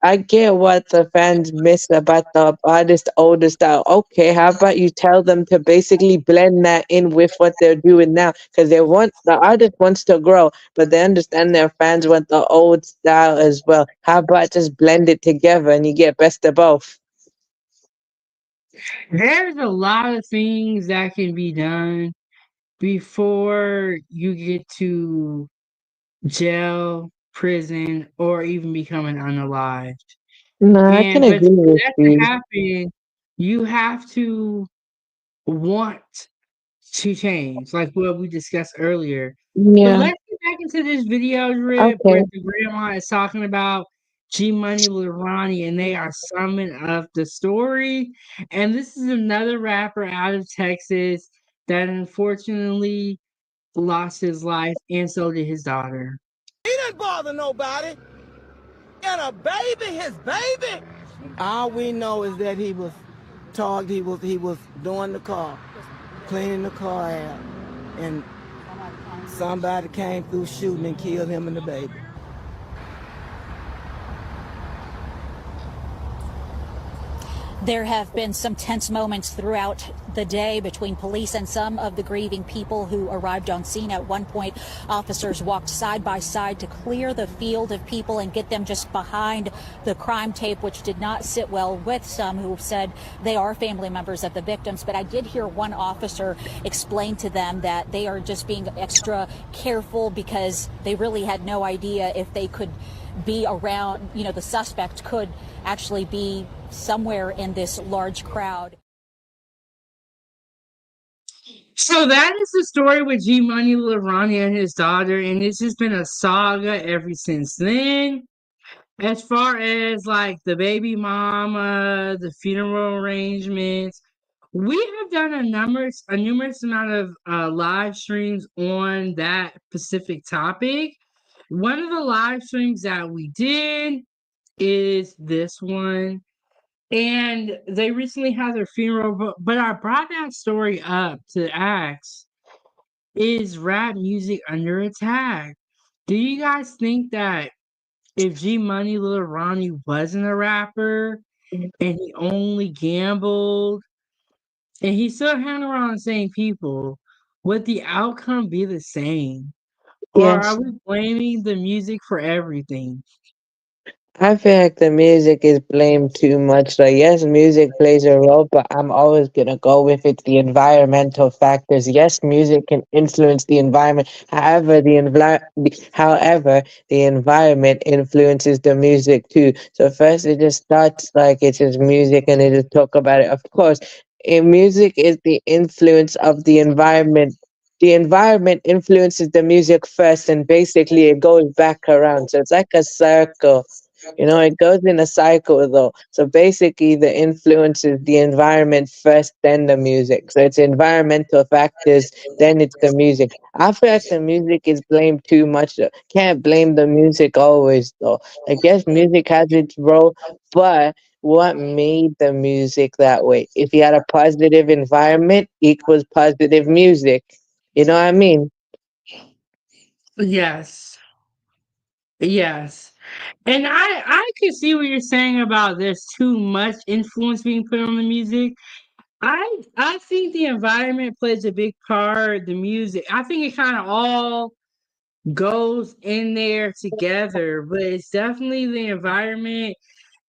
I get what the fans miss about the artist older style. Okay, how about you tell them to basically blend that in with what they're doing now, because the artist wants to grow, but they understand their fans want the old style as well. How about just blend it together and you get best of both? There's a lot of things that can be done before you get to jail, prison, or even becoming unalived. No, I can But agree for with that to you. happen, you have to want to change, like what we discussed earlier. But Yeah. let's get back into this video rip where Okay. the grandma is talking about G Money Lil Ronnie and they are summing up the story. And this is another rapper out of Texas that unfortunately lost his life, and so did his daughter. He didn't bother nobody. And a baby, his baby. All we know is that he was talked. He was doing the car, cleaning the car out, and somebody came through shooting and killed him and the baby. There have been some tense moments throughout the day between police and some of the grieving people who arrived on scene. At one point, officers walked side by side to clear the field of people and get them just behind the crime tape, which did not sit well with some who said they are family members of the victims. But I did hear one officer explain to them that they are just being extra careful because they really had no idea if they could be around, the suspect could actually be somewhere in this large crowd. So that is the story with G Money Lil Ronnie and his daughter, and it's just been a saga ever since then. As far as like the baby mama, the funeral arrangements, we have done a numerous amount of live streams on that specific topic. One of the live streams that we did is this one. And they recently had their funeral, but I brought that story up to ask, is rap music under attack? Do you guys think that if G Money Lil Ronnie wasn't a rapper and he only gambled and he still hung around the same people, would the outcome be the same? Or Yes. are we blaming the music for everything? I feel like the music is blamed too much. Like, yes, music plays a role, but I'm always gonna go with it. The environmental factors. Yes, music can influence the environment. However, the environment influences the music too. So first, it just starts like it's just music, and they just talk about it. Of course, music is the influence of the environment. The environment influences the music first, and basically it goes back around. So it's like a circle. It goes in a cycle though. So basically, the influence is the environment first, then the music. So it's environmental factors, then it's the music. I feel like the music is blamed too much. Though. Can't blame the music always though. I guess music has its role, but what made the music that way? If you had a positive environment, equals positive music. You know what I mean? Yes. Yes. And I can see what you're saying about there's too much influence being put on the music. I think the environment plays a big part, the music. I think it kind of all goes in there together, but it's definitely the environment.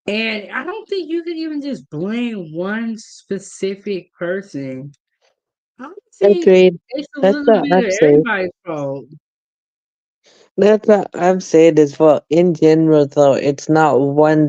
And I don't think you could even just blame one specific person. I would say Agreed. it's a That's little what bit I'm of saying. everybody's fault. That's what I'm saying as well. In general, though, it's not one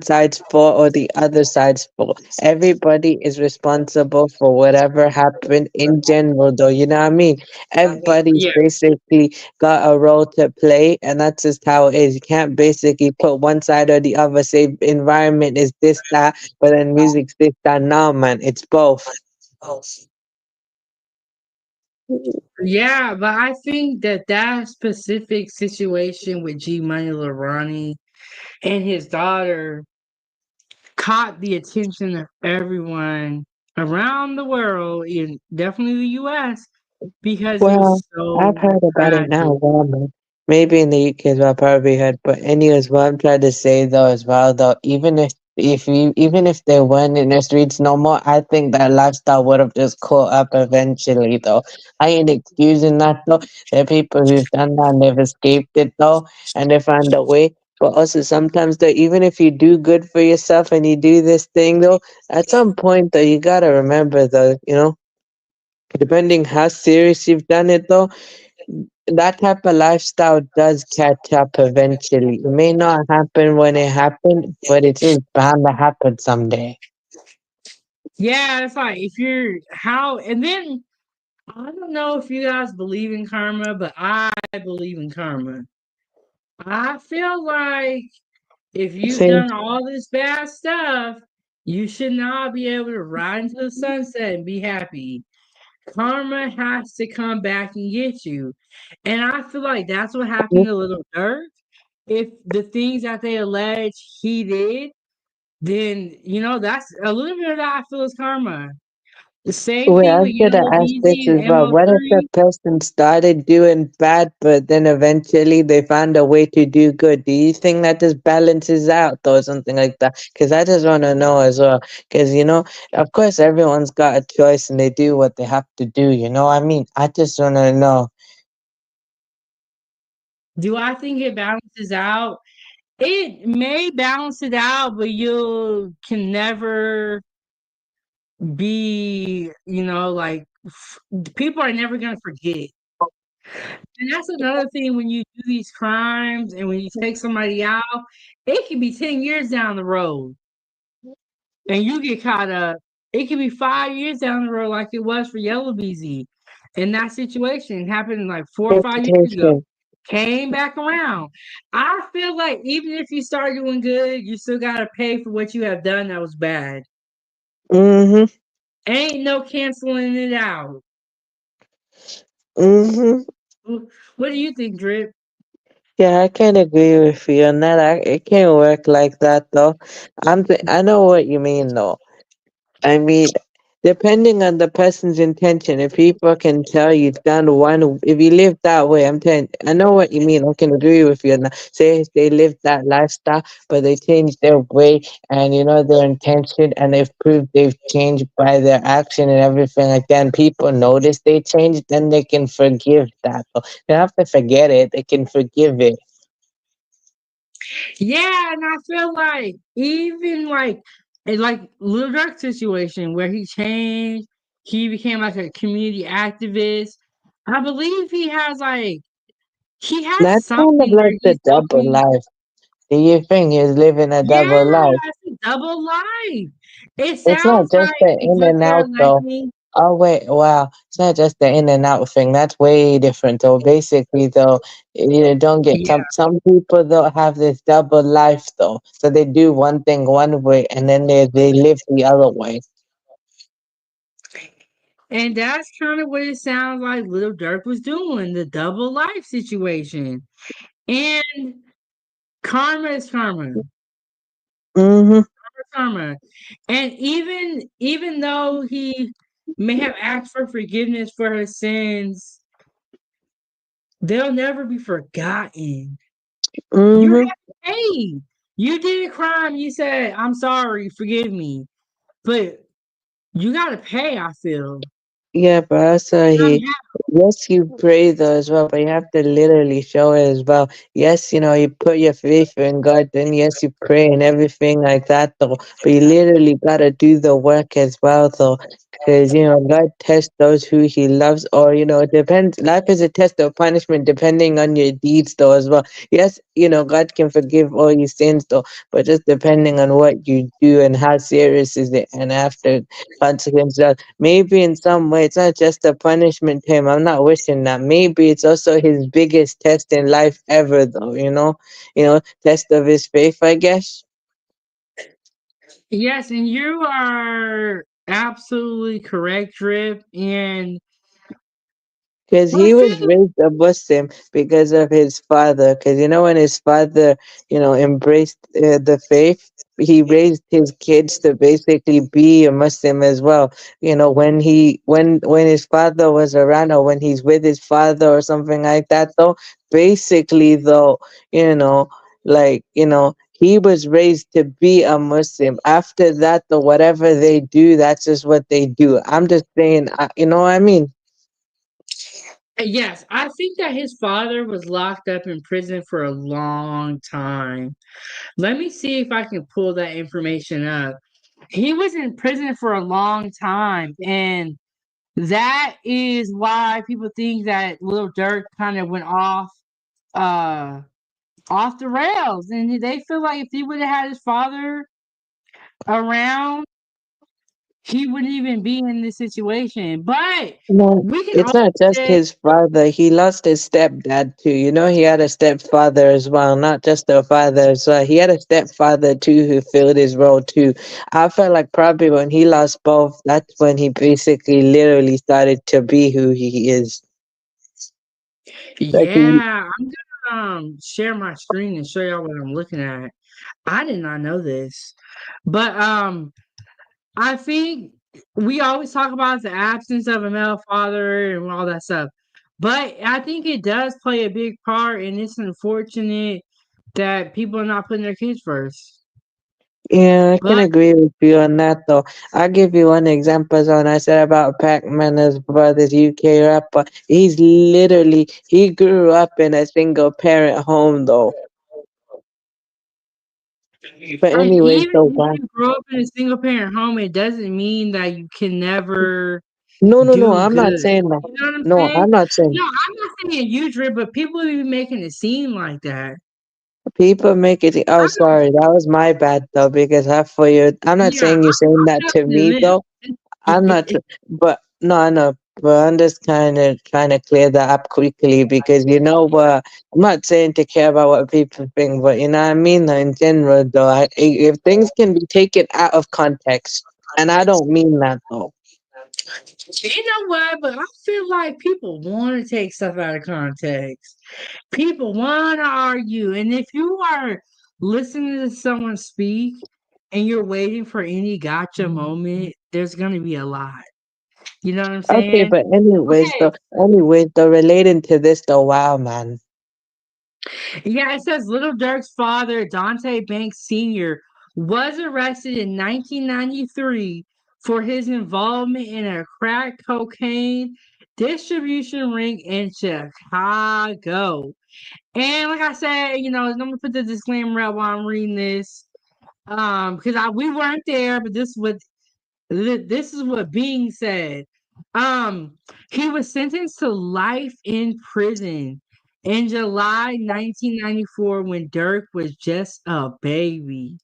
side's fault or the other side's fault. Everybody is responsible for whatever happened in general, though. You know what I mean? Everybody's Yeah. basically got a role to play, and that's just how it is. You can't basically put one side or the other, say environment is this, that, but then music's this, that. Nah, man, it's both. Yeah, but I think that that specific situation with G Money Lorani and his daughter caught the attention of everyone around the world, in definitely the US, because it Well, was I've so heard about it now, tragic. well, maybe in the UK as well, probably heard. But anyways, what I'm trying to say though, as well, though, even if they weren't in the streets no more, I think that lifestyle would have just caught up eventually, though. I ain't excusing that though. There are people who've done that and they've escaped it though, and they found a way. But also sometimes though, even if you do good for yourself and you do this thing though, at some point though, you gotta remember though, depending how serious you've done it though, that type of lifestyle does catch up eventually. It may not happen when it happened, but it is bound to happen someday. Yeah, it's like if you're how, and then I don't know if you guys believe in karma, but I believe in karma. I feel like if you've Same. done all this bad stuff, you should not be able to ride into the sunset and be happy. Karma has to come back and get you. And I feel like that's what happened to Little Durk. If the things that they allege he did, then that's a little bit of that I feel is karma. The same Wait, thing I with was gonna Yella ask this Beezy as and well. What if the Mo3. person started doing bad, but then eventually they found a way to do good? Do you think that just balances out, or something like that? Because I just want to know as well. Because of course, everyone's got a choice and they do what they have to do. You know what I mean? I just want to know. Do I think it balances out? It may balance it out, but you can never be, people are never going to forget. And that's another thing when you do these crimes and when you take somebody out, it can be 10 years down the road and you get caught up. It can be 5 years down the road, like it was for Yella Beezy. And that situation happened like 4 or 5 years ago. Reputation. Came back around. I feel like even if you start doing good, you still gotta pay for what you have done that was bad. Mhm. Ain't no canceling it out. Mhm. What do you think, Drip? Yeah, I can agree with you on that. It can't work like that though. I know what you mean though. I mean, depending on the person's intention, if people can tell you've done if you live that way, I know what you mean. I can agree with you on that. Say if they live that lifestyle, but they changed their way and their intention, and they've proved they've changed by their action and everything like that, and people notice they changed, then they can forgive that. So they don't have to forget it, they can forgive it. Yeah, and I feel like even like Lil Durk situation where he changed, he became like a community activist. I believe he has That's kind of something where like the he's double helping. life. Do you think he's living a Yeah, double life? it's a double life. It It's not sounds just like the it's in what and they're out though. electing. Oh wait, wow. It's not just the in and out thing. That's way different. So basically though, don't get Yeah. some people though have this double life though. So they do one thing one way and then they live the other way. And that's kind of what it sounds like Lil Durk was doing, the double life situation. And karma is karma. Mm-hmm. Karma. And even though he may have asked for forgiveness for his sins, they'll never be forgotten. You Mm-hmm. have to pay. You did a crime, you said, I'm sorry, forgive me. But you gotta pay, I feel. Yeah, but I saw And I'm he happy. Yes, you pray though as well, but you have to literally show it as well. Yes, you put your faith in God, then yes, you pray and everything like that though. But you literally gotta do the work as well though. Because, God tests those who he loves, or, it depends. Life is a test of punishment depending on your deeds though as well. Yes, God can forgive all your sins though, but just depending on what you do and how serious is it, and after consequences. Maybe in some way it's not just a punishment to him. I'm not wishing that. Maybe it's also his biggest test in life ever though, test of his faith, I guess. Yes, and you are absolutely correct, Drip. And Because I he was feel raised a Muslim because of his father. Because when his father, embraced the faith, he raised his kids to basically be a Muslim as well. When his father was around, or when he's with his father or something like that, though, basically though, he was raised to be a Muslim. After that, though, whatever they do, that's just what they do. I'm just saying, you know what I mean? yes, I think that his father was locked up in prison for a long time. Let me see if I can pull that information up. He was in prison for a long time, and that is why people think that Lil Durk kind of went uh off the rails, and they feel like if he would have had his father around, he wouldn't even be in this situation. But No, we can it's also not just say, his father. He lost his stepdad too. He had a stepfather as well, not just a father as well. He had a stepfather too who filled his role too. I felt like probably when he lost both, that's when he basically literally started to be who he is. Like he, yeah, I'm gonna share my screen and show y'all what I'm looking at. I did not know this, but I think we always talk about the absence of a male father and all that stuff, but I think it does play a big part, and it's unfortunate that people are not putting their kids first. yeah, I can But agree with you on that though. I'll give you one example. So when I said about Pac-Man, his brother's UK rapper, he grew up in a single parent home though. But anyways, even though, if you grow up in a single parent home, it doesn't mean that you can never no, no, no. do I'm not good. saying that. You know what I'm No, saying? I'm not saying No, I'm not saying you, Drip, but people be making it seem like that. people make it. Oh, I'm not, sorry, that was my bad though. Because half for you, I'm not yeah, saying you're saying I'm that to jumping me in though. I'm not. But no, I know. But I'm just kind of trying to clear that up quickly because I'm not saying to care about what people think, but you know what I mean. Like, in general, though, if things can be taken out of context, and I don't mean that though. You know what? But I feel like people want to take stuff out of context. People want to argue. And if you are listening to someone speak and you're waiting for any gotcha moment, there's going to be a lot. You know what I'm Okay, saying? but Okay. anyways, though, relating to this, though, wow, man. Yeah, it says Little Dirk's father, Dante Banks Sr., was arrested in 1993 for his involvement in a crack cocaine distribution ring in Chicago. And like I said, I'm gonna put the disclaimer out while I'm reading this. Because we weren't there, but this is what being said. Um, he was sentenced to life in prison in July 1994 when Dirk was just a baby.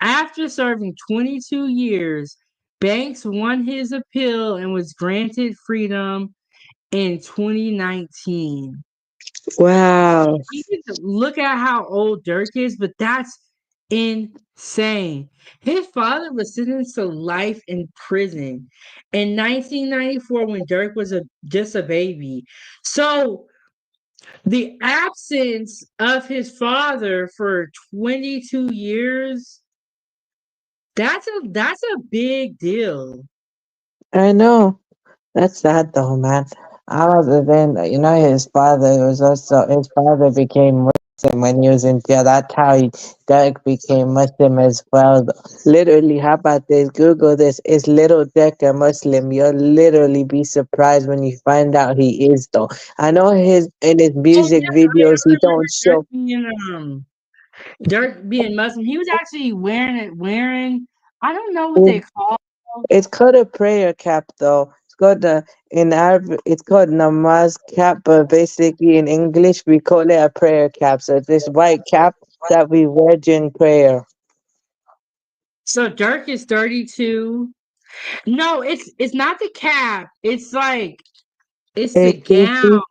After serving 22 years, Banks won his appeal and was granted freedom in 2019. Wow. You need to look at how old Dirk is, but that's insane. His father was sentenced to life in prison in 1994 when Dirk was just a baby. So the absence of his father for 22 years, that's a big deal. I know. That's sad, though, man. I was then, his father became Muslim when he was in jail. That's how Durk became Muslim as well. Literally, how about this? Google this. Is Little Durk a Muslim? You'll literally be surprised when you find out he is, though. I know in his Oh music yeah, videos he I don't show. remember Dirk being Muslim. He was actually wearing I don't know what they call. It's called a prayer cap, though. It's called in Arabic. It's called namaz cap, but basically in English we call it a prayer cap. So it's this white cap that we wear during prayer. So Dirk is 32. No, it's not the cap. It's like it's the Hey, gown.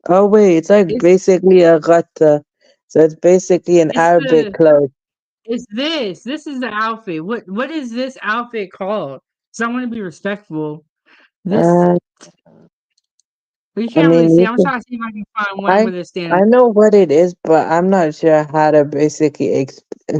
oh wait, it's like It's basically a ghata. So it's basically an it's Arabic the cloth. it's this. This is the outfit. What is this outfit called? So I want to be respectful. This Uh, you I can't really mean, see. you I'm can trying to see if I can find one I where they're standing. I know what it is, but I'm not sure how to basically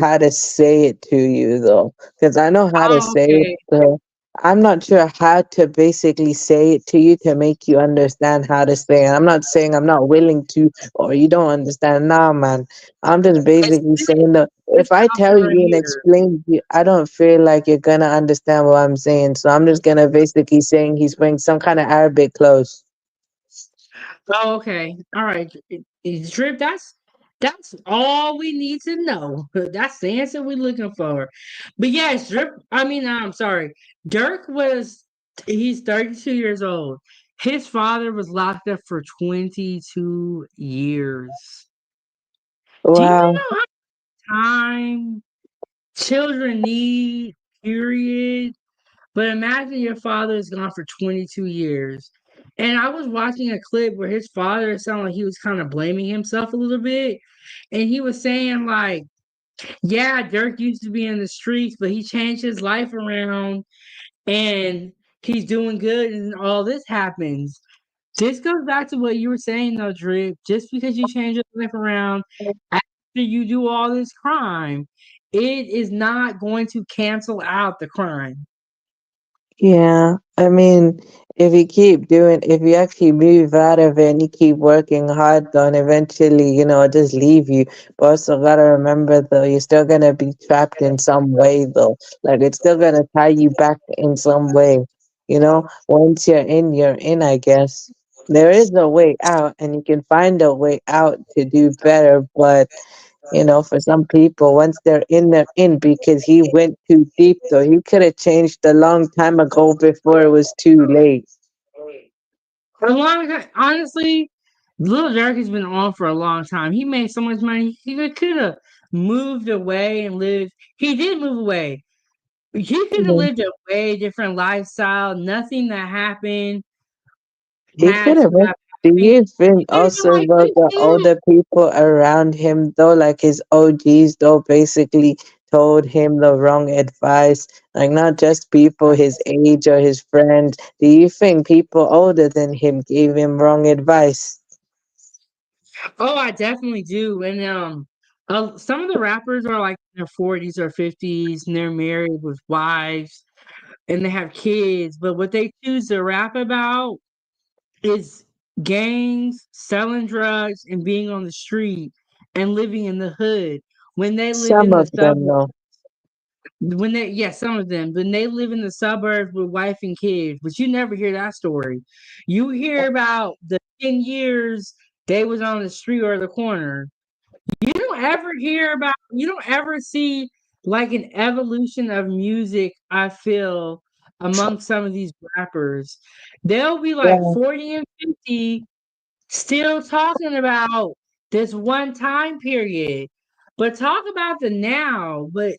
how to say it to you though, because I know how to Oh, say it. okay. So I'm not sure how to basically say it to you to make you understand how to say it. I'm not saying I'm not willing to, or you don't understand. Nah, man. I'm just It's basically saying that this if I outfit tell right you and here. explain to you, I don't feel like you're gonna understand what I'm saying. So I'm just gonna basically saying he's wearing some kind of Arabic clothes. Oh, okay. All right. Drip, that's all we need to know. That's the answer we're looking for. But yes, Drip, I mean, I'm sorry. Dirk he's 32 years old. His father was locked up for 22 years. Do you Wow. know how much time children need, period? But imagine your father is gone for 22 years. And I was watching a clip where his father sounded like he was kind of blaming himself a little bit. And he was saying, like, yeah, Dirk used to be in the streets, but he changed his life around and he's doing good and all this happens. This goes back to what you were saying though, Drip. Just because you change your life around after you do all this crime, it is not going to cancel out the crime. Yeah, I mean, if you actually move out of it and you keep working hard, then eventually, it'll just leave you. But also gotta remember though, you're still gonna be trapped in some way though. Like it's still gonna tie you back in some way. Once you're in, I guess. There is a way out and you can find a way out to do better, but for some people, once they're in because he went too deep, though. He could have changed a long time ago before it was too late. For a long time, honestly, Lil Durk has been on for a long time. He made so much money. He could have moved away and lived. He did move away. He could have Mhm. lived a way different lifestyle. Nothing that happened He had could to have. have Do happened. you think He could have been also like though this the too. older people around him though, like his OGs though, basically told him the wrong advice? Like not just people his age or his friends. Do you think people older than him gave him wrong advice? Oh, I definitely do. And some of the rappers are like in their 40s or 50s, and they're married with wives, and they have kids. But what they choose to rap about is gangs, selling drugs, and being on the street and living in the hood. When they live Some in the of them suburbs, though. some of them, when they live in the suburbs with wife and kids, but you never hear that story. You hear about the 10 years they was on the street or the corner. You don't ever see like an evolution of music, I feel, among some of these rappers. They'll be like Yeah. 40 and 50 still talking about this one time period. But talk about the now. But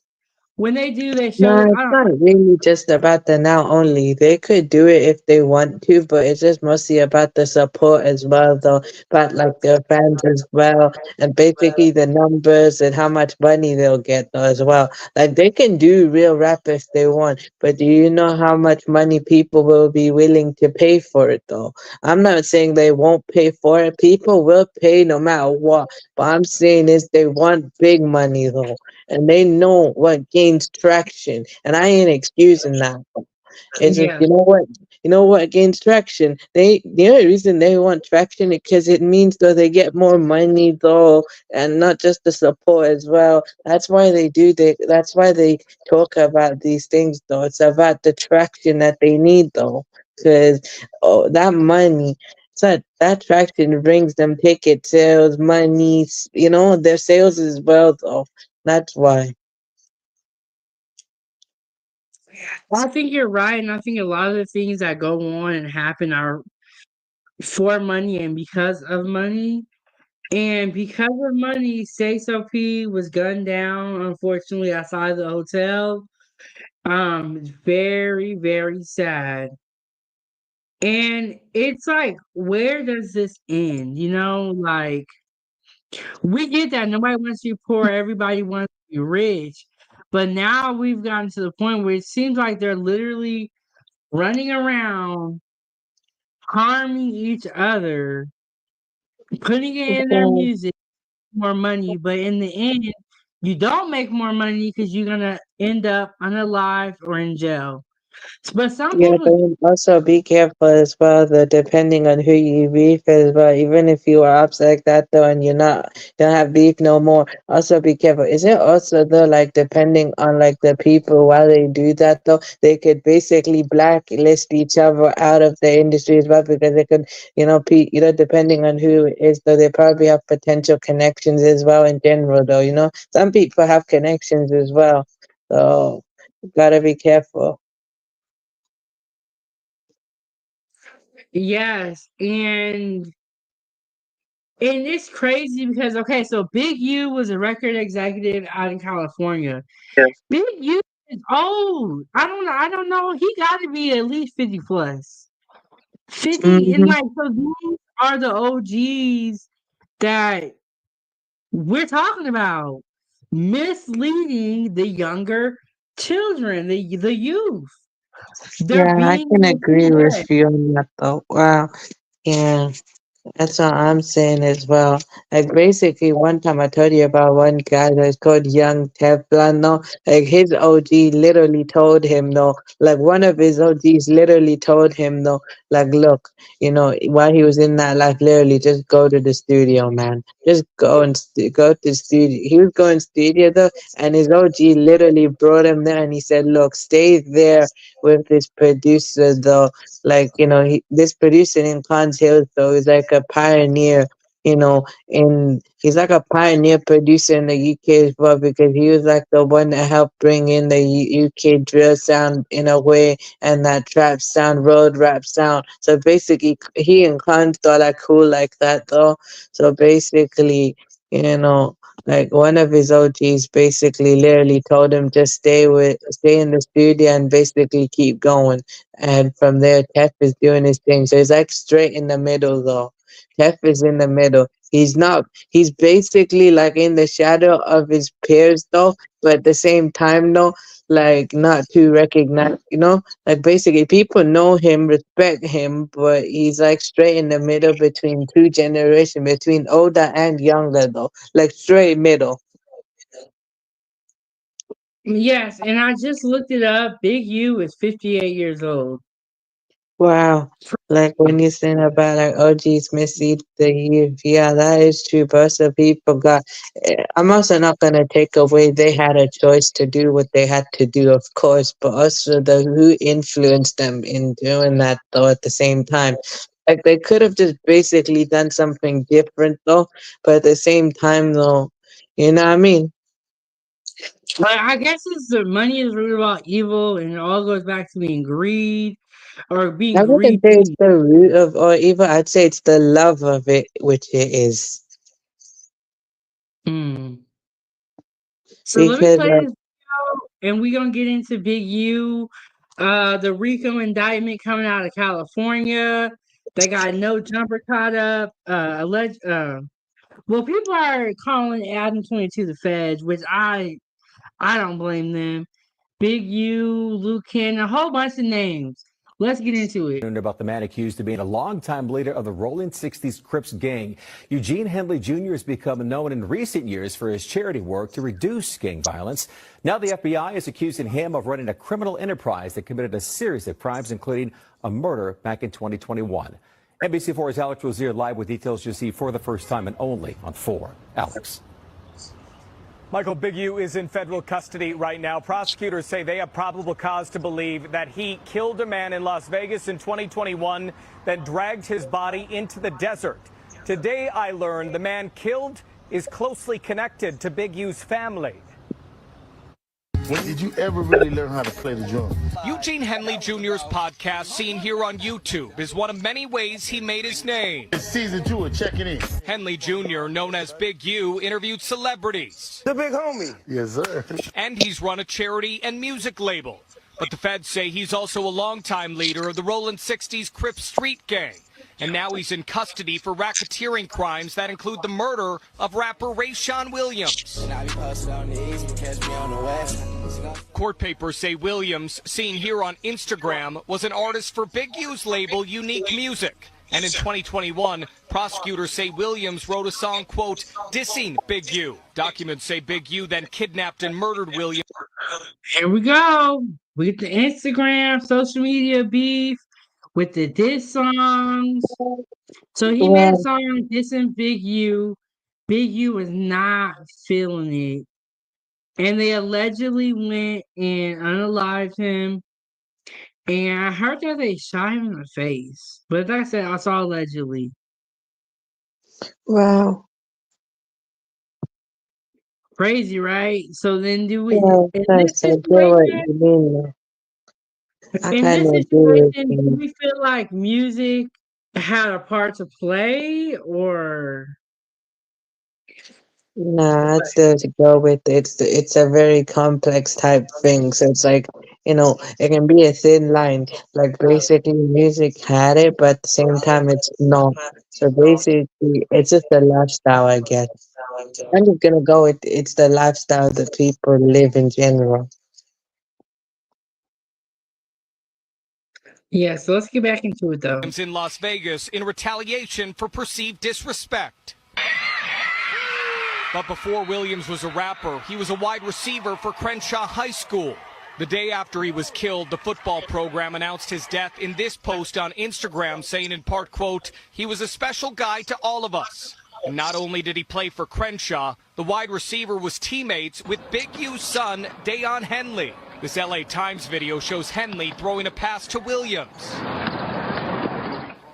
when they do, they No, show it's I don't not really just about the now only. They could do it if they want to, but it's just mostly about the support as well, though, about like their fans as well, and basically the numbers and how much money they'll get though, as well. Like they can do real rap if they want, but do you know how much money people will be willing to pay for it though? I'm not saying they won't pay for it. People will pay no matter what, but I'm saying is they want big money though and they know what gains traction. And I ain't excusing that. It's just, Yeah. you know what gains traction. The only reason they want traction is because it means though they get more money though, and not just the support as well. That's why they do. That's why they talk about these things though. It's about the traction that they need though, because that money. So that traction brings them ticket sales, money, their sales as well though. That's why. Well, I think you're right, and I think a lot of the things that go on and happen are for money and because of money. And because of money, Sayso P was gunned down, unfortunately, outside the hotel. It's very, very sad. And it's like, where does this end? Like we get that nobody wants to be poor, everybody wants to be rich. But now we've gotten to the point where it seems like they're literally running around harming each other, putting it in their Okay. music, more money, but in the end, you don't make more money because you're gonna end up unalived or in jail. But some Yeah, people, but also be careful as well, though, depending on who you beef as well. Even if you are ups like that though and don't have beef no more, also be careful. Is it also though like depending on like the people while they do that though, they could basically blacklist each other out of the industry as well because they could, depending on who it is though, they probably have potential connections as well in general though, Some people have connections as well. So gotta be careful. yes, and it's crazy because okay, so Big U was a record executive out in California. Big U is old. I don't know. He got to be at least 50 plus. 50 and Mm-hmm. like so these are the OGs that we're talking about misleading the younger children, the youth. They're Yeah, I being can agree with misled. you on that though. Wow. Yeah. That's what I'm saying as well. Like basically, one time I told you about one guy that's called Young Teflon. No, like his OG literally told him, no, like one of his OGs literally told him, no, like look, while he was in that life, literally just go to the studio, man. Just go and go to the studio. He was going studio though, and his OG literally brought him there, and he said, look, stay there with this producer though, like this producer in Khan's Hills though is like a pioneer, in he's like a pioneer producer in the UK as well because he was like the one that helped bring in the UK drill sound in a way and that trap sound, road rap sound. So basically, he and Khan's are like cool like that though. So basically, you know. Like one of his OGs basically literally told him just stay in the studio and basically keep going. And from there, Tef is doing his thing. So he's like straight in the middle, though. Tef is in the middle. He's not. He's basically like in the shadow of his peers, though. But at the same time, though, like not too recognized. Like basically people know him, respect him, but he's like straight in the middle between two generations, between older and younger, though. Like straight middle. Yes, and I just looked it up. Big U is 58 years old. Wow. Like when you're saying about like OGs mislead the youth, yeah, that is true. But also people I'm also not gonna take away they had a choice to do what they had to do, of course, but also the who influenced them in doing that though at the same time. Like they could have just basically done something different though, but at the same time though, you know what I mean? But I guess it's the money is really about evil, and it all goes back to being greed or being I wouldn't say it's greedy. the root of or evil, I'd say it's the love of it, which it is. Mm. So let me Because play this video, and we're gonna get into Big U, the RICO indictment coming out of California. They got no jumper caught up. Well, people are calling Adam 22 the feds, which I don't blame them. Big U, Luke Cannon, a whole bunch of names. Let's get into it. About the man accused of being a longtime leader of the Rolling 60s Crips gang. Eugene Henley Jr. has become known in recent years for his charity work to reduce gang violence. Now the FBI is accusing him of running a criminal enterprise that committed a series of crimes, including a murder back in 2021. NBC4's Alex Rozier live with details you see for the first time and only on 4. Alex. Michael, Big U is in federal custody right now. Prosecutors say they have probable cause to believe that he killed a man in Las Vegas in 2021, then dragged his body into the desert. Today, I learned the man killed is closely connected to Big U's family. When did you ever really learn how to play the drum? Eugene Henley Jr.'s podcast, seen here on YouTube, is one of many ways he made his name. It's season 2 of Checking In. Henley Jr., known as Big U, interviewed celebrities. The big homie. Yes, sir. And he's run a charity and music label. But the feds say he's also a longtime leader of the Rolling 60s Crips street gang. And now he's in custody for racketeering crimes that include the murder of rapper Rayshawn Williams. Court papers say Williams, seen here on Instagram, was an artist for Big U's label Unique Music. And in 2021, prosecutors say Williams wrote a song, quote, dissing Big U. Documents say Big U then kidnapped and murdered Williams. Here we go. We get the Instagram, social media beef with the diss songs. So he made a song dissing Big U. Big U was not feeling it. And they allegedly went and unalived him. And I heard that they shot him in the face. But like I said, I saw allegedly. Wow. Crazy, right? So then do we... Yeah, in that's this I get what situation, you mean. I in kind this of agree with situation, do you. we feel like music had a part to play, or... Nah, I'd still to go with it. It's a very complex type thing. So it's like, it can be a thin line. Like basically music had it, but at the same time it's not. So basically it's just a lifestyle, I guess. I'm just gonna go with it's the lifestyle that people live in general. Yeah, so let's get back into it though. In Las Vegas in retaliation for perceived disrespect. But before Williams was a rapper, he was a wide receiver for Crenshaw High School. The day after he was killed, the football program announced his death in this post on Instagram, saying in part, quote, he was a special guy to all of us. And not only did he play for Crenshaw, the wide receiver was teammates with Big U's son, Deion Henley. This LA Times video shows Henley throwing a pass to Williams.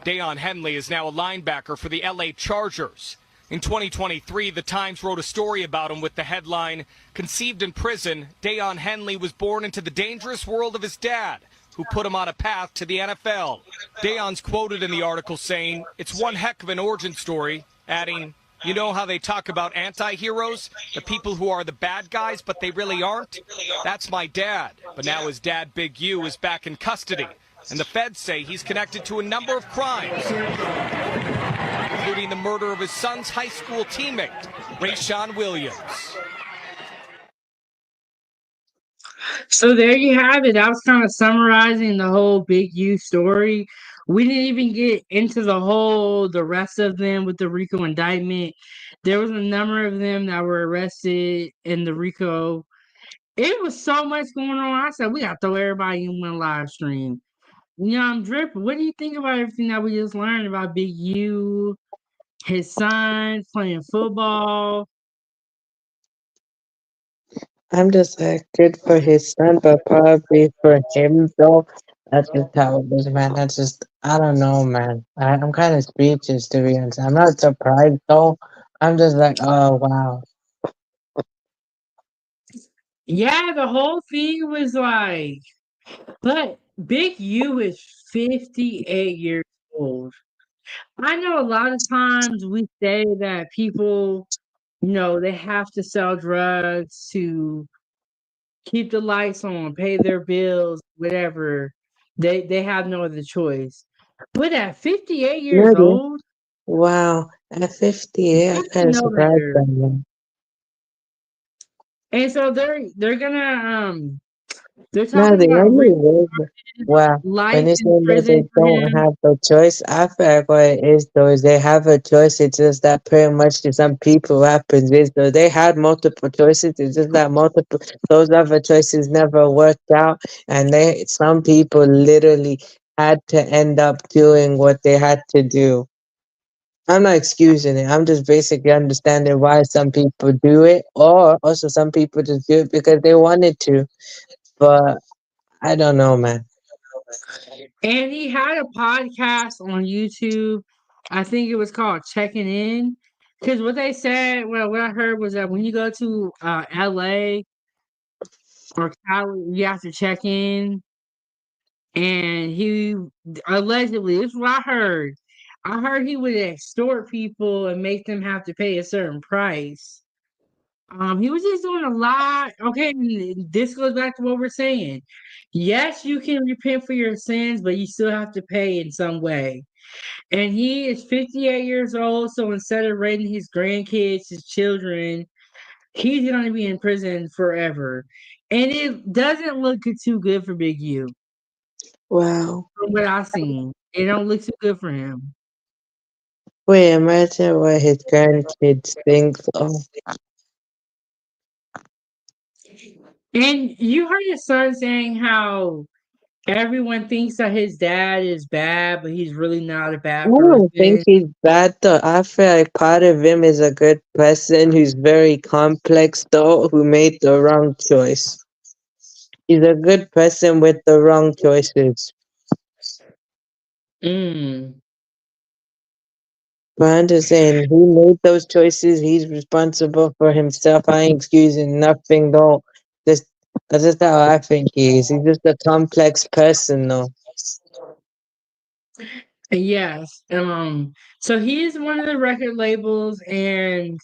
Deion Henley is now a linebacker for the LA Chargers. In 2023, the Times wrote a story about him with the headline, conceived in prison, Deion Henley was born into the dangerous world of his dad, who put him on a path to the NFL. Deion's quoted in the article saying, it's one heck of an origin story, adding, you know how they talk about anti-heroes, the people who are the bad guys, but they really aren't? That's my dad. But now his dad, Big U, is back in custody, and the feds say he's connected to a number of crimes, including the murder of his son's high school teammate, Rayshawn Williams. So there you have it. I was kind of summarizing the whole Big U story. We didn't even get into the rest of them with the RICO indictment. There was a number of them that were arrested in the RICO. It was so much going on. I said, we got to throw everybody in one live stream. Drip, what do you think about everything that we just learned about Big U, his son playing football? I'm just like good for his son, but probably for him though. That's just how it is, man. That's just I don't know, man. I'm kind of speechless to be honest. I'm not surprised though. I'm just like, oh wow. Yeah, the whole thing was like, but Big U is 58 years old. I know a lot of times we say that people, they have to sell drugs to keep the lights on, pay their bills, whatever. They have no other choice. But at 58 years Really? old, Wow. At 50, you yeah, I'm have to kind of know surprised better. by that. And so they're gonna They're No, talking the about only way well, when life they in say that prison they for don't him. have a choice, I feel like what it is though is they have a choice. It's just that pretty much to some people what happens is though they had multiple choices. It's just that multiple those other choices never worked out, and they some people literally had to end up doing what they had to do. I'm not excusing it. I'm just basically understanding why some people do it, or also some people just do it because they wanted to. But I don't know, man. And he had a podcast on YouTube. I think it was called Checking In. Because what they said, well, what I heard was that when you go to LA or Cali, you have to check in. And he allegedly, this is what I heard. I heard he would extort people and make them have to pay a certain price. He was just doing a lot. Okay, and this goes back to what we're saying. Yes, you can repent for your sins, but you still have to pay in some way. And he is 58 years old, so instead of raising his grandkids, his children, he's gonna be in prison forever. And it doesn't look too good for Big U. Wow. From what I've seen, it don't look too good for him. Wait, imagine what his grandkids think though. And you heard his son saying how everyone thinks that his dad is bad, but he's really not a I bad don't think person. he's bad though. I feel like part of him is a good person who's very complex though, who made the wrong choice. He's a good person with the wrong choices. Mm. But I'm just saying, he made those choices. He's responsible for himself. I ain't excusing nothing though. Just that's just how I think he is. He's just a complex person though. Yes. So he is one of the record labels, and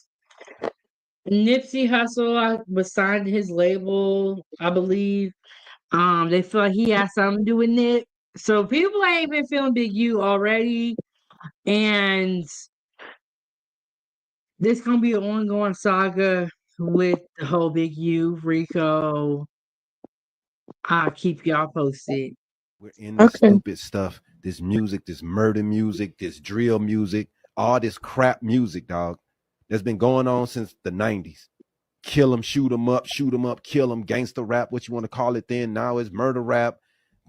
Nipsey Hussle was signed to his label, I believe. They feel like he has something to do with it. So people ain't been feeling Big U already, and this gonna be an ongoing saga with the whole Big U Rico. I'll keep y'all posted. We're in this Okay. stupid stuff, this music, this murder music, this drill music, all this crap music, dog, that's been going on since the 90s. Kill them, shoot them up, kill them, gangster rap, what you want to call it then. Now it's murder rap,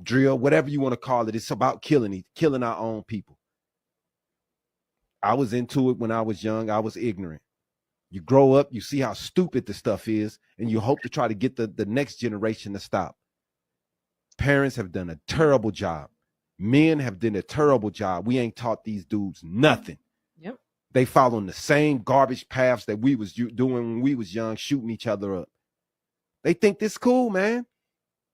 drill, whatever you want to call it. It's about killing our own people. I was into it when I was young. I was ignorant. You grow up, you see how stupid the stuff is, and you hope to try to get the next generation to stop. Parents have done a terrible job. Men have done a terrible job. We ain't taught these dudes nothing. Yep. They following the same garbage paths that we was doing when we was young, shooting each other up. They think this cool, man.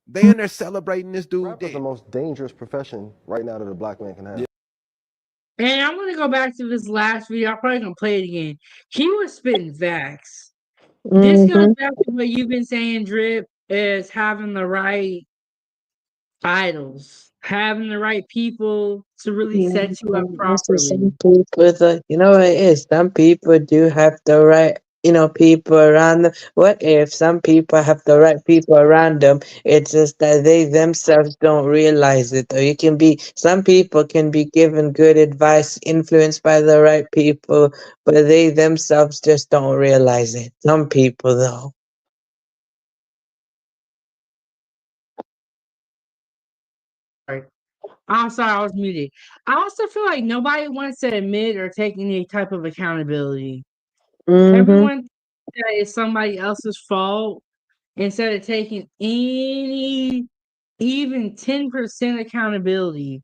They in there celebrating this dude. Rap is the most dangerous profession right now that a black man can have. And I'm gonna go back to this last video. I'm probably gonna play it again. He was spitting facts. This goes Mm-hmm. back to what you've been saying, Drip, is having the right idols, having the right people to really Yeah, set you up also some properly. people, you know what it is? Some people do have the right, people around them. What if some people have the right people around them? It's just that they themselves don't realize it. Or some people can be given good advice, influenced by the right people, but they themselves just don't realize it. Some people, though. Right. I'm sorry, I was muted. I also feel like nobody wants to admit or take any type of accountability. Mm-hmm. Everyone thinks that it's somebody else's fault instead of taking any, even 10% accountability.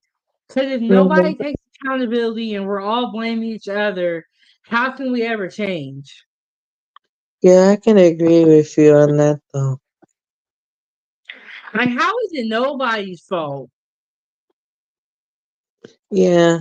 Because if nobody Mm-hmm. takes accountability and we're all blaming each other, how can we ever change? Yeah, I can agree with you on that, though. Like, how is it nobody's fault? Yeah,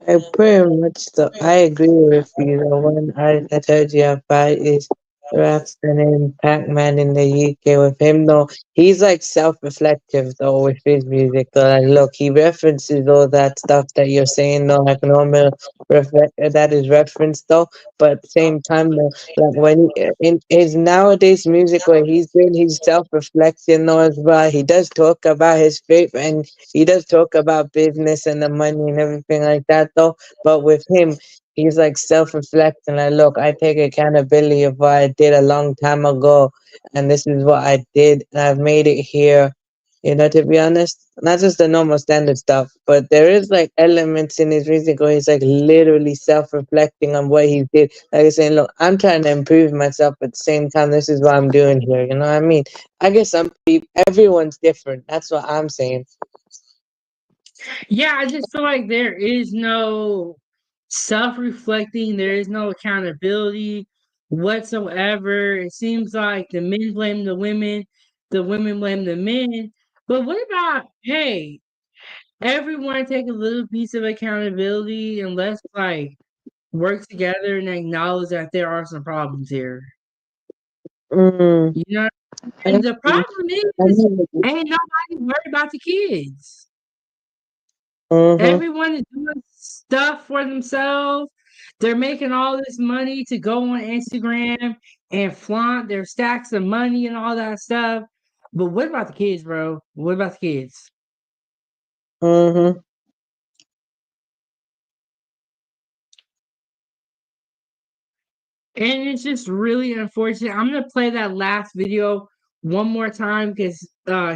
I pretty much I agree with you. The one I told you about is Raps and then Pac-Man in the UK with him though. He's like self-reflective though with his music though. Like look, he references all that stuff that you're saying though, like normal that is referenced though. But at the same time though, like when in his nowadays music where he's doing he's self-reflecting though as well. He does talk about his faith and he does talk about business and the money and everything like that though. But with him he's like self-reflecting, like, look, I take accountability of what I did a long time ago, and this is what I did, and I've made it here. You know, to be honest, not just the normal standard stuff, but there is like elements in his music where he's like literally self-reflecting on what he did. Like he's saying, look, I'm trying to improve myself, but at the same time, this is what I'm doing here. You know what I mean? I guess some people, everyone's different. That's what I'm saying. Yeah, I just feel like there is no self-reflecting, there is no accountability whatsoever. It seems like the men blame the women blame the men. But what about, hey, everyone take a little piece of accountability and let's like work together and acknowledge that there are some problems here. Mm. You know, and the problem is ain't nobody worried about the kids. Mm-hmm. Everyone is doing stuff for themselves. They're making all this money to go on Instagram and flaunt their stacks of money and all that stuff. But what about the kids, bro? What about the kids? Mm-hmm. And it's just really unfortunate. I'm gonna play that last video one more time because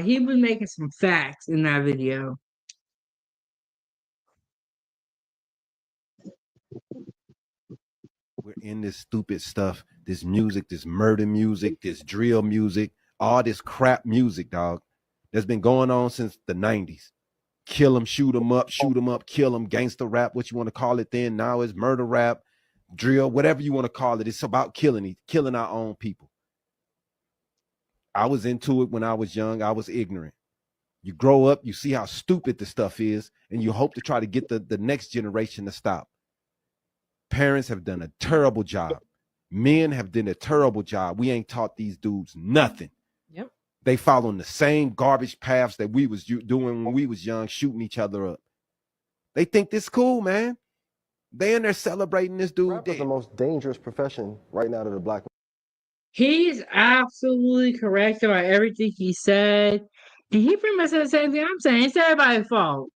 he was making some facts in that video. We're in this stupid stuff, this music, this murder music, this drill music, all this crap music, dog, that's been going on since the 90s. Kill them, shoot them up, kill them, gangster rap, what you want to call it then. Now it's murder rap, drill, whatever you want to call it. It's about killing our own people. I was into it when I was young. I was ignorant. You grow up, you see how stupid the stuff is, and you hope to try to get the next generation to stop. Parents have done a terrible job. Men have done a terrible job. We ain't taught these dudes nothing. Yep. They following the same garbage paths that we was doing when we was young, shooting each other up. They think this cool, man. They in there celebrating this dude. Rap is the most dangerous profession right now to the black. He's absolutely correct about everything he said. And he pretty much said the same thing I'm saying. It's everybody's fault.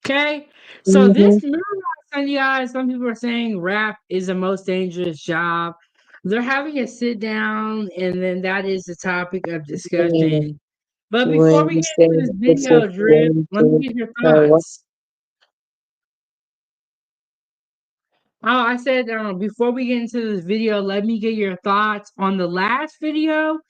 Okay? So Mm-hmm. this remember I was telling you guys, some people are saying rap is the most dangerous job. They're having a sit down and then that is the topic of discussion. But before When we you get say into this it's a video, Drip, game let to me get your what? thoughts. Oh, I said before we get into this video, let me get your thoughts on the last video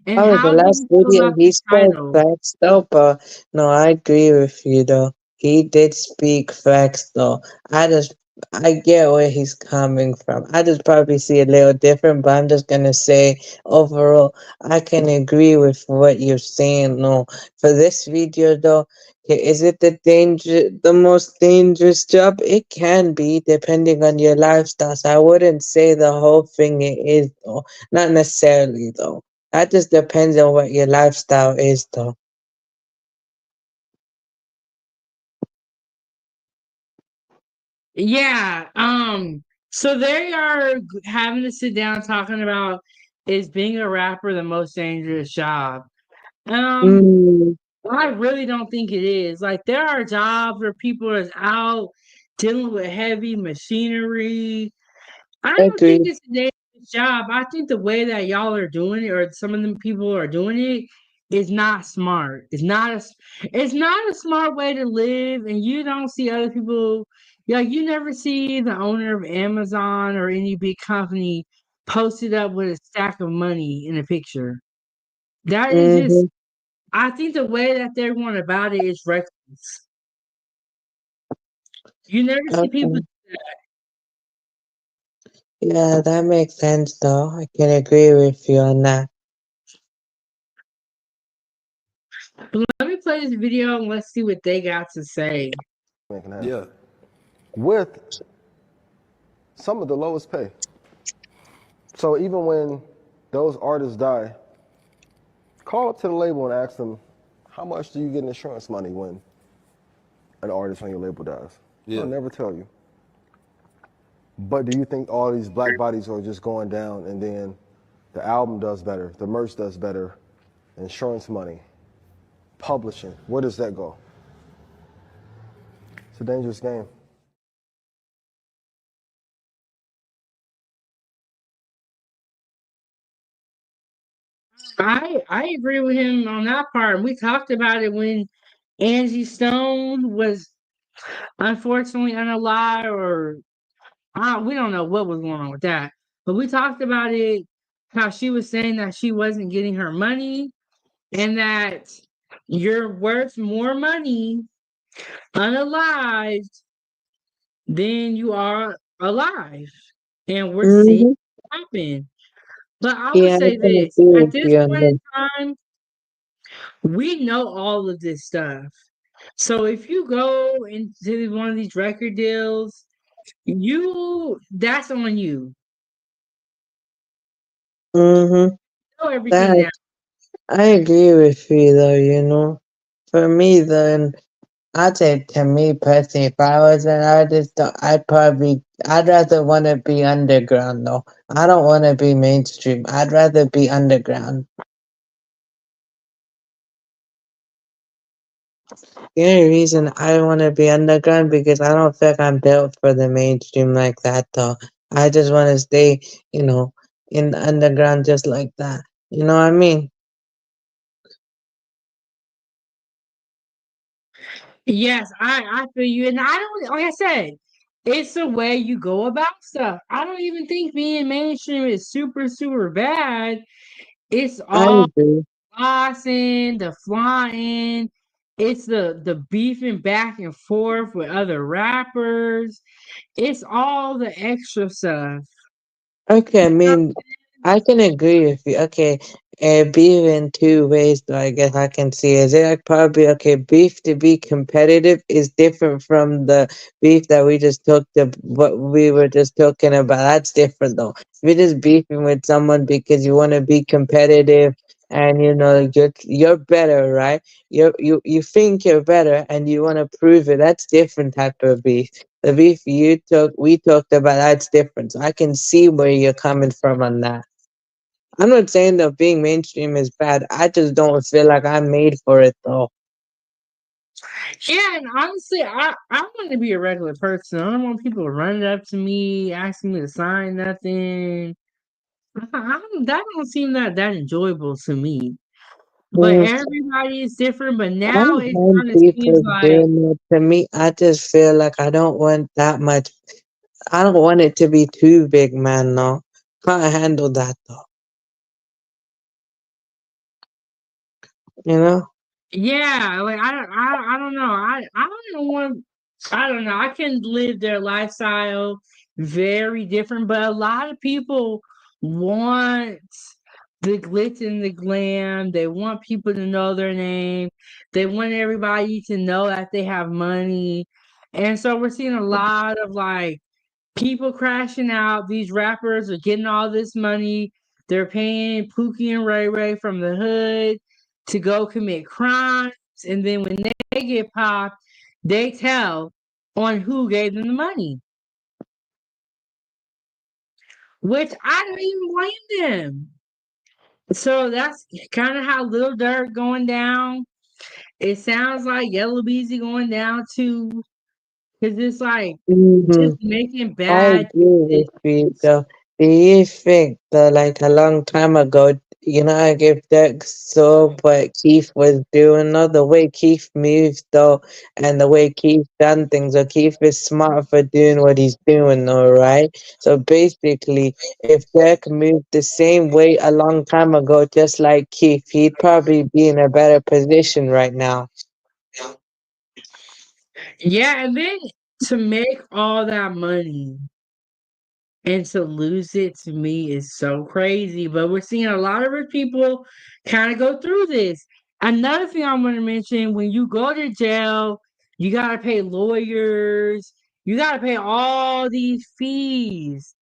and Oh, the how do last you feel video about he the spoke title? facts though, but no, I agree with you though. He did speak facts though. I get where he's coming from. I just probably see it a little different, but I'm just gonna say overall, I can agree with what you're saying. No, for this video though, is it the most dangerous job? It can be depending on your lifestyle. So I wouldn't say the whole thing it is though. Not necessarily though. That just depends on what your lifestyle is, though. Yeah, so they are having to sit down talking about is being a rapper the most dangerous job? Um, Mm, I really don't think it is. Like there are jobs where people are out dealing with heavy machinery. I don't think agreed. it's a dangerous job. I think the way that y'all are doing it, or some of them people are doing it, is not smart. It's not a smart way to live, and you don't see other people. Like you never see the owner of Amazon or any big company posted up with a stack of money in a picture. That is just. Mm-hmm. I think the way that they're going about it is reckless. You never see people. Okay. Yeah, that makes sense, though. I can agree with you on that. But let me play this video and let's see what they got to say. Yeah. With some of the lowest pay. So even when Those artists die. Call up to the label and ask them, how much do you get in insurance money when an artist on your label dies? Yeah. They'll never tell you. But do you think all these black bodies are just going down and then the album does better, the merch does better, insurance money, publishing, where does that go? It's a dangerous game. I agree with him on that part. We talked about it when Angie Stone was unfortunately unalive, or we don't know what was going on with that. But we talked about it, how she was saying that she wasn't getting her money, and that you're worth more money unalived than you are alive. And we're seeing Mm-hmm. it happen. But I would Yeah, I say can this, agree at with this you on point that. in time, we know all of this stuff. So if you go into one of these record deals, that's on you. Mm-hmm. You know everything That now. I agree with you though, you know. For me then I'd say to me personally, if I was an artist though, I'd rather wanna be underground though. I don't wanna be mainstream. I'd rather be underground. The only reason I wanna be underground because I don't feel like I'm built for the mainstream like that though. I just wanna stay, you know, in the underground just like that. You know what I mean? Yes, I feel you. And I don't, like I said, it's the way you go about stuff. I don't even think being mainstream is super, super bad. It's I all agree. flossing, the flying, it's the beefing back and forth with other rappers. It's all the extra stuff. Okay, I mean, I can agree with you. Okay, beef in two ways, though, I guess I can see. Is it like probably, okay, beef to be competitive is different from the beef that we just took the, what we were just talking about. That's different, though. If you're just beefing with someone because you want to be competitive and, you know, you're better, right? You think you're better and you want to prove it. That's different type of beef. The beef we talked about, that's different. So I can see where you're coming from on that. I'm not saying that being mainstream is bad. I just don't feel like I'm made for it though. Yeah, and honestly, I want to be a regular person. I don't want people running up to me, asking me to sign nothing. That don't seem that enjoyable to me. But Mm, everybody is different. But I now don't it mind kind of seems people like, doing it. To me, I just feel like I don't want that much. I don't want it to be too big, man. No, can't handle that though. You know. yeah, like I don't know. I don't want. I don't know. I can live their lifestyle very different, but a lot of people want the glitz and the glam. They want people to know their name. They want everybody to know that they have money. And so we're seeing a lot of like people crashing out. These rappers are getting all this money. They're paying Pookie and Ray Ray from the hood to go commit crimes. And then when they get popped, they tell on who gave them the money, which I don't even blame them. So that's kind of how Lil Durk going down. It sounds like Yella Beezy going down too, because it's like Hmm. just making I bad agree with you though. Do you think that like a long time ago, you know, like if Dirk saw what Keith was doing, though, the way Keith moves though, and the way Keith done things, so Keith is smart for doing what he's doing though, right? So basically, if Dirk moved the same way a long time ago, just like Keith, he'd probably be in a better position right now. Yeah, and then to make all that money and to lose it to me is so crazy. But we're seeing a lot of rich people kind of go through this. Another thing I want to mention, when you go to jail, you got to pay lawyers, you got to pay all these fees.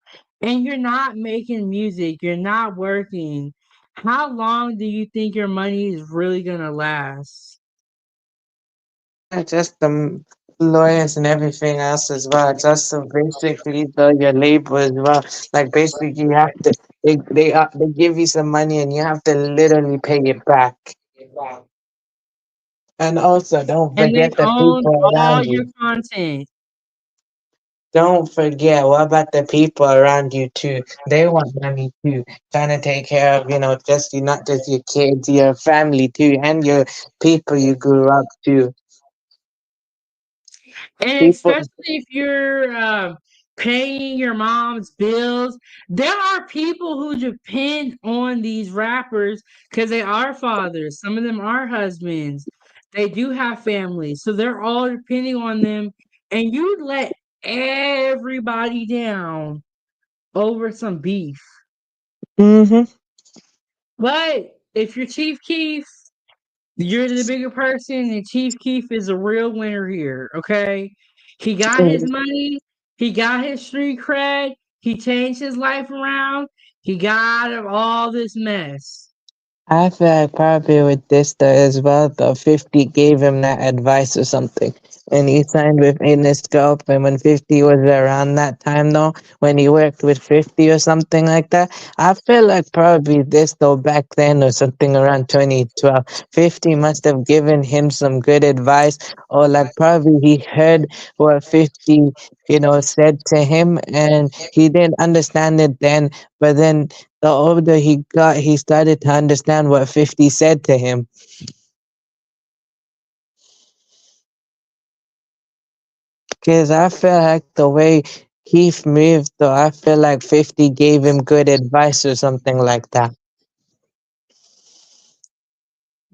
and you're not making music, you're not working, how long do you think your money is really gonna last? Just the lawyers and everything else as well. Just so basically your labor as well. Like basically you have to they give you some money and you have to literally pay it back. And also don't And they forget the own people all around your you. content. Don't forget what about the people around you too. They want money too. Trying to take care of, just you not just your kids, your family too, and your people you grew up to. And People especially if you're paying your mom's bills, there are people who depend on these rappers because they are fathers. Some of them are husbands. They do have families. So they're all depending on them. And you let everybody down over some beef. Mm-hmm. But if you're Chief Keef, you're the bigger person, and Chief Keef is a real winner here, okay? He got his money, he got his street cred, he changed his life around, he got out of all this mess. I feel like probably with this though as well though, 50 gave him that advice or something. When he signed with Interscope and when 50 was around that time though, when he worked with 50 or something like that, I feel like probably this though back then or something around 2012, 50 must have given him some good advice or like probably he heard what 50, said to him and he didn't understand it then, but then the older he got, he started to understand what 50 said to him. Because I feel like the way Keith moved, though, I feel like 50 gave him good advice or something like that.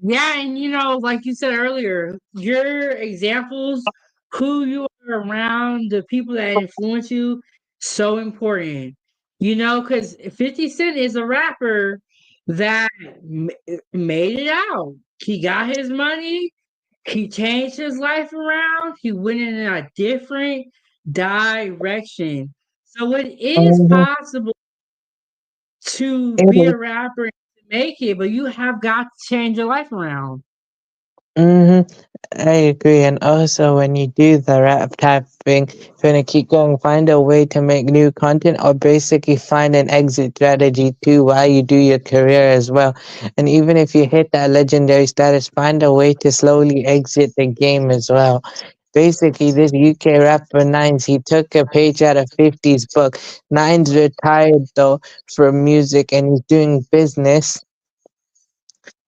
Yeah, and like you said earlier, your examples, who you are around, the people that influence you, so important. Because 50 Cent is a rapper that made it out. He got his money, he changed his life around, he went in a different direction. So it is Mhm. possible to It be is. a rapper and to make it, but you have got to change your life around. I agree. And also, when you do the rap type thing, if you want to keep going, find a way to make new content or basically find an exit strategy too while you do your career as well. And even if you hit that legendary status, find a way to slowly exit the game as well. Basically, this UK rapper Nines, he took a page out of 50's book. Nines retired though from music and he's doing business.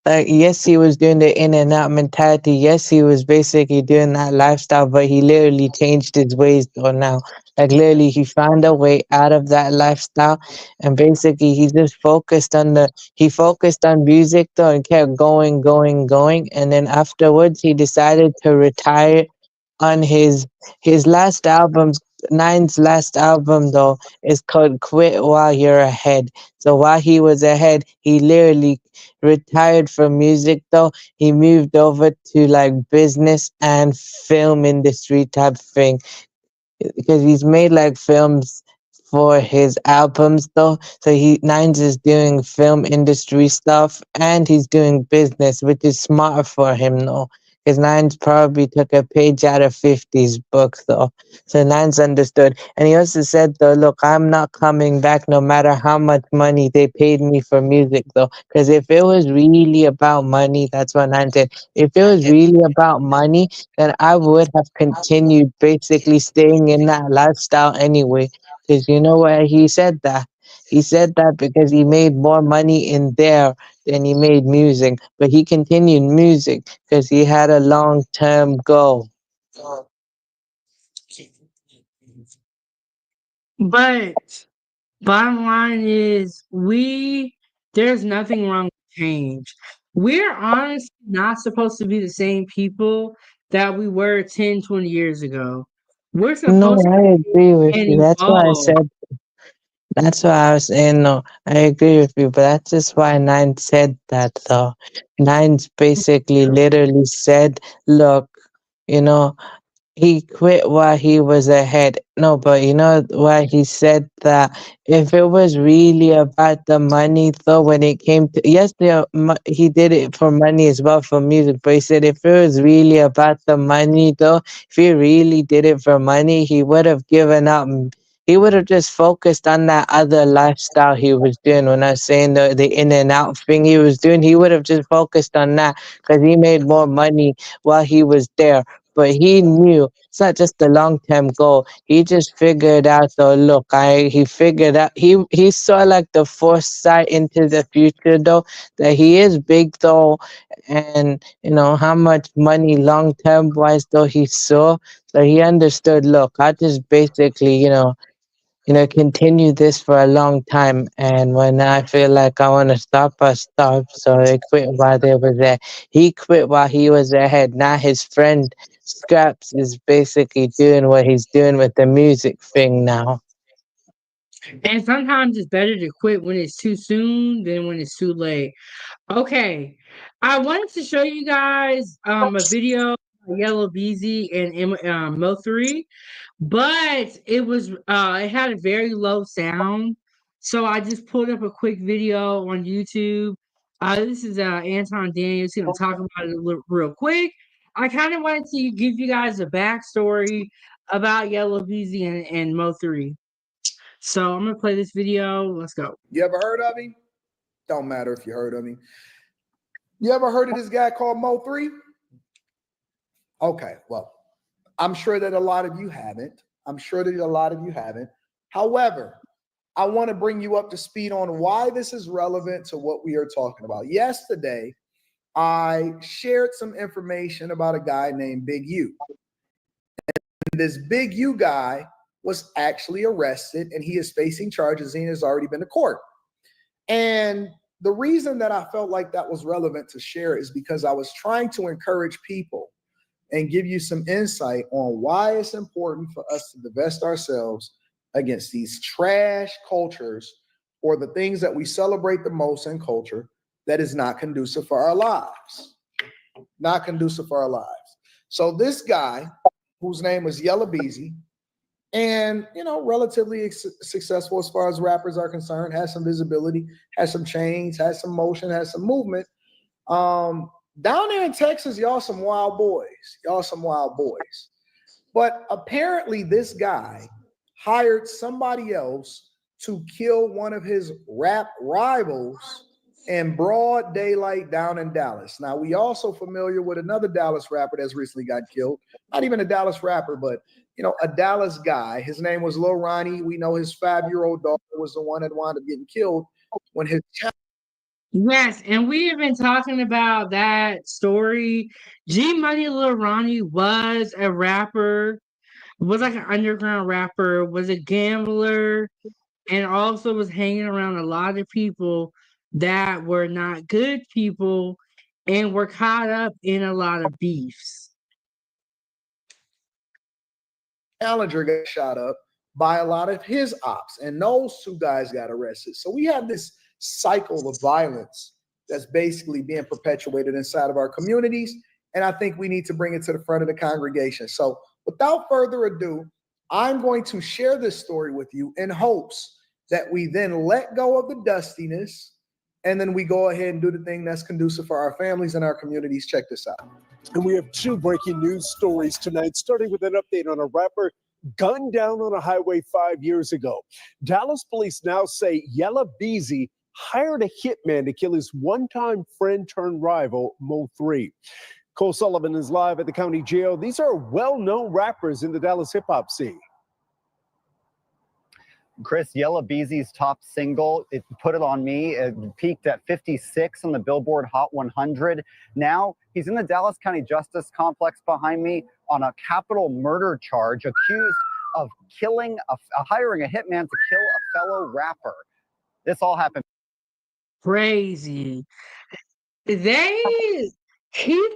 Yes, he was doing the in and out mentality. Yes, he was basically doing that lifestyle, but he literally changed his ways though now. Like literally, he found a way out of that lifestyle, and basically, he focused on music though, and kept going, going, going. And then afterwards, he decided to retire on his last albums. Nine's last album though is called Quit While You're Ahead. So while he was ahead, he literally retired from music though. He moved over to like business and film industry type thing because he's made like films for his albums though. So Nines is doing film industry stuff and he's doing business, which is smarter for him though. Because Nines probably took a page out of 50's book though. So Nines understood. And he also said though, look, I'm not coming back no matter how much money they paid me for music though. Because if it was really about money, that's what Nines said. If it was really about money, then I would have continued basically staying in that lifestyle anyway. Because you know why he said that? He said that because he made more money in there than he made music. But he continued music because he had a long term goal. But bottom line is there's nothing wrong with change. We're honestly not supposed to be the same people that we were 10, 20 years ago. We're No, supposed to I agree with and you. That's why I evolve. said, that's why I was saying, no, I agree with you. But that's just why Nine said that, though. Nine's basically literally said, look, you know, he quit while he was ahead. No, but you know why he said that? If it was really about the money, though, when it came to yes, he did it for money as well for music. But he said if it was really about the money, though, if he really did it for money, he would have given up. He would have just focused on that other lifestyle he was doing. When I was saying the in and out thing he was doing, he would have just focused on that because he made more money while he was there. But he knew it's not just the long term goal. He just figured out though, look, he figured out he saw like the foresight into the future though, that he is big though, and you know how much money long term wise though he saw. So he understood, look, I just basically, continue this for a long time. And when I feel like I want to stop, I stop. So they quit while they were there. He quit while he was ahead. Now his friend Scraps is basically doing what he's doing with the music thing now. And sometimes it's better to quit when it's too soon than when it's too late. Okay, I wanted to show you guys a video of Yella Beezy and Mo3, but it had a very low sound, so I just pulled up a quick video on YouTube. This is Anton Daniels. Gonna talk about it real quick. I kind of wanted to give you guys a backstory about Yella Beezy and Mo3. So I'm gonna play this video. Let's go. You ever heard of him? Don't matter if you heard of him. You ever heard of this guy called Mo3? Okay, well, I'm sure that a lot of you haven't. However, I want to bring you up to speed on why this is relevant to what we are talking about. Yesterday, I shared some information about a guy named Big U. And this Big U guy was actually arrested and he is facing charges and he has already been to court. And the reason that I felt like that was relevant to share is because I was trying to encourage people and give you some insight on why it's important for us to divest ourselves against these trash cultures or the things that we celebrate the most in culture that is not conducive for our lives. Not conducive for our lives. So this guy, whose name is Yella Beezy, and relatively successful as far as rappers are concerned, has some visibility, has some chains, has some motion, has some movement. Down there in Texas, y'all some wild boys. But apparently this guy hired somebody else to kill one of his rap rivals in broad daylight down in Dallas. Now, we also familiar with another Dallas rapper that's recently got killed. Not even a Dallas rapper, but a Dallas guy. His name was Lil Ronnie. We know his 5-year-old daughter was the one that wound up getting killed when his Yes, and we have been talking about that story. G Money Lil Ronnie was a rapper, was like an underground rapper, was a gambler, and also was hanging around a lot of people that were not good people and were caught up in a lot of beefs. Challenger got shot up by a lot of his ops, and those two guys got arrested. So we have this cycle of violence that's basically being perpetuated inside of our communities, and I think we need to bring it to the front of the congregation. So without further ado, I'm going to share this story with you in hopes that we then let go of the dustiness and then we go ahead and do the thing that's conducive for our families and our communities. Check this out. And we have two breaking news stories tonight, starting with an update on a rapper gunned down on a highway 5 years ago. Dallas police now say Yella Beezy hired a hitman to kill his one-time friend turned rival, Mo3. Cole Sullivan is live at the county jail. These are well-known rappers in the Dallas hip-hop scene. Chris, Yella Beezy's top single, It Put It On Me, it peaked at 56 on the Billboard Hot 100. Now he's in the Dallas County Justice Complex behind me on a capital murder charge, accused of hiring a hitman to kill a fellow rapper. This all happened. Crazy. He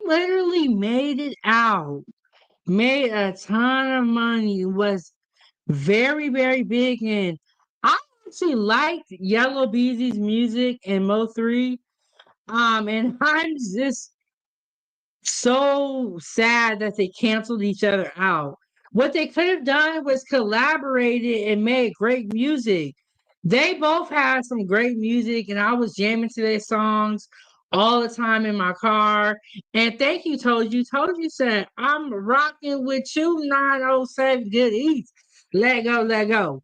literally made it out, made a ton of money, was very, very big, and I actually liked Yellow Beezy's music and Mo3. And I'm just So sad that they canceled each other out. What they could have done was collaborated and made great music. They both had some great music, and I was jamming to their songs all the time in my car. And thank you, Told You. Told You said, I'm rocking with you, 907 Good Eats. Let go, let go.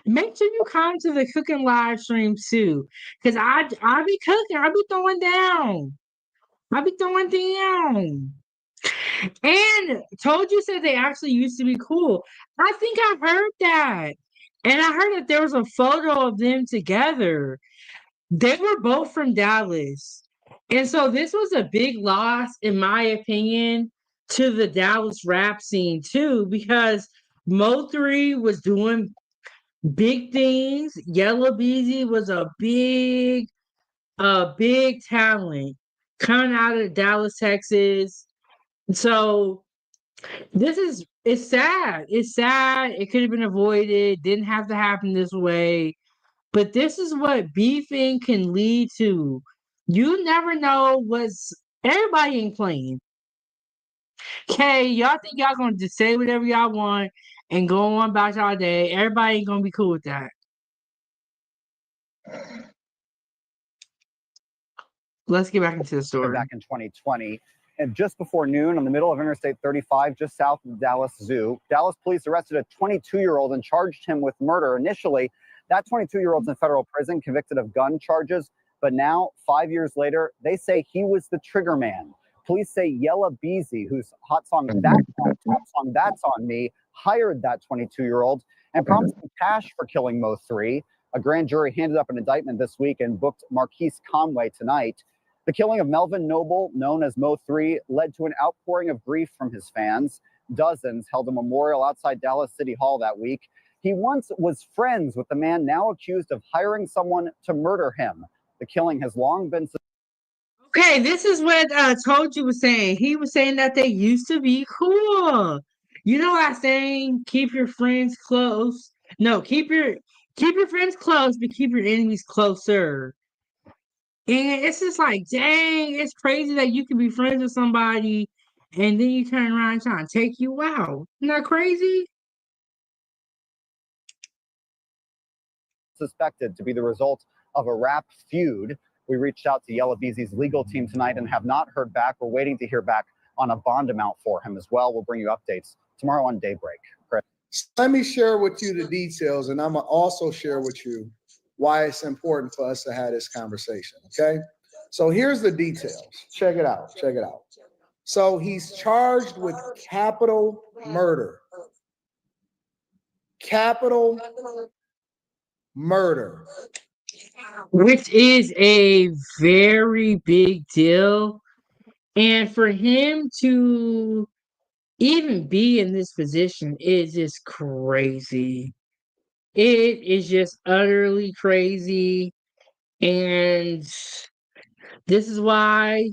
Make sure you come to the cooking live stream too. Cause I be cooking, I be throwing down. I be throwing down. And Told You said they actually used to be cool. I think I heard that. And I heard that there was a photo of them together. They were both from Dallas. And so this was a big loss, in my opinion, to the Dallas rap scene too, because Mo3 was doing big things. Yella Beezy was a big talent coming out of Dallas, Texas. So it's sad. It's sad. It could have been avoided. Didn't have to happen this way. But this is what beefing can lead to. You never know what's everybody ain't playing. Okay, y'all think y'all gonna just say whatever y'all want and go on about y'all day. Everybody ain't gonna be cool with that. Let's get back into the story. Back in 2020. And just before noon, on the middle of Interstate 35, just south of the Dallas Zoo, Dallas police arrested a 22-year-old and charged him with murder. Initially, that 22-year-old's in federal prison, convicted of gun charges. But now, 5 years later, they say he was the trigger man. Police say Yella Beezy, whose top song That's On Me, hired that 22-year-old and promised him cash for killing Mo3. A grand jury handed up an indictment this week and booked Marquise Conway tonight. The killing of Melvin Noble, known as Mo3, led to an outpouring of grief from his fans. Dozens held a memorial outside Dallas City Hall that week. He once was friends with the man now accused of hiring someone to murder him. The killing has long been... Okay, this is what Told You was saying. He was saying that they used to be cool. You know that saying, keep your friends close. No, keep your friends close, but keep your enemies closer. And it's just like, dang, it's crazy that you can be friends with somebody and then you turn around and try to take you out. Isn't that crazy? Suspected to be the result of a rap feud. We reached out to Yella Beezy's legal team tonight and have not heard back. We're waiting to hear back on a bond amount for him as well. We'll bring you updates tomorrow on Daybreak. Chris. Let me share with you the details, and I'm going to also share with you why it's important for us to have this conversation, okay? So here's the details. Check it out. Check it out. So he's charged with capital murder. Capital murder. Which is a very big deal. And for him to even be in this position is just crazy. It is just utterly crazy. And this is why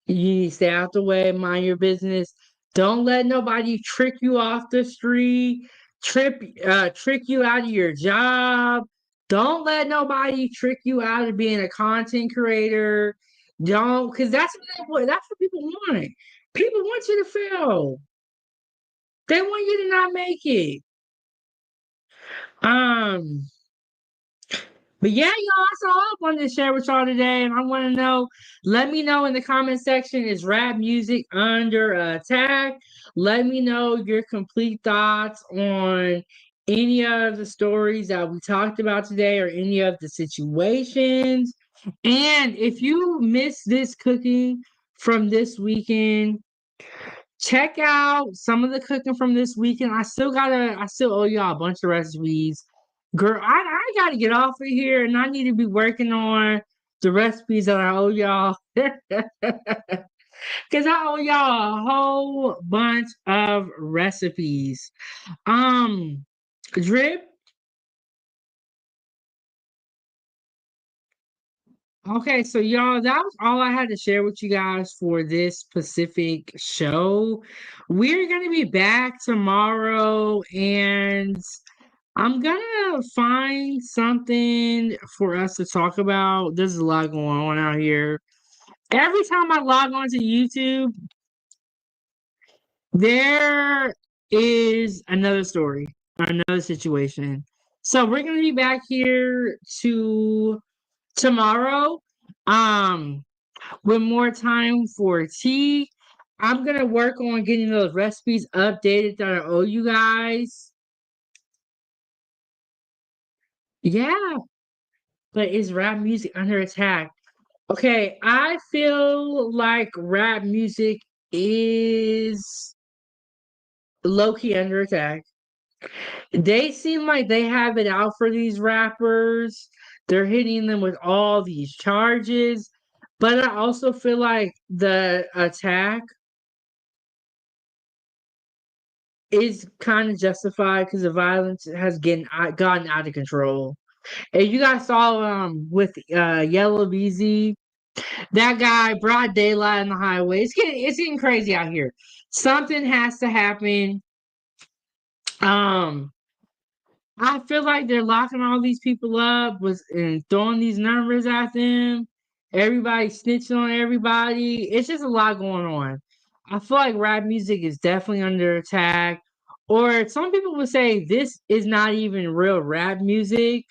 you need to stay out the way, mind your business. Don't let nobody trick you off the street, trick you out of your job. Don't let nobody trick you out of being a content creator. Don't, because that's what people want. People want you to fail. They want you to not make it. But yeah, y'all, that's all I wanted to share with y'all today. And I want to know, let me know in the comment section, is rap music under attack? Let me know your complete thoughts on any of the stories that we talked about today or any of the situations. And if you missed this cooking from this weekend, check out some of the cooking from this weekend. I still owe y'all a bunch of recipes. Girl, I gotta get off of here and I need to be working on the recipes that I owe y'all. Cause I owe y'all a whole bunch of recipes. Drip. Okay, so y'all, that was all I had to share with you guys for this specific show. We're gonna be back tomorrow and I'm gonna find something for us to talk about. There's a lot going on out here. Every time I log on to YouTube, there is another story, another situation. So we're gonna be back here to tomorrow, with more time for tea. I'm gonna work on getting those recipes updated that I owe you guys. Yeah, but is rap music under attack? Okay, I feel like rap music is low-key under attack. They seem like they have it out for these rappers. They're hitting them with all these charges. But I also feel like the attack is kind of justified because the violence has gotten out of control. And you guys saw with Yella Beezy, that guy broad daylight on the highway. It's getting crazy out here. Something has to happen. Um I feel like they're locking all these people up and throwing these numbers at them. Everybody snitching on everybody. It's just a lot going on. I feel like rap music is definitely under attack. Or some people would say this is not even real rap music.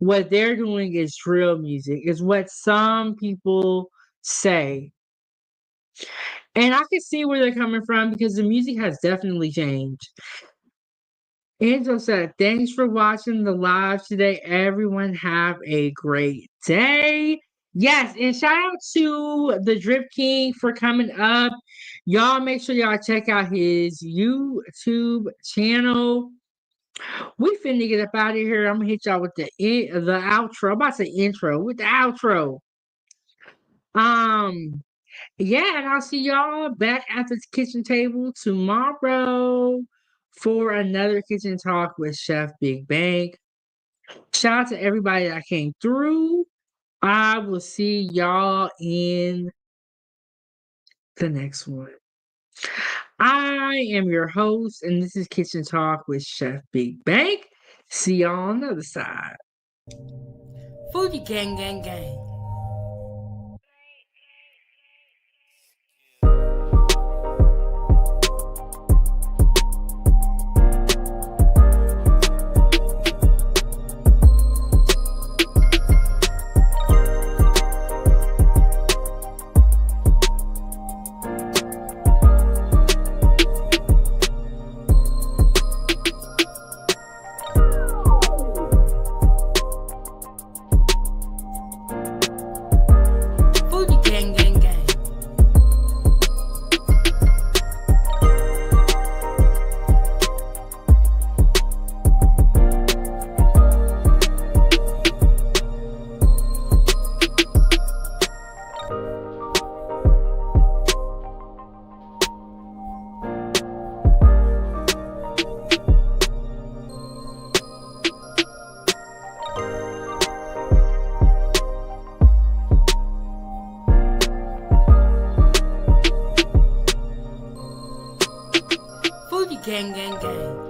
What they're doing is drill music, is what some people say. And I can see where they're coming from because the music has definitely changed. Angel said, thanks for watching the live today. Everyone have a great day. Yes, and shout out to the Drip King for coming up. Y'all make sure y'all check out his YouTube channel. We finna get up out of here. I'm gonna hit y'all with the outro. I'm about to say intro with the outro. Yeah, and I'll see y'all back at the kitchen table tomorrow for another kitchen talk with Chef Big Bang. Shout out to everybody that came through. I will see y'all in the next one. I am your host, and this is Kitchen Talk with Chef Big Bang. See y'all on the other side. Foodiegang, gang, gang. Foodiegang, gang, gang.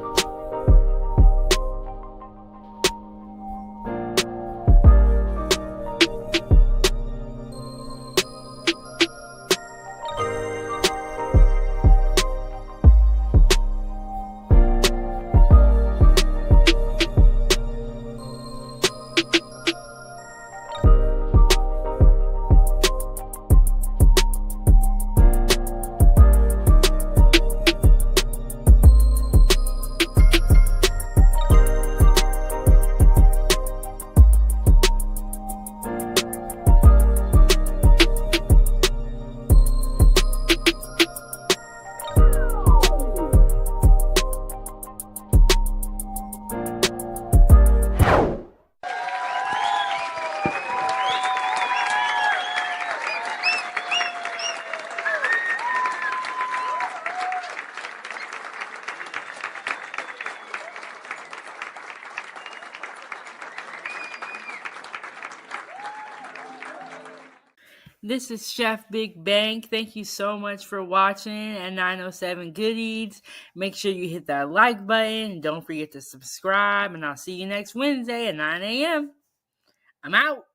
This is Chef Big Bang. Thank you so much for watching at 907 Goodies. Make sure you hit that like button. Don't forget to subscribe. And I'll see you next Wednesday at 9 a.m. I'm out.